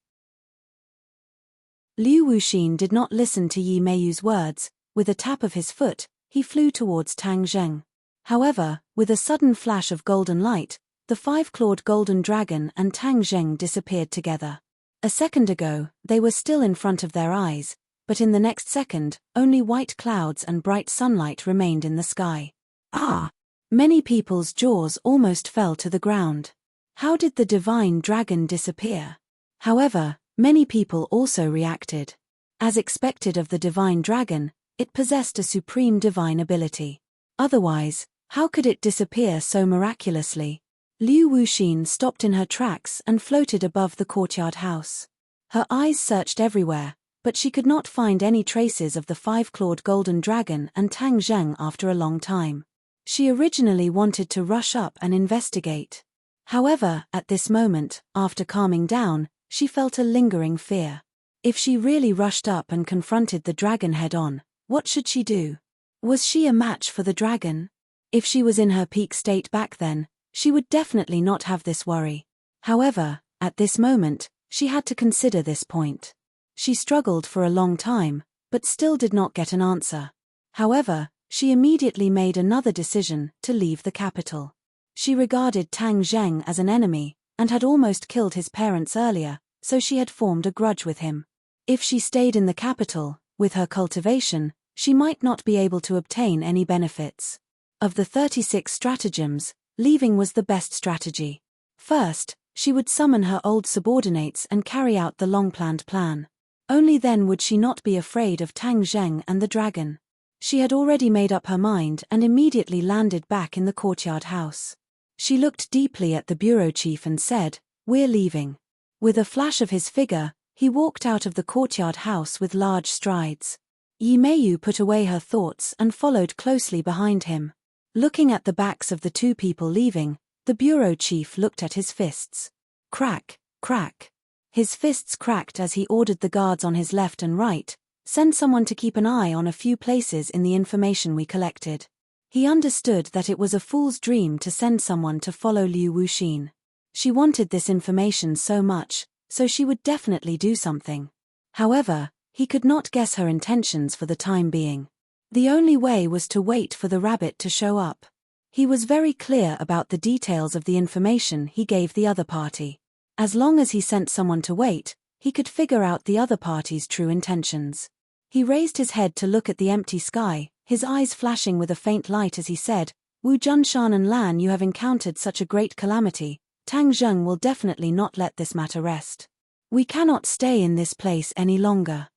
Liu Wuxin did not listen to Yi Meiyu's words. With a tap of his foot, he flew towards Tang Zheng. However, with a sudden flash of golden light, the five-clawed golden dragon and Tang Zheng disappeared together. A second ago, they were still in front of their eyes, but in the next second, only white clouds and bright sunlight remained in the sky. Ah! Many people's jaws almost fell to the ground. How did the divine dragon disappear? However, many people also reacted. As expected of the divine dragon, it possessed a supreme divine ability. Otherwise, how could it disappear so miraculously? Liu Wuxin stopped in her tracks and floated above the courtyard house. Her eyes searched everywhere, but she could not find any traces of the five-clawed golden dragon and Tang Zheng after a long time. She originally wanted to rush up and investigate. However, at this moment, after calming down, she felt a lingering fear. If she really rushed up and confronted the dragon head-on, what should she do? Was she a match for the dragon? If she was in her peak state back then, she would definitely not have this worry. However, at this moment, she had to consider this point. She struggled for a long time, but still did not get an answer. However, she immediately made another decision to leave the capital. She regarded Tang Zheng as an enemy, and had almost killed his parents earlier, so she had formed a grudge with him. If she stayed in the capital, with her cultivation, she might not be able to obtain any benefits. Of the 36 stratagems, leaving was the best strategy. First, she would summon her old subordinates and carry out the long-planned plan. Only then would she not be afraid of Tang Zheng and the dragon. She had already made up her mind and immediately landed back in the courtyard house. She looked deeply at the bureau chief and said, "We're leaving." With a flash of his figure, he walked out of the courtyard house with large strides. Yi Meiyu put away her thoughts and followed closely behind him. Looking at the backs of the two people leaving, the bureau chief looked at his fists. Crack, crack. His fists cracked as he ordered the guards on his left and right, "Send someone to keep an eye on a few places in the information we collected." He understood that it was a fool's dream to send someone to follow Liu Wuxin. She wanted this information so much, so she would definitely do something. However, he could not guess her intentions for the time being. The only way was to wait for the rabbit to show up. He was very clear about the details of the information he gave the other party. As long as he sent someone to wait, he could figure out the other party's true intentions. He raised his head to look at the empty sky, his eyes flashing with a faint light as he said, "Wu Junshan and Lan, you have encountered such a great calamity. Tang Zheng will definitely not let this matter rest. We cannot stay in this place any longer."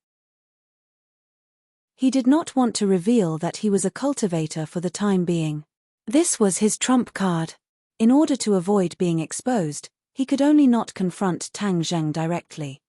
He did not want to reveal that he was a cultivator for the time being. This was his trump card. In order to avoid being exposed, he could only not confront Tang Zheng directly.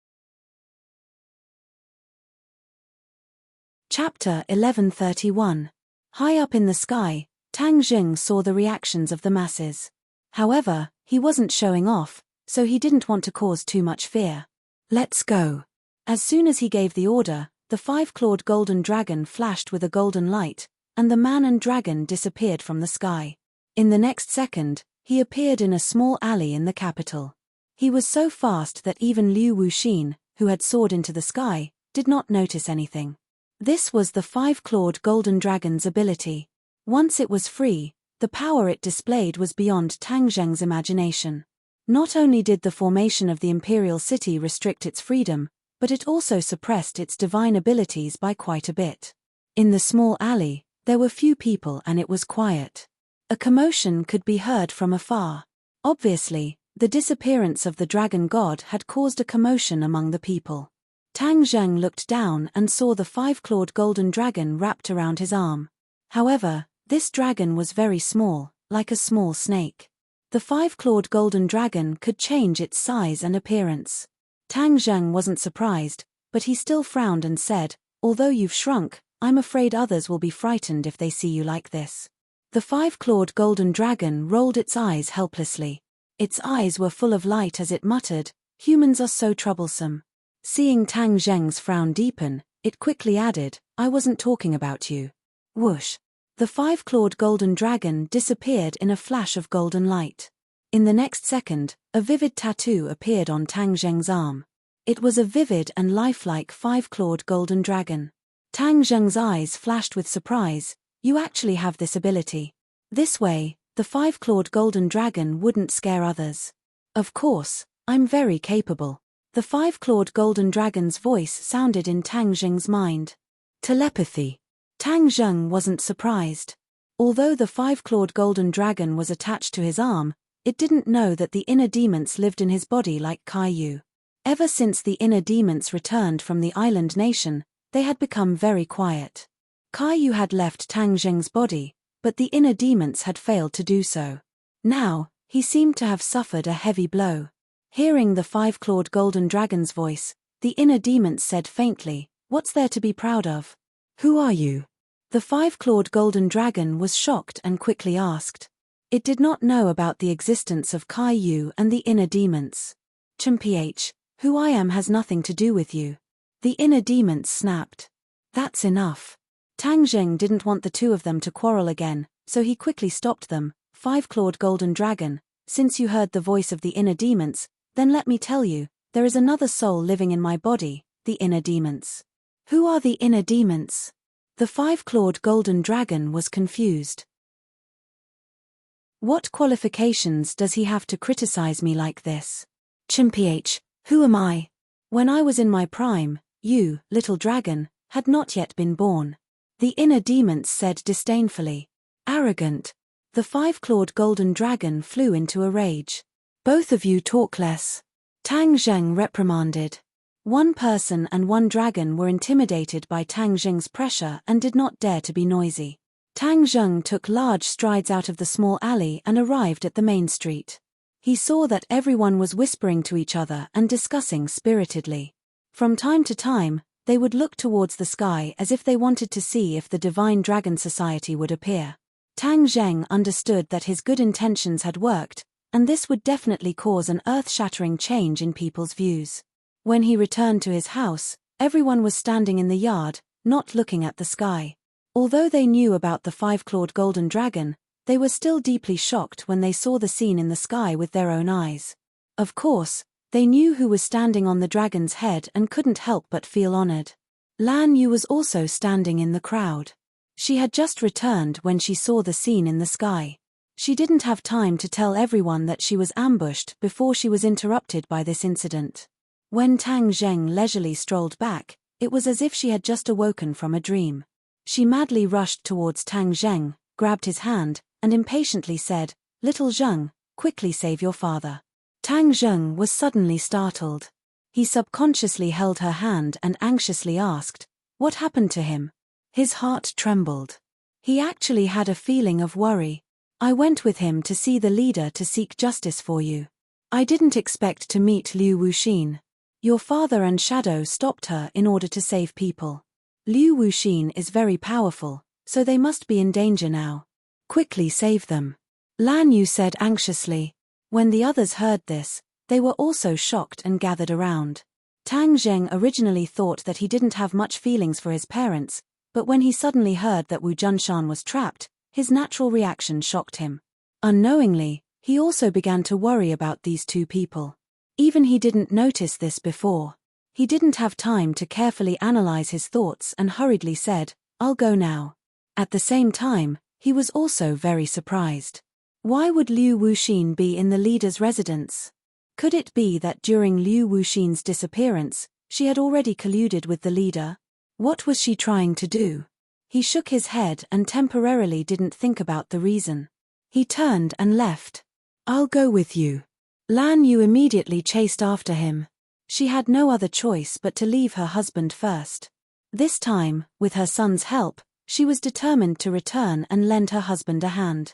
Chapter 1131. High up in the sky, Tang Zheng saw the reactions of the masses. However, he wasn't showing off, so he didn't want to cause too much fear. "Let's go." As soon as he gave the order, the five-clawed golden dragon flashed with a golden light, and the man and dragon disappeared from the sky. In the next second, he appeared in a small alley in the capital. He was so fast that even Liu Wuxin, who had soared into the sky, did not notice anything. This was the five-clawed golden dragon's ability. Once it was free, the power it displayed was beyond Tang Zheng's imagination. Not only did the formation of the imperial city restrict its freedom, but it also suppressed its divine abilities by quite a bit. In the small alley, there were few people and it was quiet. A commotion could be heard from afar. Obviously, the disappearance of the dragon god had caused a commotion among the people. Tang Zheng looked down and saw the five-clawed golden dragon wrapped around his arm. However, this dragon was very small, like a small snake. The five-clawed golden dragon could change its size and appearance. Tang Zheng wasn't surprised, but he still frowned and said, "Although you've shrunk, I'm afraid others will be frightened if they see you like this." The five-clawed golden dragon rolled its eyes helplessly. Its eyes were full of light as it muttered, "Humans are so troublesome." Seeing Tang Zheng's frown deepen, it quickly added, "I wasn't talking about you." Whoosh! The five-clawed golden dragon disappeared in a flash of golden light. In the next second, a vivid tattoo appeared on Tang Zheng's arm. It was a vivid and lifelike five-clawed golden dragon. Tang Zheng's eyes flashed with surprise. "You actually have this ability." This way, The five-clawed golden dragon wouldn't scare others. Of course, I'm very capable. The five-clawed golden dragon's voice sounded in Tang Jing's mind. Telepathy. Tang Jing wasn't surprised. Although the five-clawed golden dragon was attached to his arm, it didn't know that the inner demons lived in his body like Caillou. Ever since the inner demons returned from the island nation, they had become very quiet. Caillou had left Tang Jing's body, but the inner demons had failed to do so. Now, he seemed to have suffered a heavy blow. Hearing the five-clawed golden dragon's voice, the inner demons said faintly, "What's there to be proud of? Who are you?" The five-clawed golden dragon was shocked and quickly asked. It did not know about the existence of Caillou and the inner demons. "Ch, who I am has nothing to do with you." The inner demons snapped. "That's enough." Tang Jing didn't want the two of them to quarrel again, so he quickly stopped them. "Five-clawed golden dragon, since you heard the voice of the inner demons, then let me tell you, there is another soul living in my body, the inner demons." "Who are the inner demons?" The five-clawed golden dragon was confused. "What qualifications does he have to criticize me like this? Ch, who am I? When I was in my prime, you, little dragon, had not yet been born." The inner demons said disdainfully. "Arrogant." The five-clawed golden dragon flew into a rage. "Both of you talk less," Tang Jing reprimanded. One person and one dragon were intimidated by Tang Jing's pressure and did not dare to be noisy. Tang Jing took large strides out of the small alley and arrived at the main street. He saw that everyone was whispering to each other and discussing spiritedly. From time to time, they would look towards the sky as if they wanted to see if the Divine Dragon Society would appear. Tang Jing understood that his good intentions had worked, and this would definitely cause an earth-shattering change in people's views. When he returned to his house, everyone was standing in the yard, not looking at the sky. Although they knew about the five-clawed golden dragon, they were still deeply shocked when they saw the scene in the sky with their own eyes. Of course, they knew who was standing on the dragon's head and couldn't help but feel honored. Lan Yu was also standing in the crowd. She had just returned when she saw the scene in the sky. She didn't have time to tell everyone that she was ambushed before she was interrupted by this incident. When Tang Jing leisurely strolled back, it was as if she had just awoken from a dream. She madly rushed towards Tang Jing, grabbed his hand, and impatiently said, "Little Jing, quickly save your father." Tang Jing was suddenly startled. He subconsciously held her hand and anxiously asked, "What happened to him?" His heart trembled. He actually had a feeling of worry. "I went with him to see the leader to seek justice for you. I didn't expect to meet Liu Wuxin. Your father and Shadow stopped her in order to save people. Liu Wuxin is very powerful, so they must be in danger now. Quickly save them." Lan Yu said anxiously. When the others heard this, they were also shocked and gathered around. Tang Jing originally thought that he didn't have much feelings for his parents, but when he suddenly heard that Wu Junshan was trapped, his natural reaction shocked him. Unknowingly, he also began to worry about these two people. Even he didn't notice this before. He didn't have time to carefully analyze his thoughts and hurriedly said, "I'll go now." At the same time, he was also very surprised. Why would Liu Wuxin be in the leader's residence? Could it be that during Liu Wuxin's disappearance, she had already colluded with the leader? What was she trying to do? He shook his head and temporarily didn't think about the reason. He turned and left. "I'll go with you." Lan Yu immediately chased after him. She had no other choice but to leave her husband first. This time, with her son's help, she was determined to return and lend her husband a hand.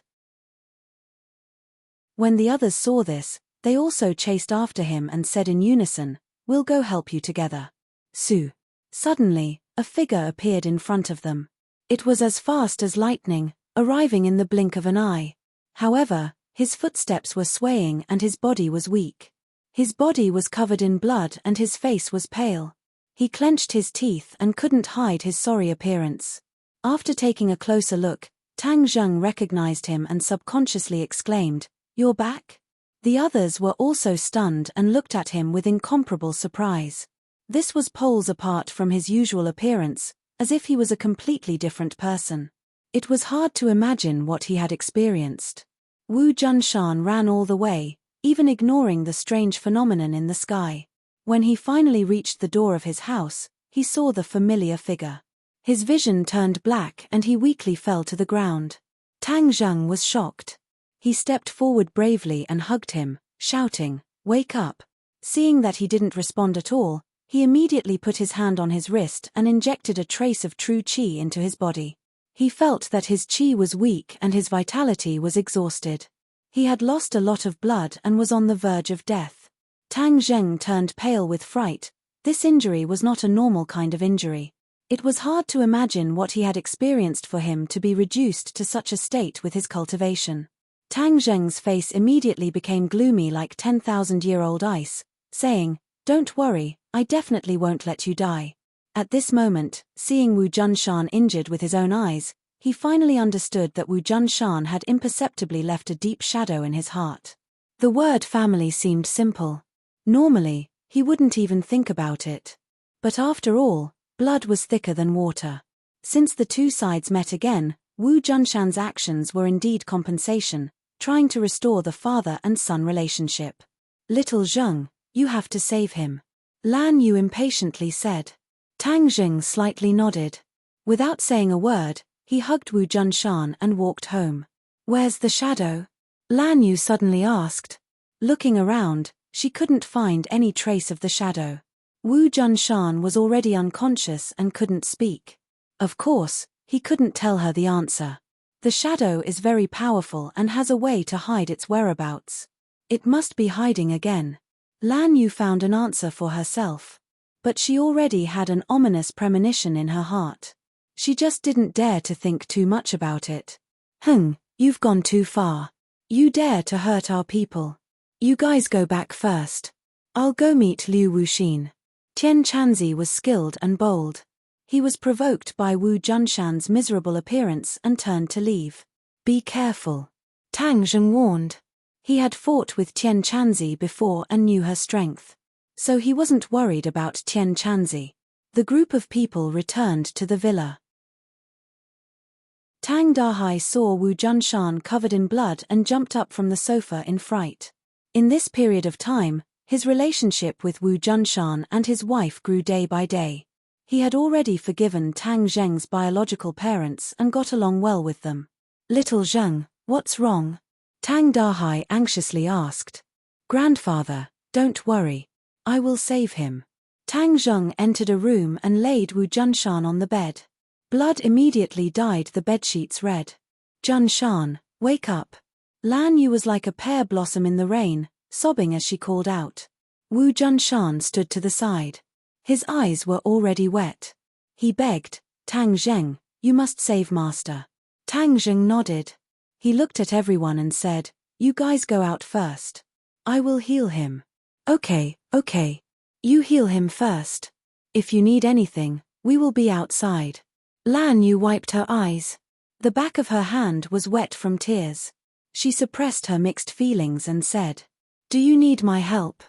When the others saw this, they also chased after him and said in unison, "We'll go help you together." Su. Suddenly, a figure appeared in front of them. It was as fast as lightning, arriving in the blink of an eye. However, his footsteps were swaying and his body was weak. His body was covered in blood and his face was pale. He clenched his teeth and couldn't hide his sorry appearance. After taking a closer look, Tang Jing recognized him and subconsciously exclaimed, "You're back?" The others were also stunned and looked at him with incomparable surprise. This was poles apart from his usual appearance, as if he was a completely different person. It was hard to imagine what he had experienced. Wu Junshan ran all the way, even ignoring the strange phenomenon in the sky. When he finally reached the door of his house, he saw the familiar figure. His vision turned black and he weakly fell to the ground. Tang Zheng was shocked. He stepped forward bravely and hugged him, shouting, "Wake up." Seeing that he didn't respond at all, he immediately put his hand on his wrist and injected a trace of true qi into his body. He felt that his qi was weak and his vitality was exhausted. He had lost a lot of blood and was on the verge of death. Tang Zheng turned pale with fright. This injury was not a normal kind of injury. It was hard to imagine what he had experienced for him to be reduced to such a state with his cultivation. Tang Zheng's face immediately became gloomy like 10,000-year-old ice, saying, "Don't worry, I definitely won't let you die." At this moment, seeing Wu Junshan injured with his own eyes, he finally understood that Wu Junshan had imperceptibly left a deep shadow in his heart. The word family seemed simple. Normally, he wouldn't even think about it. But after all, blood was thicker than water. Since the two sides met again, Wu Junshan's actions were indeed compensation, trying to restore the father and son relationship. "Little Zheng, you have to save him," Lan Yu impatiently said. Tang Zheng slightly nodded. Without saying a word, he hugged Wu Junshan and walked home. "Where's the shadow?" Lan Yu suddenly asked. Looking around, she couldn't find any trace of the shadow. Wu Junshan was already unconscious and couldn't speak. Of course, he couldn't tell her the answer. The shadow is very powerful and has a way to hide its whereabouts. It must be hiding again. Lan Yu found an answer for herself. But she already had an ominous premonition in her heart. She just didn't dare to think too much about it. You've gone too far. You dare to hurt our people. You guys go back first. I'll go meet Liu Wuxin." Tian Chanzi was skilled and bold. He was provoked by Wu Junshan's miserable appearance and turned to leave. "Be careful," Tang Zheng warned. He had fought with Tian Chanzi before and knew her strength. So he wasn't worried about Tian Chanzi. The group of people returned to the villa. Tang Dahai saw Wu Junshan covered in blood and jumped up from the sofa in fright. In this period of time, his relationship with Wu Junshan and his wife grew day by day. He had already forgiven Tang Zheng's biological parents and got along well with them. "Little Zheng, what's wrong?" Tang Dahai anxiously asked. "Grandfather, don't worry. I will save him." Tang Zheng entered a room and laid Wu Junshan on the bed. Blood immediately dyed the bedsheets red. "Junshan, wake up." Lan Yu was like a pear blossom in the rain, sobbing as she called out. Wu Junshan stood to the side. His eyes were already wet. He begged, "Tang Zheng, you must save master." Tang Zheng nodded. He looked at everyone and said, "You guys go out first. I will heal him." Okay. You heal him first. If you need anything, we will be outside." Lan Yu wiped her eyes. The back of her hand was wet from tears. She suppressed her mixed feelings and said, "Do you need my help?"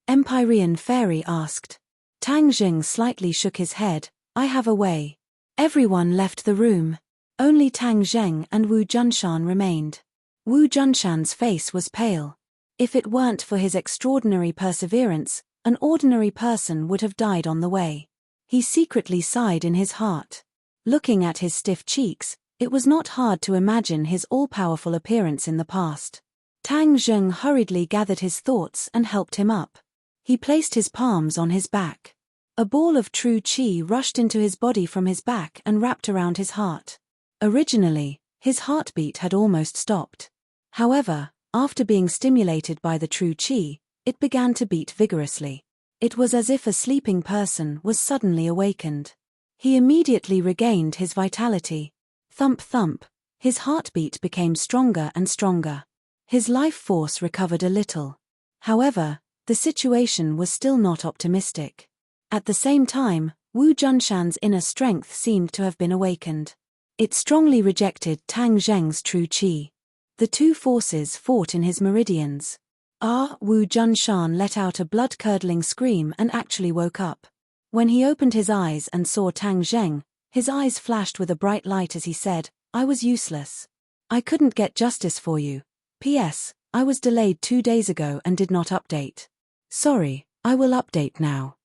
Empyrean Fairy asked. Tang Zheng slightly shook his head, "I have a way." Everyone left the room. Only Tang Zheng and Wu Junshan remained. Wu Junshan's face was pale. If it weren't for his extraordinary perseverance, an ordinary person would have died on the way. He secretly sighed in his heart. Looking at his stiff cheeks, it was not hard to imagine his all-powerful appearance in the past. Tang Zheng hurriedly gathered his thoughts and helped him up. He placed his palms on his back. A ball of true qi rushed into his body from his back and wrapped around his heart. Originally, his heartbeat had almost stopped. However, after being stimulated by the true qi, it began to beat vigorously. It was as if a sleeping person was suddenly awakened. He immediately regained his vitality. Thump thump, his heartbeat became stronger and stronger. His life force recovered a little. However, the situation was still not optimistic. At the same time, Wu Junshan's inner strength seemed to have been awakened. It strongly rejected Tang Zheng's true qi. The two forces fought in his meridians. Wu Junshan let out a blood-curdling scream and actually woke up. When he opened his eyes and saw Tang Zheng, his eyes flashed with a bright light as he said, "I was useless. I couldn't get justice for you, P.S. I was delayed 2 days ago and did not update. Sorry, I will update now.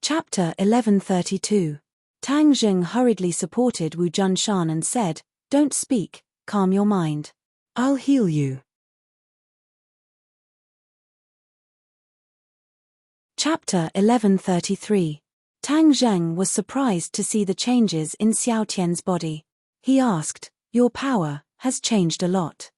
Chapter 1132. Tang Zheng hurriedly supported Wu Junshan and said, "Don't speak, calm your mind. I'll heal you." Chapter 1133. Tang Zheng was surprised to see the changes in Xiao Tian's body. He asked, "Your power has changed a lot."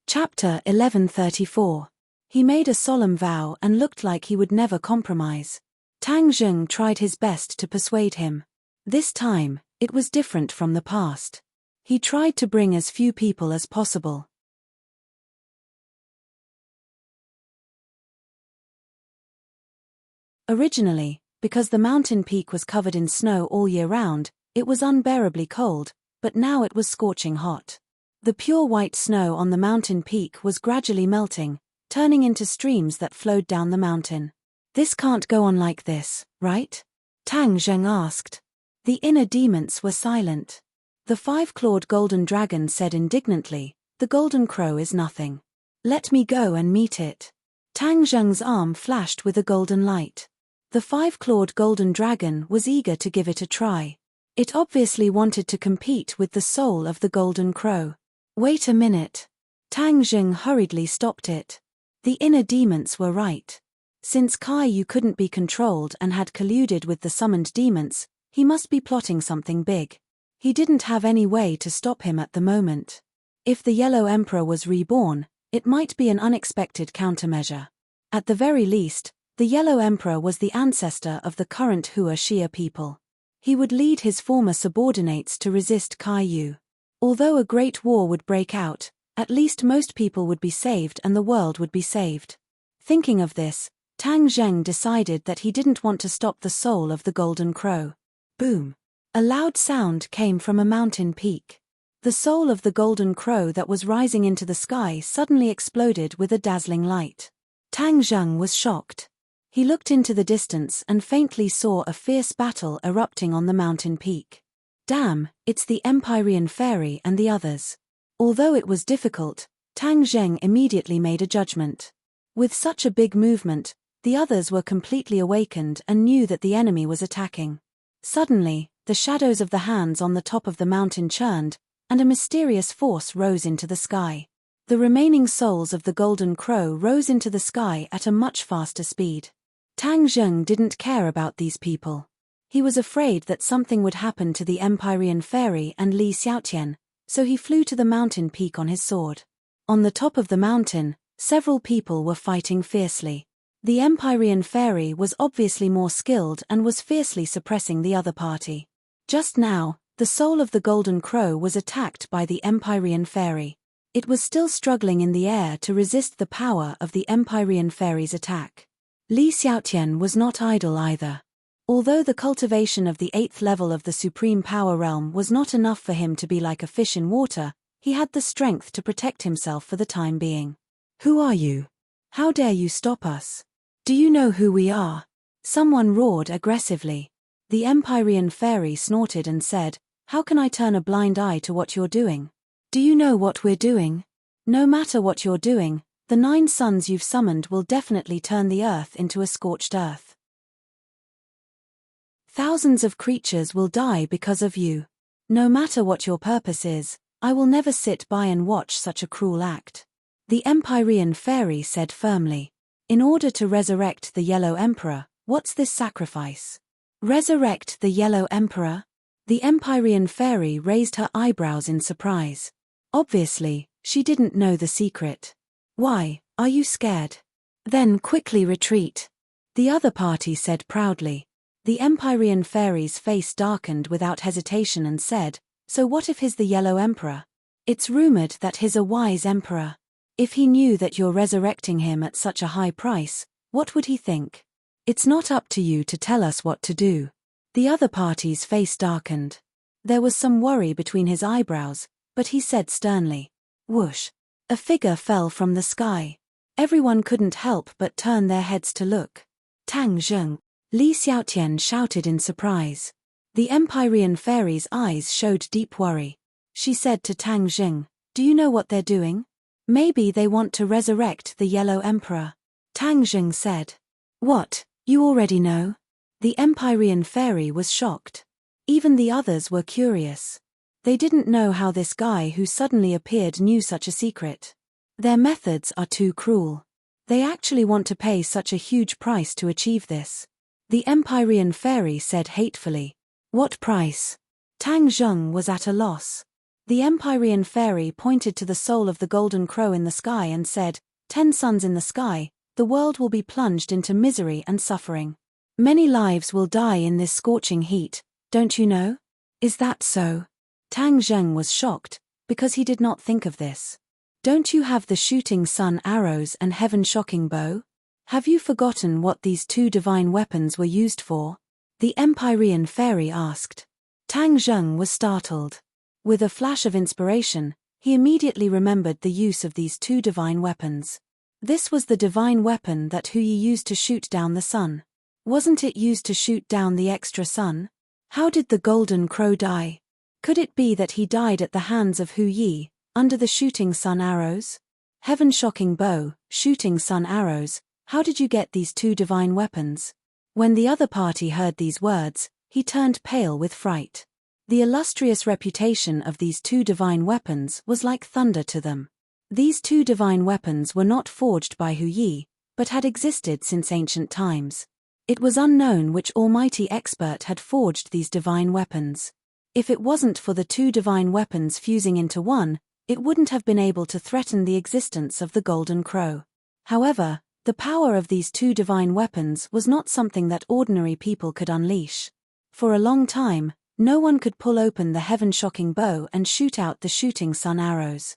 Chapter 1134. He made a solemn vow and looked like he would never compromise. Tang Zheng tried his best to persuade him. This time, it was different from the past. He tried to bring as few people as possible. Originally, because the mountain peak was covered in snow all year round, it was unbearably cold, but now it was scorching hot. The pure white snow on the mountain peak was gradually melting, turning into streams that flowed down the mountain. "This can't go on like this, right?" Tang Zheng asked. The inner demons were silent. The 5-clawed golden dragon said indignantly, "The golden crow is nothing. Let me go and meet it." Tang Zheng's arm flashed with a golden light. The 5-clawed golden dragon was eager to give it a try. It obviously wanted to compete with the soul of the golden crow. "Wait a minute." Tang Zheng hurriedly stopped it. The inner demons were right. Since Kai Yu couldn't be controlled and had colluded with the summoned demons, he must be plotting something big. He didn't have any way to stop him at the moment. If the Yellow Emperor was reborn, it might be an unexpected countermeasure. At the very least, the Yellow Emperor was the ancestor of the current Hua Xia people. He would lead his former subordinates to resist Kai Yu. Although a great war would break out, at least most people would be saved and the world would be saved. Thinking of this, Tang Zheng decided that he didn't want to stop the soul of the golden crow. Boom! A loud sound came from a mountain peak. The soul of the golden crow that was rising into the sky suddenly exploded with a dazzling light. Tang Zheng was shocked. He looked into the distance and faintly saw a fierce battle erupting on the mountain peak. Damn, it's the Empyrean fairy and the others. Although it was difficult, Tang Zheng immediately made a judgment. With such a big movement, the others were completely awakened and knew that the enemy was attacking. Suddenly, the shadows of the hands on the top of the mountain churned, and a mysterious force rose into the sky. The remaining souls of the golden crow rose into the sky at a much faster speed. Tang Zheng didn't care about these people. He was afraid that something would happen to the Empyrean fairy and Li Xiaotian, so he flew to the mountain peak on his sword. On the top of the mountain, several people were fighting fiercely. The Empyrean fairy was obviously more skilled and was fiercely suppressing the other party. Just now, the soul of the golden crow was attacked by the Empyrean fairy. It was still struggling in the air to resist the power of the Empyrean fairy's attack. Li Xiaotian was not idle either. Although the cultivation of the 8th level of the Supreme Power Realm was not enough for him to be like a fish in water, he had the strength to protect himself for the time being. "Who are you? How dare you stop us? Do you know who we are?" Someone roared aggressively. The Empyrean fairy snorted and said, "How can I turn a blind eye to what you're doing? Do you know what we're doing? No matter what you're doing, the 9 suns you've summoned will definitely turn the earth into a scorched earth. Thousands of creatures will die because of you. No matter what your purpose is, I will never sit by and watch such a cruel act." The Empyrean fairy said firmly. "In order to resurrect the Yellow Emperor, what's this sacrifice?" "Resurrect the Yellow Emperor?" The Empyrean fairy raised her eyebrows in surprise. Obviously, she didn't know the secret. "Why, are you scared? Then quickly retreat," the other party said proudly. The Empyrean fairy's face darkened without hesitation and said, "So what if he's the Yellow Emperor? It's rumored that he's a wise emperor. If he knew that you're resurrecting him at such a high price, what would he think? It's not up to you to tell us what to do." The other party's face darkened. There was some worry between his eyebrows, but he said sternly, "Whoosh!" A figure fell from the sky. Everyone couldn't help but turn their heads to look. Tang Zheng. Li Xiaotian shouted in surprise. The Empyrean fairy's eyes showed deep worry. She said to Tang Jing, "Do you know what they're doing? Maybe they want to resurrect the Yellow Emperor." Tang Jing said. "What, you already know?" The Empyrean fairy was shocked. Even the others were curious. They didn't know how this guy who suddenly appeared knew such a secret. Their methods are too cruel. They actually want to pay such a huge price to achieve this. The Empyrean fairy said hatefully. "What price?" Tang Zheng was at a loss. The Empyrean fairy pointed to the soul of the golden crow in the sky and said, 10 suns in the sky, the world will be plunged into misery and suffering. Many lives will die in this scorching heat, don't you know? Is that so? Tang Zheng was shocked, because he did not think of this. Don't you have the shooting sun arrows and heaven-shocking bow? Have you forgotten what these 2 divine weapons were used for? The Empyrean fairy asked. Tang Zheng was startled. With a flash of inspiration, he immediately remembered the use of these 2 divine weapons. This was the divine weapon that Hu Yi used to shoot down the sun. Wasn't it used to shoot down the extra sun? How did the golden crow die? Could it be that he died at the hands of Hu Yi, under the shooting sun arrows? Heaven-shocking bow, shooting sun arrows, how did you get these 2 divine weapons? When the other party heard these words, he turned pale with fright. The illustrious reputation of these 2 divine weapons was like thunder to them. These 2 divine weapons were not forged by Hu Yi, but had existed since ancient times. It was unknown which almighty expert had forged these divine weapons. If it wasn't for the 2 divine weapons fusing into one, it wouldn't have been able to threaten the existence of the golden crow. However, the power of these 2 divine weapons was not something that ordinary people could unleash. For a long time, no one could pull open the heaven-shocking bow and shoot out the shooting sun arrows.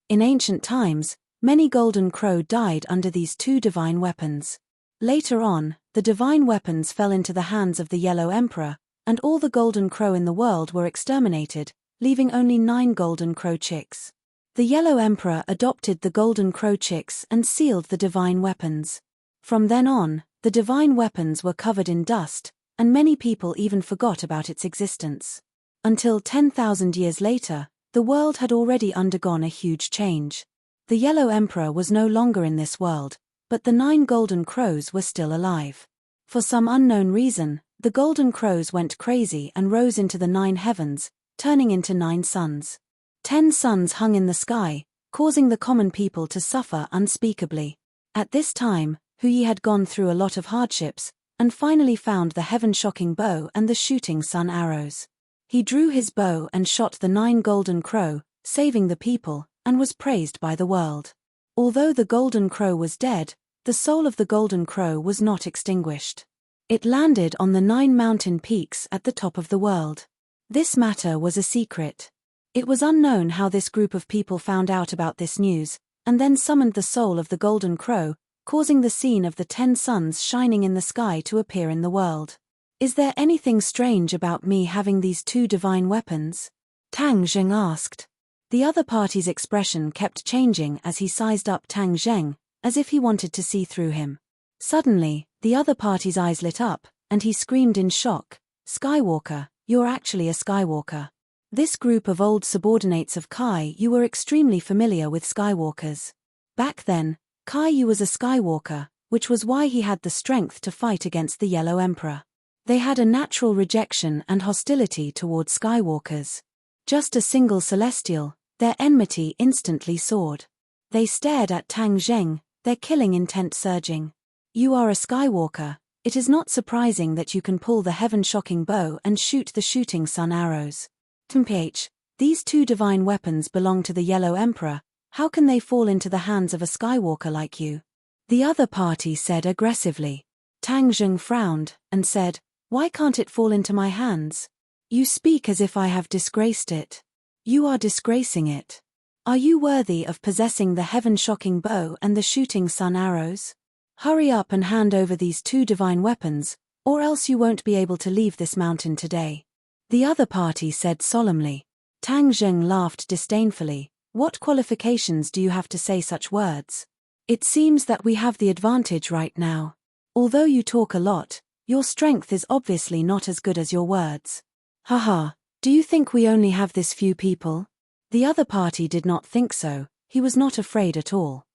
In ancient times, many golden crow died under these 2 divine weapons. Later on, the divine weapons fell into the hands of the Yellow Emperor, and all the golden crow in the world were exterminated, leaving only 9 golden crow chicks. The Yellow Emperor adopted the golden crow chicks and sealed the divine weapons. From then on, the divine weapons were covered in dust, and many people even forgot about its existence. Until 10,000 years later, the world had already undergone a huge change. The Yellow Emperor was no longer in this world, but the 9 golden crows were still alive. For some unknown reason, the golden crows went crazy and rose into the 9 heavens, turning into 9 suns. 10 suns hung in the sky, causing the common people to suffer unspeakably. At this time, Hu Yi had gone through a lot of hardships, and finally found the heaven-shocking bow and the shooting sun arrows. He drew his bow and shot the 9 golden crow, saving the people, and was praised by the world. Although the golden crow was dead, the soul of the golden crow was not extinguished. It landed on the 9 mountain peaks at the top of the world. This matter was a secret. It was unknown how this group of people found out about this news, and then summoned the soul of the golden crow, causing the scene of the 10 suns shining in the sky to appear in the world. Is there anything strange about me having these 2 divine weapons? Tang Zheng asked. The other party's expression kept changing as he sized up Tang Zheng, as if he wanted to see through him. Suddenly, the other party's eyes lit up, and he screamed in shock, "Skywalker, you're actually a Skywalker." This group of old subordinates of Kai Yu were extremely familiar with Skywalkers. Back then, Kai Yu was a Skywalker, which was why he had the strength to fight against the Yellow Emperor. They had a natural rejection and hostility towards Skywalkers. Just a single celestial, their enmity instantly soared. They stared at Tang Zheng, their killing intent surging. "You are a Skywalker. It is not surprising that you can pull the heaven-shocking bow and shoot the shooting sun arrows. Temph, these 2 divine weapons belong to the Yellow Emperor. How can they fall into the hands of a Skywalker like you?" The other party said aggressively. Tang Zheng frowned, and said, "Why can't it fall into my hands? You speak as if I have disgraced it. You are disgracing it. Are you worthy of possessing the heaven-shocking bow and the shooting sun arrows? Hurry up and hand over these 2 divine weapons, or else you won't be able to leave this mountain today." The other party said solemnly. Tang Zheng laughed disdainfully. "What qualifications do you have to say such words? It seems that we have the advantage right now. Although you talk a lot, your strength is obviously not as good as your words. Haha, do you think we only have this few people? The other party did not think so, he was not afraid at all.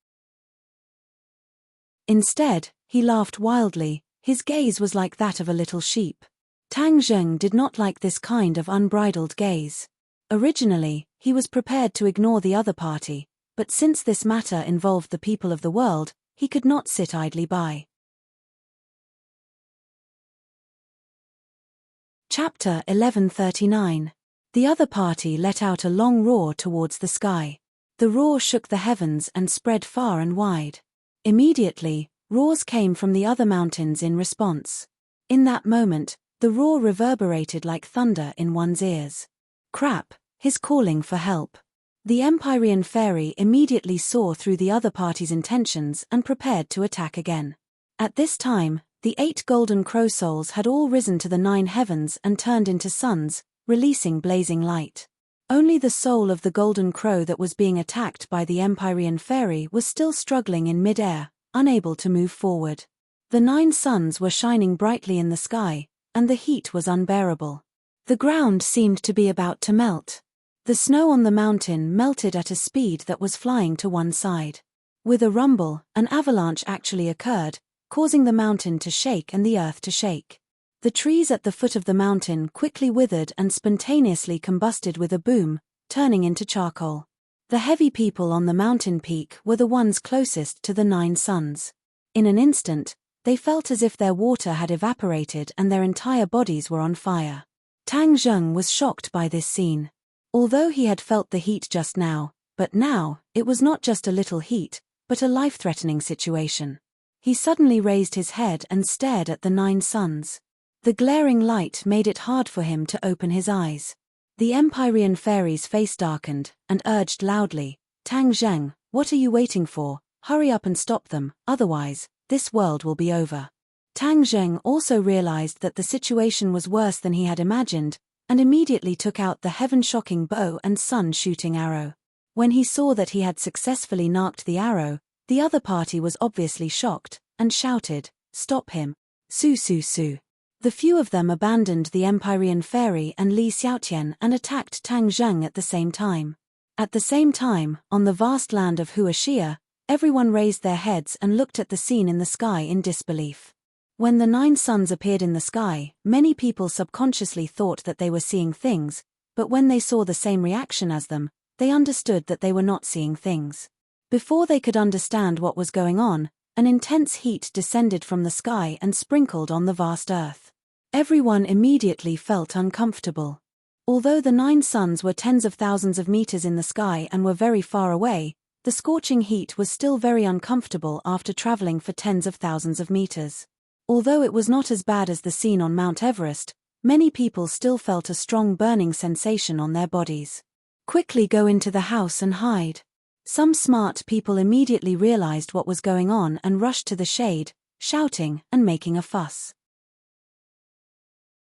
Instead, he laughed wildly, his gaze was like that of a little sheep. Tang Zheng did not like this kind of unbridled gaze. Originally, he was prepared to ignore the other party, but since this matter involved the people of the world, he could not sit idly by. Chapter 1139. The other party let out a long roar towards the sky. The roar shook the heavens and spread far and wide. Immediately, roars came from the other mountains in response. In that moment, the roar reverberated like thunder in one's ears. Crap, he's calling for help. The Empyrean fairy immediately saw through the other party's intentions and prepared to attack again. At this time, the 8 golden crow souls had all risen to the 9 heavens and turned into suns, releasing blazing light. Only the soul of the golden crow that was being attacked by the Empyrean fairy was still struggling in mid-air, unable to move forward. The 9 suns were shining brightly in the sky, and the heat was unbearable. The ground seemed to be about to melt. The snow on the mountain melted at a speed that was flying to one side. With a rumble, an avalanche actually occurred, causing the mountain to shake and the earth to shake. The trees at the foot of the mountain quickly withered and spontaneously combusted with a boom, turning into charcoal. The heavy people on the mountain peak were the ones closest to the 9 suns. In an instant, they felt as if their water had evaporated and their entire bodies were on fire. Tang Zheng was shocked by this scene. Although he had felt the heat just now, but now, it was not just a little heat, but a life-threatening situation. He suddenly raised his head and stared at the 9 suns. The glaring light made it hard for him to open his eyes. The Empyrean fairy's face darkened, and urged loudly, "Tang Zheng, what are you waiting for? Hurry up and stop them, otherwise, this world will be over." Tang Zheng also realized that the situation was worse than he had imagined, and immediately took out the heaven-shocking bow and sun-shooting arrow. When he saw that he had successfully narked the arrow, the other party was obviously shocked, and shouted, "Stop him! Su su su!" The few of them abandoned the Empyrean fairy and Li Xiaotian and attacked Tang Zheng at the same time. At the same time, on the vast land of Huaxia, everyone raised their heads and looked at the scene in the sky in disbelief. When the 9 suns appeared in the sky, many people subconsciously thought that they were seeing things, but when they saw the same reaction as them, they understood that they were not seeing things. Before they could understand what was going on, an intense heat descended from the sky and sprinkled on the vast earth. Everyone immediately felt uncomfortable. Although the 9 suns were tens of thousands of meters in the sky and were very far away, the scorching heat was still very uncomfortable after traveling for tens of thousands of meters. Although it was not as bad as the scene on Mount Everest, many people still felt a strong burning sensation on their bodies. "Quickly go into the house and hide." Some smart people immediately realized what was going on and rushed to the shade, shouting and making a fuss.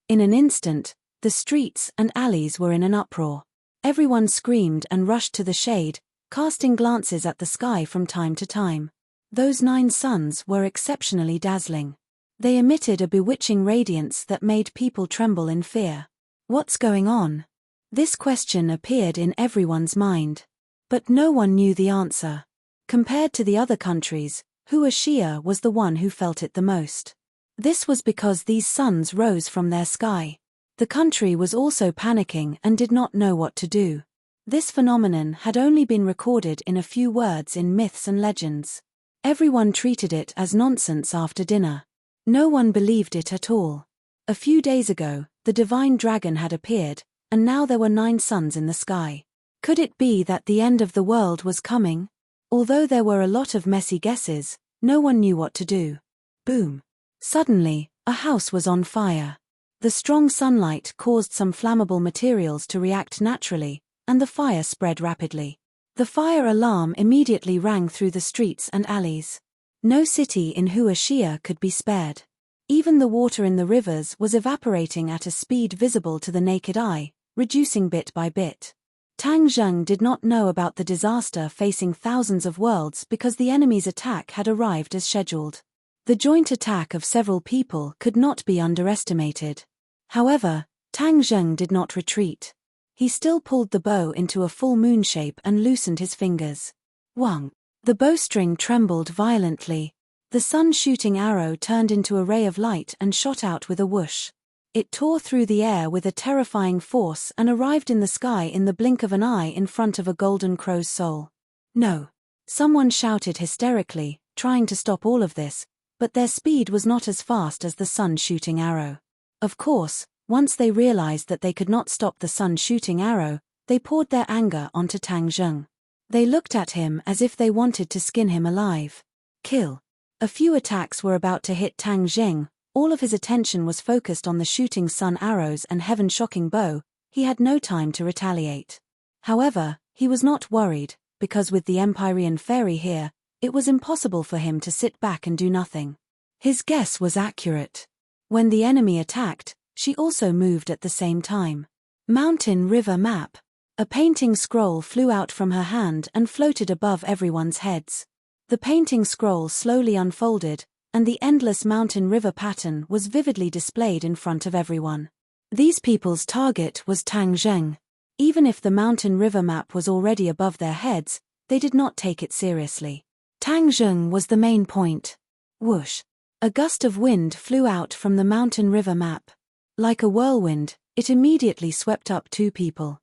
In an instant, the streets and alleys were in an uproar. Everyone screamed and rushed to the shade, casting glances at the sky from time to time. Those 9 suns were exceptionally dazzling. They emitted a bewitching radiance that made people tremble in fear. What's going on? This question appeared in everyone's mind. But no one knew the answer. Compared to the other countries, Huaxia was the one who felt it the most. This was because these suns rose from their sky. The country was also panicking and did not know what to do. This phenomenon had only been recorded in a few words in myths and legends. Everyone treated it as nonsense after dinner. No one believed it at all. A few days ago, the divine dragon had appeared, and now there were 9 suns in the sky. Could it be that the end of the world was coming? Although there were a lot of messy guesses, no one knew what to do. Boom! Suddenly, a house was on fire. The strong sunlight caused some flammable materials to react naturally, and the fire spread rapidly. The fire alarm immediately rang through the streets and alleys. No city in Huaxia could be spared. Even the water in the rivers was evaporating at a speed visible to the naked eye, reducing bit by bit. Tang Zheng did not know about the disaster facing thousands of worlds because the enemy's attack had arrived as scheduled. The joint attack of several people could not be underestimated. However, Tang Zheng did not retreat. He still pulled the bow into a full moon shape and loosened his fingers. Wang. The bowstring trembled violently. The sun-shooting arrow turned into a ray of light and shot out with a whoosh. It tore through the air with a terrifying force and arrived in the sky in the blink of an eye in front of a golden crow's soul. No! Someone shouted hysterically, trying to stop all of this, but their speed was not as fast as the sun-shooting arrow. Of course, once they realized that they could not stop the sun-shooting arrow, they poured their anger onto Tang Zheng. They looked at him as if they wanted to skin him alive. Kill. A few attacks were about to hit Tang Zheng. All of his attention was focused on the shooting sun arrows and heaven-shocking bow. He had no time to retaliate. However, he was not worried, because with the Empyrean fairy here, it was impossible for him to sit back and do nothing. His guess was accurate. When the enemy attacked, she also moved at the same time. Mountain River Map. A painting scroll flew out from her hand and floated above everyone's heads. The painting scroll slowly unfolded, and the endless mountain river pattern was vividly displayed in front of everyone. These people's target was Tang Zheng. Even if the mountain river map was already above their heads, they did not take it seriously. Tang Zheng was the main point. Whoosh! A gust of wind flew out from the mountain river map. Like a whirlwind, it immediately swept up two people.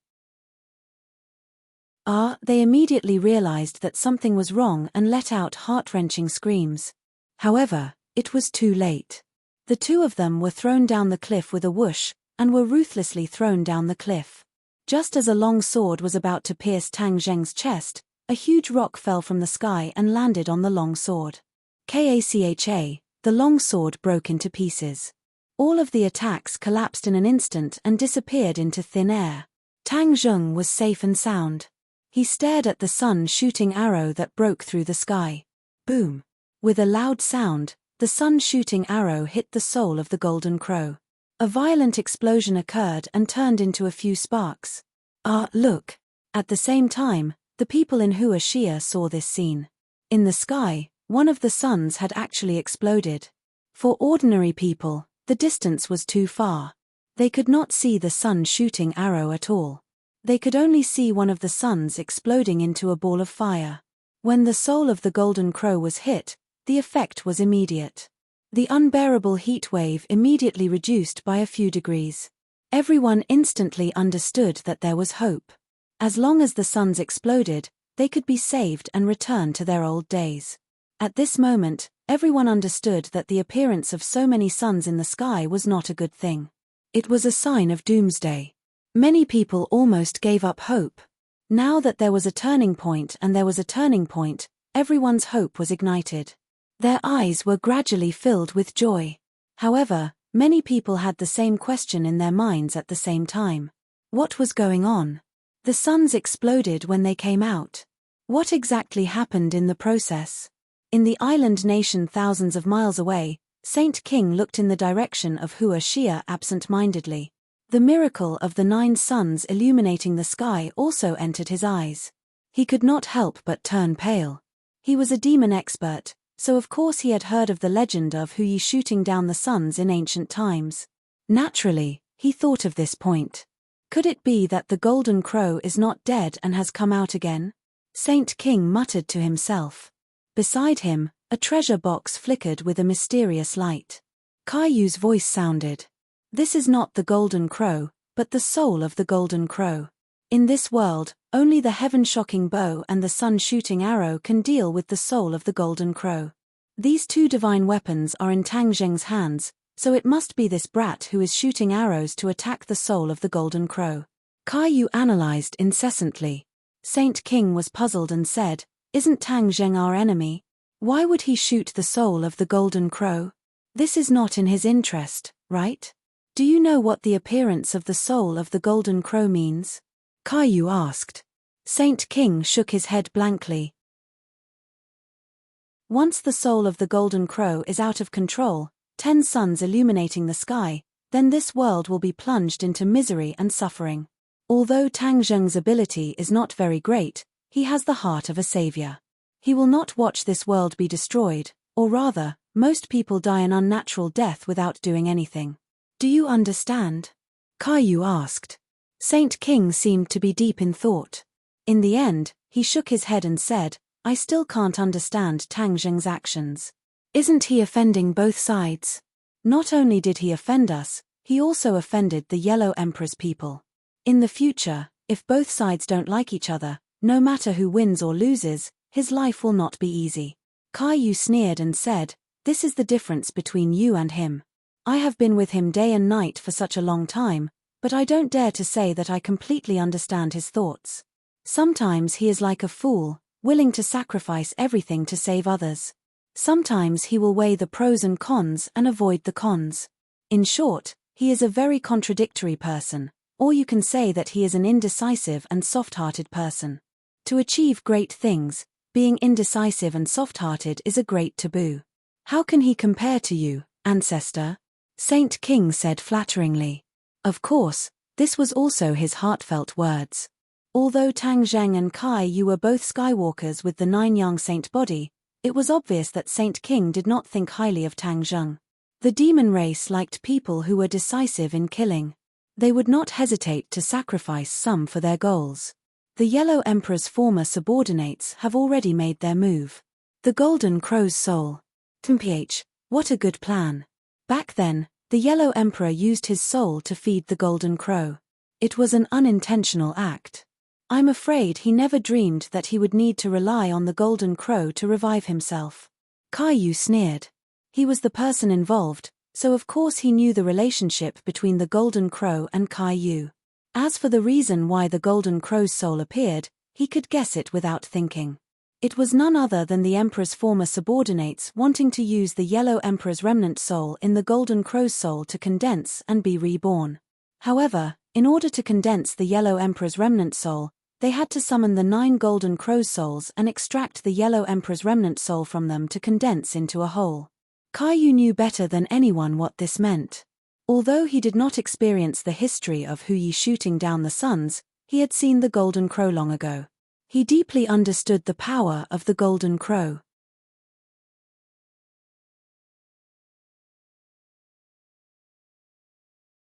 They immediately realized that something was wrong and let out heart-wrenching screams. However, it was too late. The two of them were thrown down the cliff with a whoosh, and were ruthlessly thrown down the cliff. Just as a long sword was about to pierce Tang Zheng's chest, a huge rock fell from the sky and landed on the long sword. Kacha, the long sword broke into pieces. All of the attacks collapsed in an instant and disappeared into thin air. Tang Zheng was safe and sound. He stared at the sun-shooting arrow that broke through the sky. Boom! With a loud sound, the sun-shooting arrow hit the soul of the golden crow. A violent explosion occurred and turned into a few sparks. Look! At the same time, the people in Hua Xia saw this scene. In the sky, one of the suns had actually exploded. For ordinary people, the distance was too far. They could not see the sun-shooting arrow at all. They could only see one of the suns exploding into a ball of fire. When the soul of the golden crow was hit, the effect was immediate. The unbearable heat wave immediately reduced by a few degrees. Everyone instantly understood that there was hope. As long as the suns exploded, they could be saved and return to their old days. At this moment, everyone understood that the appearance of so many suns in the sky was not a good thing. It was a sign of doomsday. Many people almost gave up hope. Now that there was a turning point and there was a turning point, everyone's hope was ignited. Their eyes were gradually filled with joy. However, many people had the same question in their minds at the same time. What was going on? The suns exploded when they came out. What exactly happened in the process? In the island nation thousands of miles away, Saint King looked in the direction of Hua Xia absent-mindedly. The miracle of the 9 suns illuminating the sky also entered his eyes. He could not help but turn pale. He was a demon expert, so of course he had heard of the legend of Hu Yi shooting down the suns in ancient times. Naturally, he thought of this point. Could it be that the golden crow is not dead and has come out again? Saint King muttered to himself. Beside him, a treasure box flickered with a mysterious light. Caillou's voice sounded. This is not the golden crow, but the soul of the golden crow. In this world, only the heaven-shocking bow and the sun-shooting arrow can deal with the soul of the golden crow. These two divine weapons are in Tang Zheng's hands, so it must be this brat who is shooting arrows to attack the soul of the golden crow. Caillou analyzed incessantly. Saint King was puzzled and said, "Isn't Tang Zheng our enemy? Why would he shoot the soul of the golden crow? This is not in his interest, right? Do you know what the appearance of the soul of the golden crow means?" Caillou asked. Saint King shook his head blankly. Once the soul of the golden crow is out of control, 10 suns illuminating the sky, then this world will be plunged into misery and suffering. Although Tang Zheng's ability is not very great, he has the heart of a savior. He will not watch this world be destroyed, or rather, Most people die an unnatural death without doing anything. Do you understand? Caillou asked. Saint King seemed to be deep in thought. In the end, he shook his head and said, I still can't understand Tang Zheng's actions. Isn't he offending both sides? Not only did he offend us, he also offended the Yellow Emperor's people. In the future, if both sides don't like each other, no matter who wins or loses, his life will not be easy. Caillou sneered and said, This is the difference between you and him. I have been with him day and night for such a long time, but I don't dare to say that I completely understand his thoughts. Sometimes he is like a fool, willing to sacrifice everything to save others. Sometimes he will weigh the pros and cons and avoid the cons. In short, he is a very contradictory person, or you can say that he is an indecisive and soft-hearted person. To achieve great things, being indecisive and soft-hearted is a great taboo. How can he compare to you, ancestor? Saint King said flatteringly. Of course, this was also his heartfelt words. Although Tang Zheng and Caillou were both Skywalkers with the 9-yang saint body, it was obvious that Saint King did not think highly of Tang Zheng. The demon race liked people who were decisive in killing. They would not hesitate to sacrifice some for their goals. The Yellow Emperor's former subordinates have already made their move. The Golden Crow's soul. Mph, what a good plan. Back then, the Yellow Emperor used his soul to feed the Golden Crow. It was an unintentional act. I'm afraid he never dreamed that he would need to rely on the Golden Crow to revive himself. Caillou sneered. He was the person involved, so of course he knew the relationship between the Golden Crow and Caillou. As for the reason why the Golden Crow's soul appeared, he could guess it without thinking. It was none other than the Emperor's former subordinates wanting to use the Yellow Emperor's remnant soul in the Golden Crow's soul to condense and be reborn. However, in order to condense the Yellow Emperor's remnant soul, they had to summon the 9 Golden Crow's souls and extract the Yellow Emperor's remnant soul from them to condense into a whole. Caillou knew better than anyone what this meant. Although he did not experience the history of Hu Yi shooting down the suns, he had seen the Golden Crow long ago. He deeply understood the power of the Golden Crow.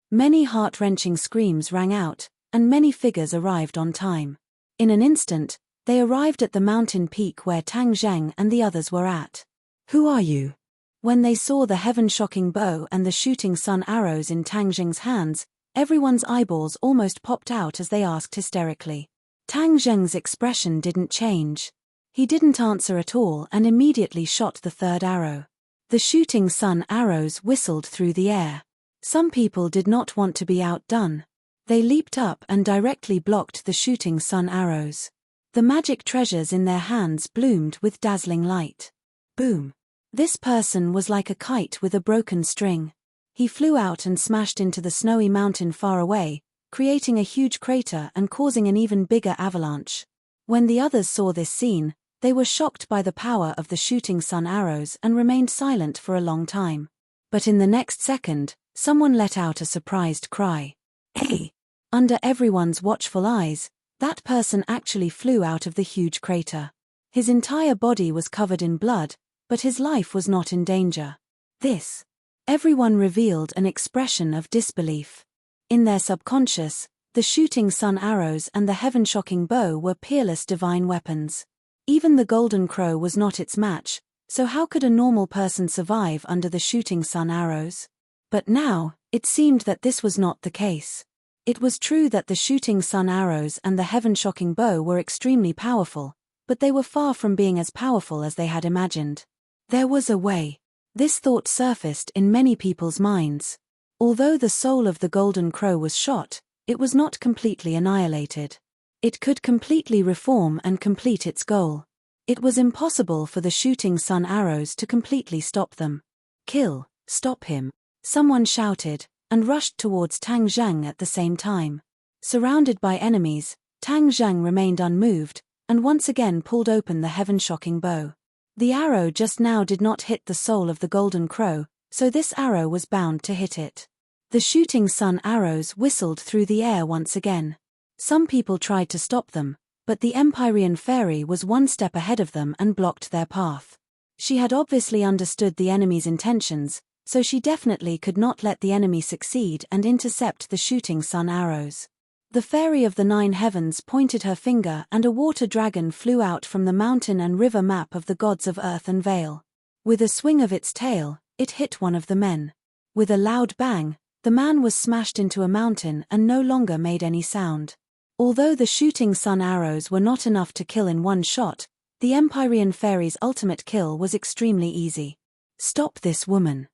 Many heart-wrenching screams rang out, and many figures arrived on time. In an instant, they arrived at the mountain peak where Tang Zheng and the others were at. Who are you? When they saw the heaven-shocking bow and the shooting sun arrows in Tang Zheng's hands, everyone's eyeballs almost popped out as they asked hysterically. Tang Zheng's expression didn't change. He didn't answer at all and immediately shot the 3rd arrow. The shooting sun arrows whistled through the air. Some people did not want to be outdone. They leaped up and directly blocked the shooting sun arrows. The magic treasures in their hands bloomed with dazzling light. Boom! This person was like a kite with a broken string. He flew out and smashed into the snowy mountain far away, creating a huge crater and causing an even bigger avalanche. When the others saw this scene, they were shocked by the power of the shooting sun arrows and remained silent for a long time. But in the next second, someone let out a surprised cry. Hey! Under everyone's watchful eyes, that person actually flew out of the huge crater. His entire body was covered in blood, but his life was not in danger. This. Everyone revealed an expression of disbelief. In their subconscious, the shooting sun arrows and the heaven-shocking bow were peerless divine weapons. Even the Golden Crow was not its match, so how could a normal person survive under the shooting sun arrows? But now, it seemed that this was not the case. It was true that the shooting sun arrows and the heaven-shocking bow were extremely powerful, but they were far from being as powerful as they had imagined. There was a way. This thought surfaced in many people's minds. Although the soul of the Golden Crow was shot, it was not completely annihilated. It could completely reform and complete its goal. It was impossible for the shooting sun arrows to completely stop them. Kill, stop him, someone shouted, and rushed towards Tang Zheng at the same time. Surrounded by enemies, Tang Zheng remained unmoved, and once again pulled open the heaven-shocking bow. The arrow just now did not hit the soul of the Golden Crow, so this arrow was bound to hit it. The shooting sun arrows whistled through the air once again. Some people tried to stop them, but the Empyrean fairy was one step ahead of them and blocked their path. She had obviously understood the enemy's intentions, so she definitely could not let the enemy succeed and intercept the shooting sun arrows. The fairy of the 9 heavens pointed her finger and a water dragon flew out from the mountain and river map of the gods of earth and veil. With a swing of its tail, it hit one of the men. With a loud bang, the man was smashed into a mountain and no longer made any sound. Although the shooting sun arrows were not enough to kill in one shot, the Empyrean fairy's ultimate kill was extremely easy. Stop this woman.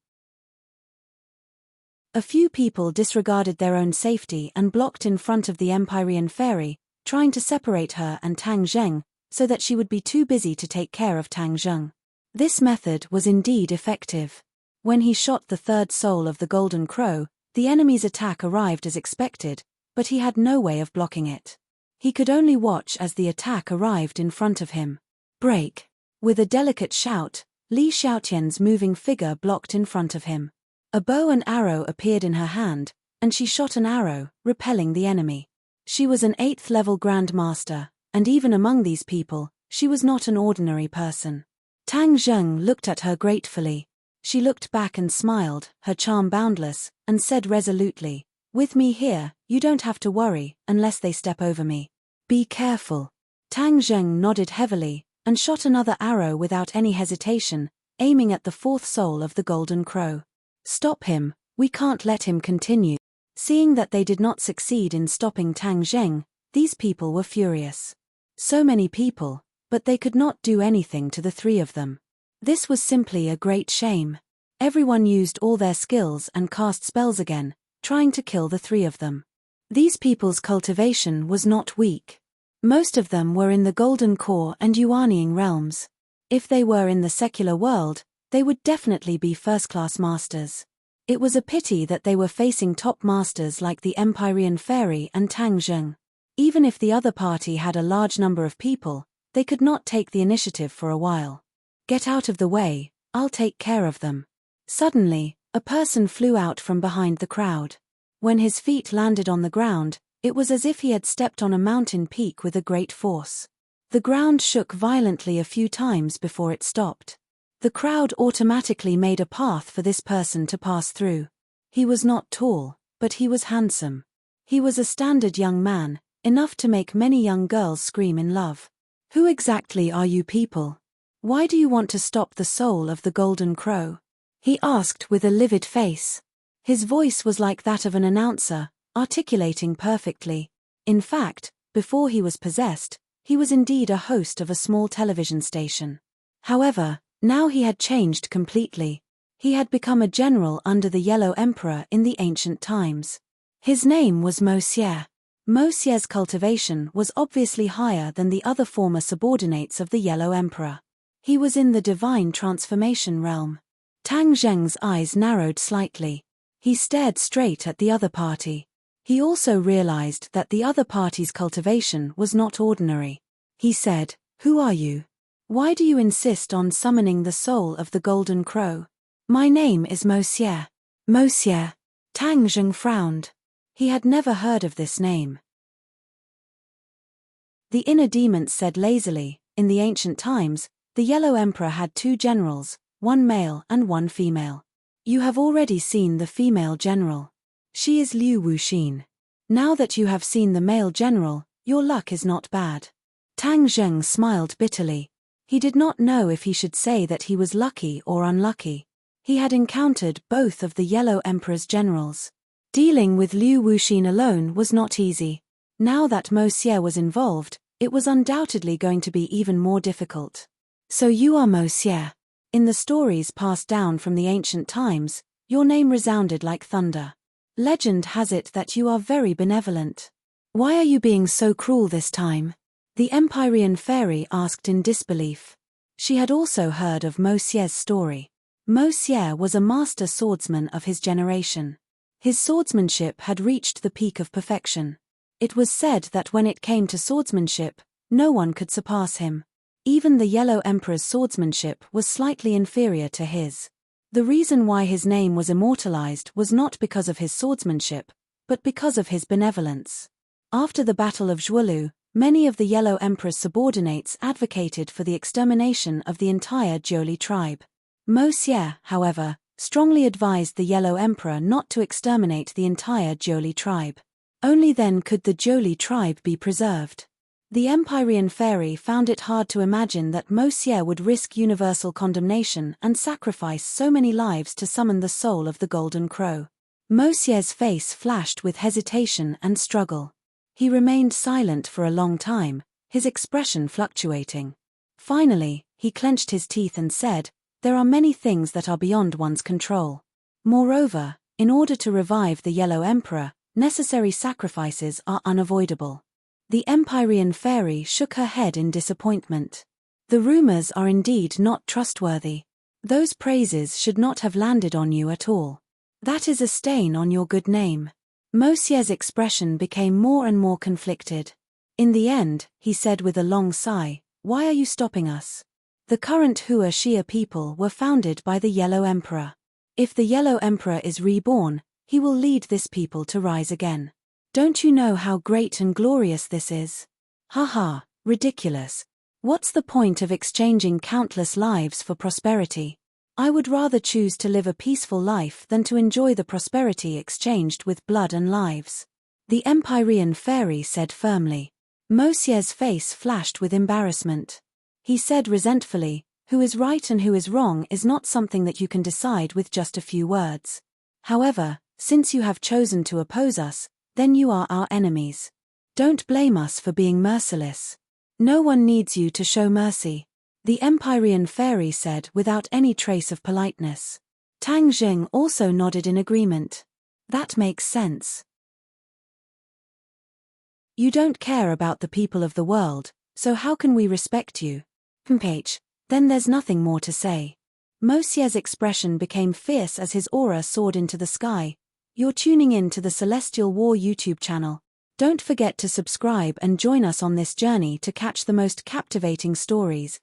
A few people disregarded their own safety and blocked in front of the Empyrean fairy, trying to separate her and Tang Zheng, so that she would be too busy to take care of Tang Zheng. This method was indeed effective. When he shot the 3rd soul of the golden crow, the enemy's attack arrived as expected, but he had no way of blocking it. He could only watch as the attack arrived in front of him. Break! With a delicate shout, Li Xiaotian's moving figure blocked in front of him. A bow and arrow appeared in her hand, and she shot an arrow, repelling the enemy. She was an 8th level Grandmaster, and even among these people, she was not an ordinary person. Tang Zheng looked at her gratefully. She looked back and smiled, her charm boundless, and said resolutely, "With me here, you don't have to worry, unless they step over me. Be careful." Tang Zheng nodded heavily, and shot another arrow without any hesitation, aiming at the 4th soul of the golden crow. "Stop him, we can't let him continue." Seeing that they did not succeed in stopping Tang Zheng, these people were furious. So many people, but they could not do anything to the 3 of them. This was simply a great shame. Everyone used all their skills and cast spells again, trying to kill the 3 of them. These people's cultivation was not weak. Most of them were in the Golden Core and Yuaniing realms. If they were in the secular world, they would definitely be first-class masters. It was a pity that they were facing top masters like the Empyrean Fairy and Tang Zheng. Even if the other party had a large number of people, they could not take the initiative for a while. "Get out of the way, I'll take care of them." Suddenly, a person flew out from behind the crowd. When his feet landed on the ground, it was as if he had stepped on a mountain peak with a great force. The ground shook violently a few times before it stopped. The crowd automatically made a path for this person to pass through. He was not tall, but he was handsome. He was a standard young man, enough to make many young girls scream in love. "Who exactly are you people? Why do you want to stop the soul of the golden crow?" he asked with a livid face. His voice was like that of an announcer, articulating perfectly. In fact, before he was possessed, he was indeed a host of a small television station. However, now he had changed completely. He had become a general under the Yellow Emperor in the ancient times. His name was Mo Xie. Mo Xie's cultivation was obviously higher than the other former subordinates of the Yellow Emperor. He was in the divine transformation realm. Tang Zheng's eyes narrowed slightly. He stared straight at the other party. He also realized that the other party's cultivation was not ordinary. He said, "Who are you? Why do you insist on summoning the soul of the golden crow?" "My name is Mo Xie." "Mo Xie." Tang Zheng frowned. He had never heard of this name. The inner demon said lazily, "In the ancient times, the Yellow Emperor had 2 generals, one male and one female. You have already seen the female general. She is Liu Wuxin. Now that you have seen the male general, your luck is not bad." Tang Zheng smiled bitterly. He did not know if he should say that he was lucky or unlucky. He had encountered both of the Yellow Emperor's generals. Dealing with Liu Wuxin alone was not easy. Now that Mo Xie was involved, it was undoubtedly going to be even more difficult. "So you are Mo Xie. In the stories passed down from the ancient times, your name resounded like thunder. Legend has it that you are very benevolent. Why are you being so cruel this time?" The Empyrean Fairy asked in disbelief. She had also heard of Mo Xie's story. Mo Xie was a master swordsman of his generation. His swordsmanship had reached the peak of perfection. It was said that when it came to swordsmanship, no one could surpass him. Even the Yellow Emperor's swordsmanship was slightly inferior to his. The reason why his name was immortalized was not because of his swordsmanship, but because of his benevolence. After the Battle of Zhuolu, Many of the Yellow Emperor's subordinates advocated for the extermination of the entire Jiuli tribe. Mo Xie, however, strongly advised the Yellow Emperor not to exterminate the entire Jiuli tribe. Only then could the Jiuli tribe be preserved. The Empyrean fairy found it hard to imagine that Mo Xie would risk universal condemnation and sacrifice so many lives to summon the soul of the Golden Crow. Mo Xie's face flashed with hesitation and struggle. He remained silent for a long time, his expression fluctuating. Finally, he clenched his teeth and said, "There are many things that are beyond one's control. Moreover, in order to revive the Yellow Emperor, necessary sacrifices are unavoidable." The Empyrean fairy shook her head in disappointment. "The rumors are indeed not trustworthy. Those praises should not have landed on you at all. That is a stain on your good name." Mo Xie's expression became more and more conflicted. In the end, he said with a long sigh, "Why are you stopping us? The current Hua Xia people were founded by the Yellow Emperor. If the Yellow Emperor is reborn, he will lead this people to rise again. Don't you know how great and glorious this is? Haha, ridiculous. What's the point of exchanging countless lives for prosperity? I would rather choose to live a peaceful life than to enjoy the prosperity exchanged with blood and lives," the Empyrean fairy said firmly. Mo Xie's face flashed with embarrassment. He said resentfully, "Who is right and who is wrong is not something that you can decide with just a few words. However, since you have chosen to oppose us, then you are our enemies. Don't blame us for being merciless. No one needs you to show mercy," the Empyrean fairy said without any trace of politeness. Tang Jing also nodded in agreement. "That makes sense. You don't care about the people of the world, so how can we respect you? Then there's nothing more to say." Mo Xie's expression became fierce as his aura soared into the sky. You're tuning in to the Celestial War YouTube channel. Don't forget to subscribe and join us on this journey to catch the most captivating stories.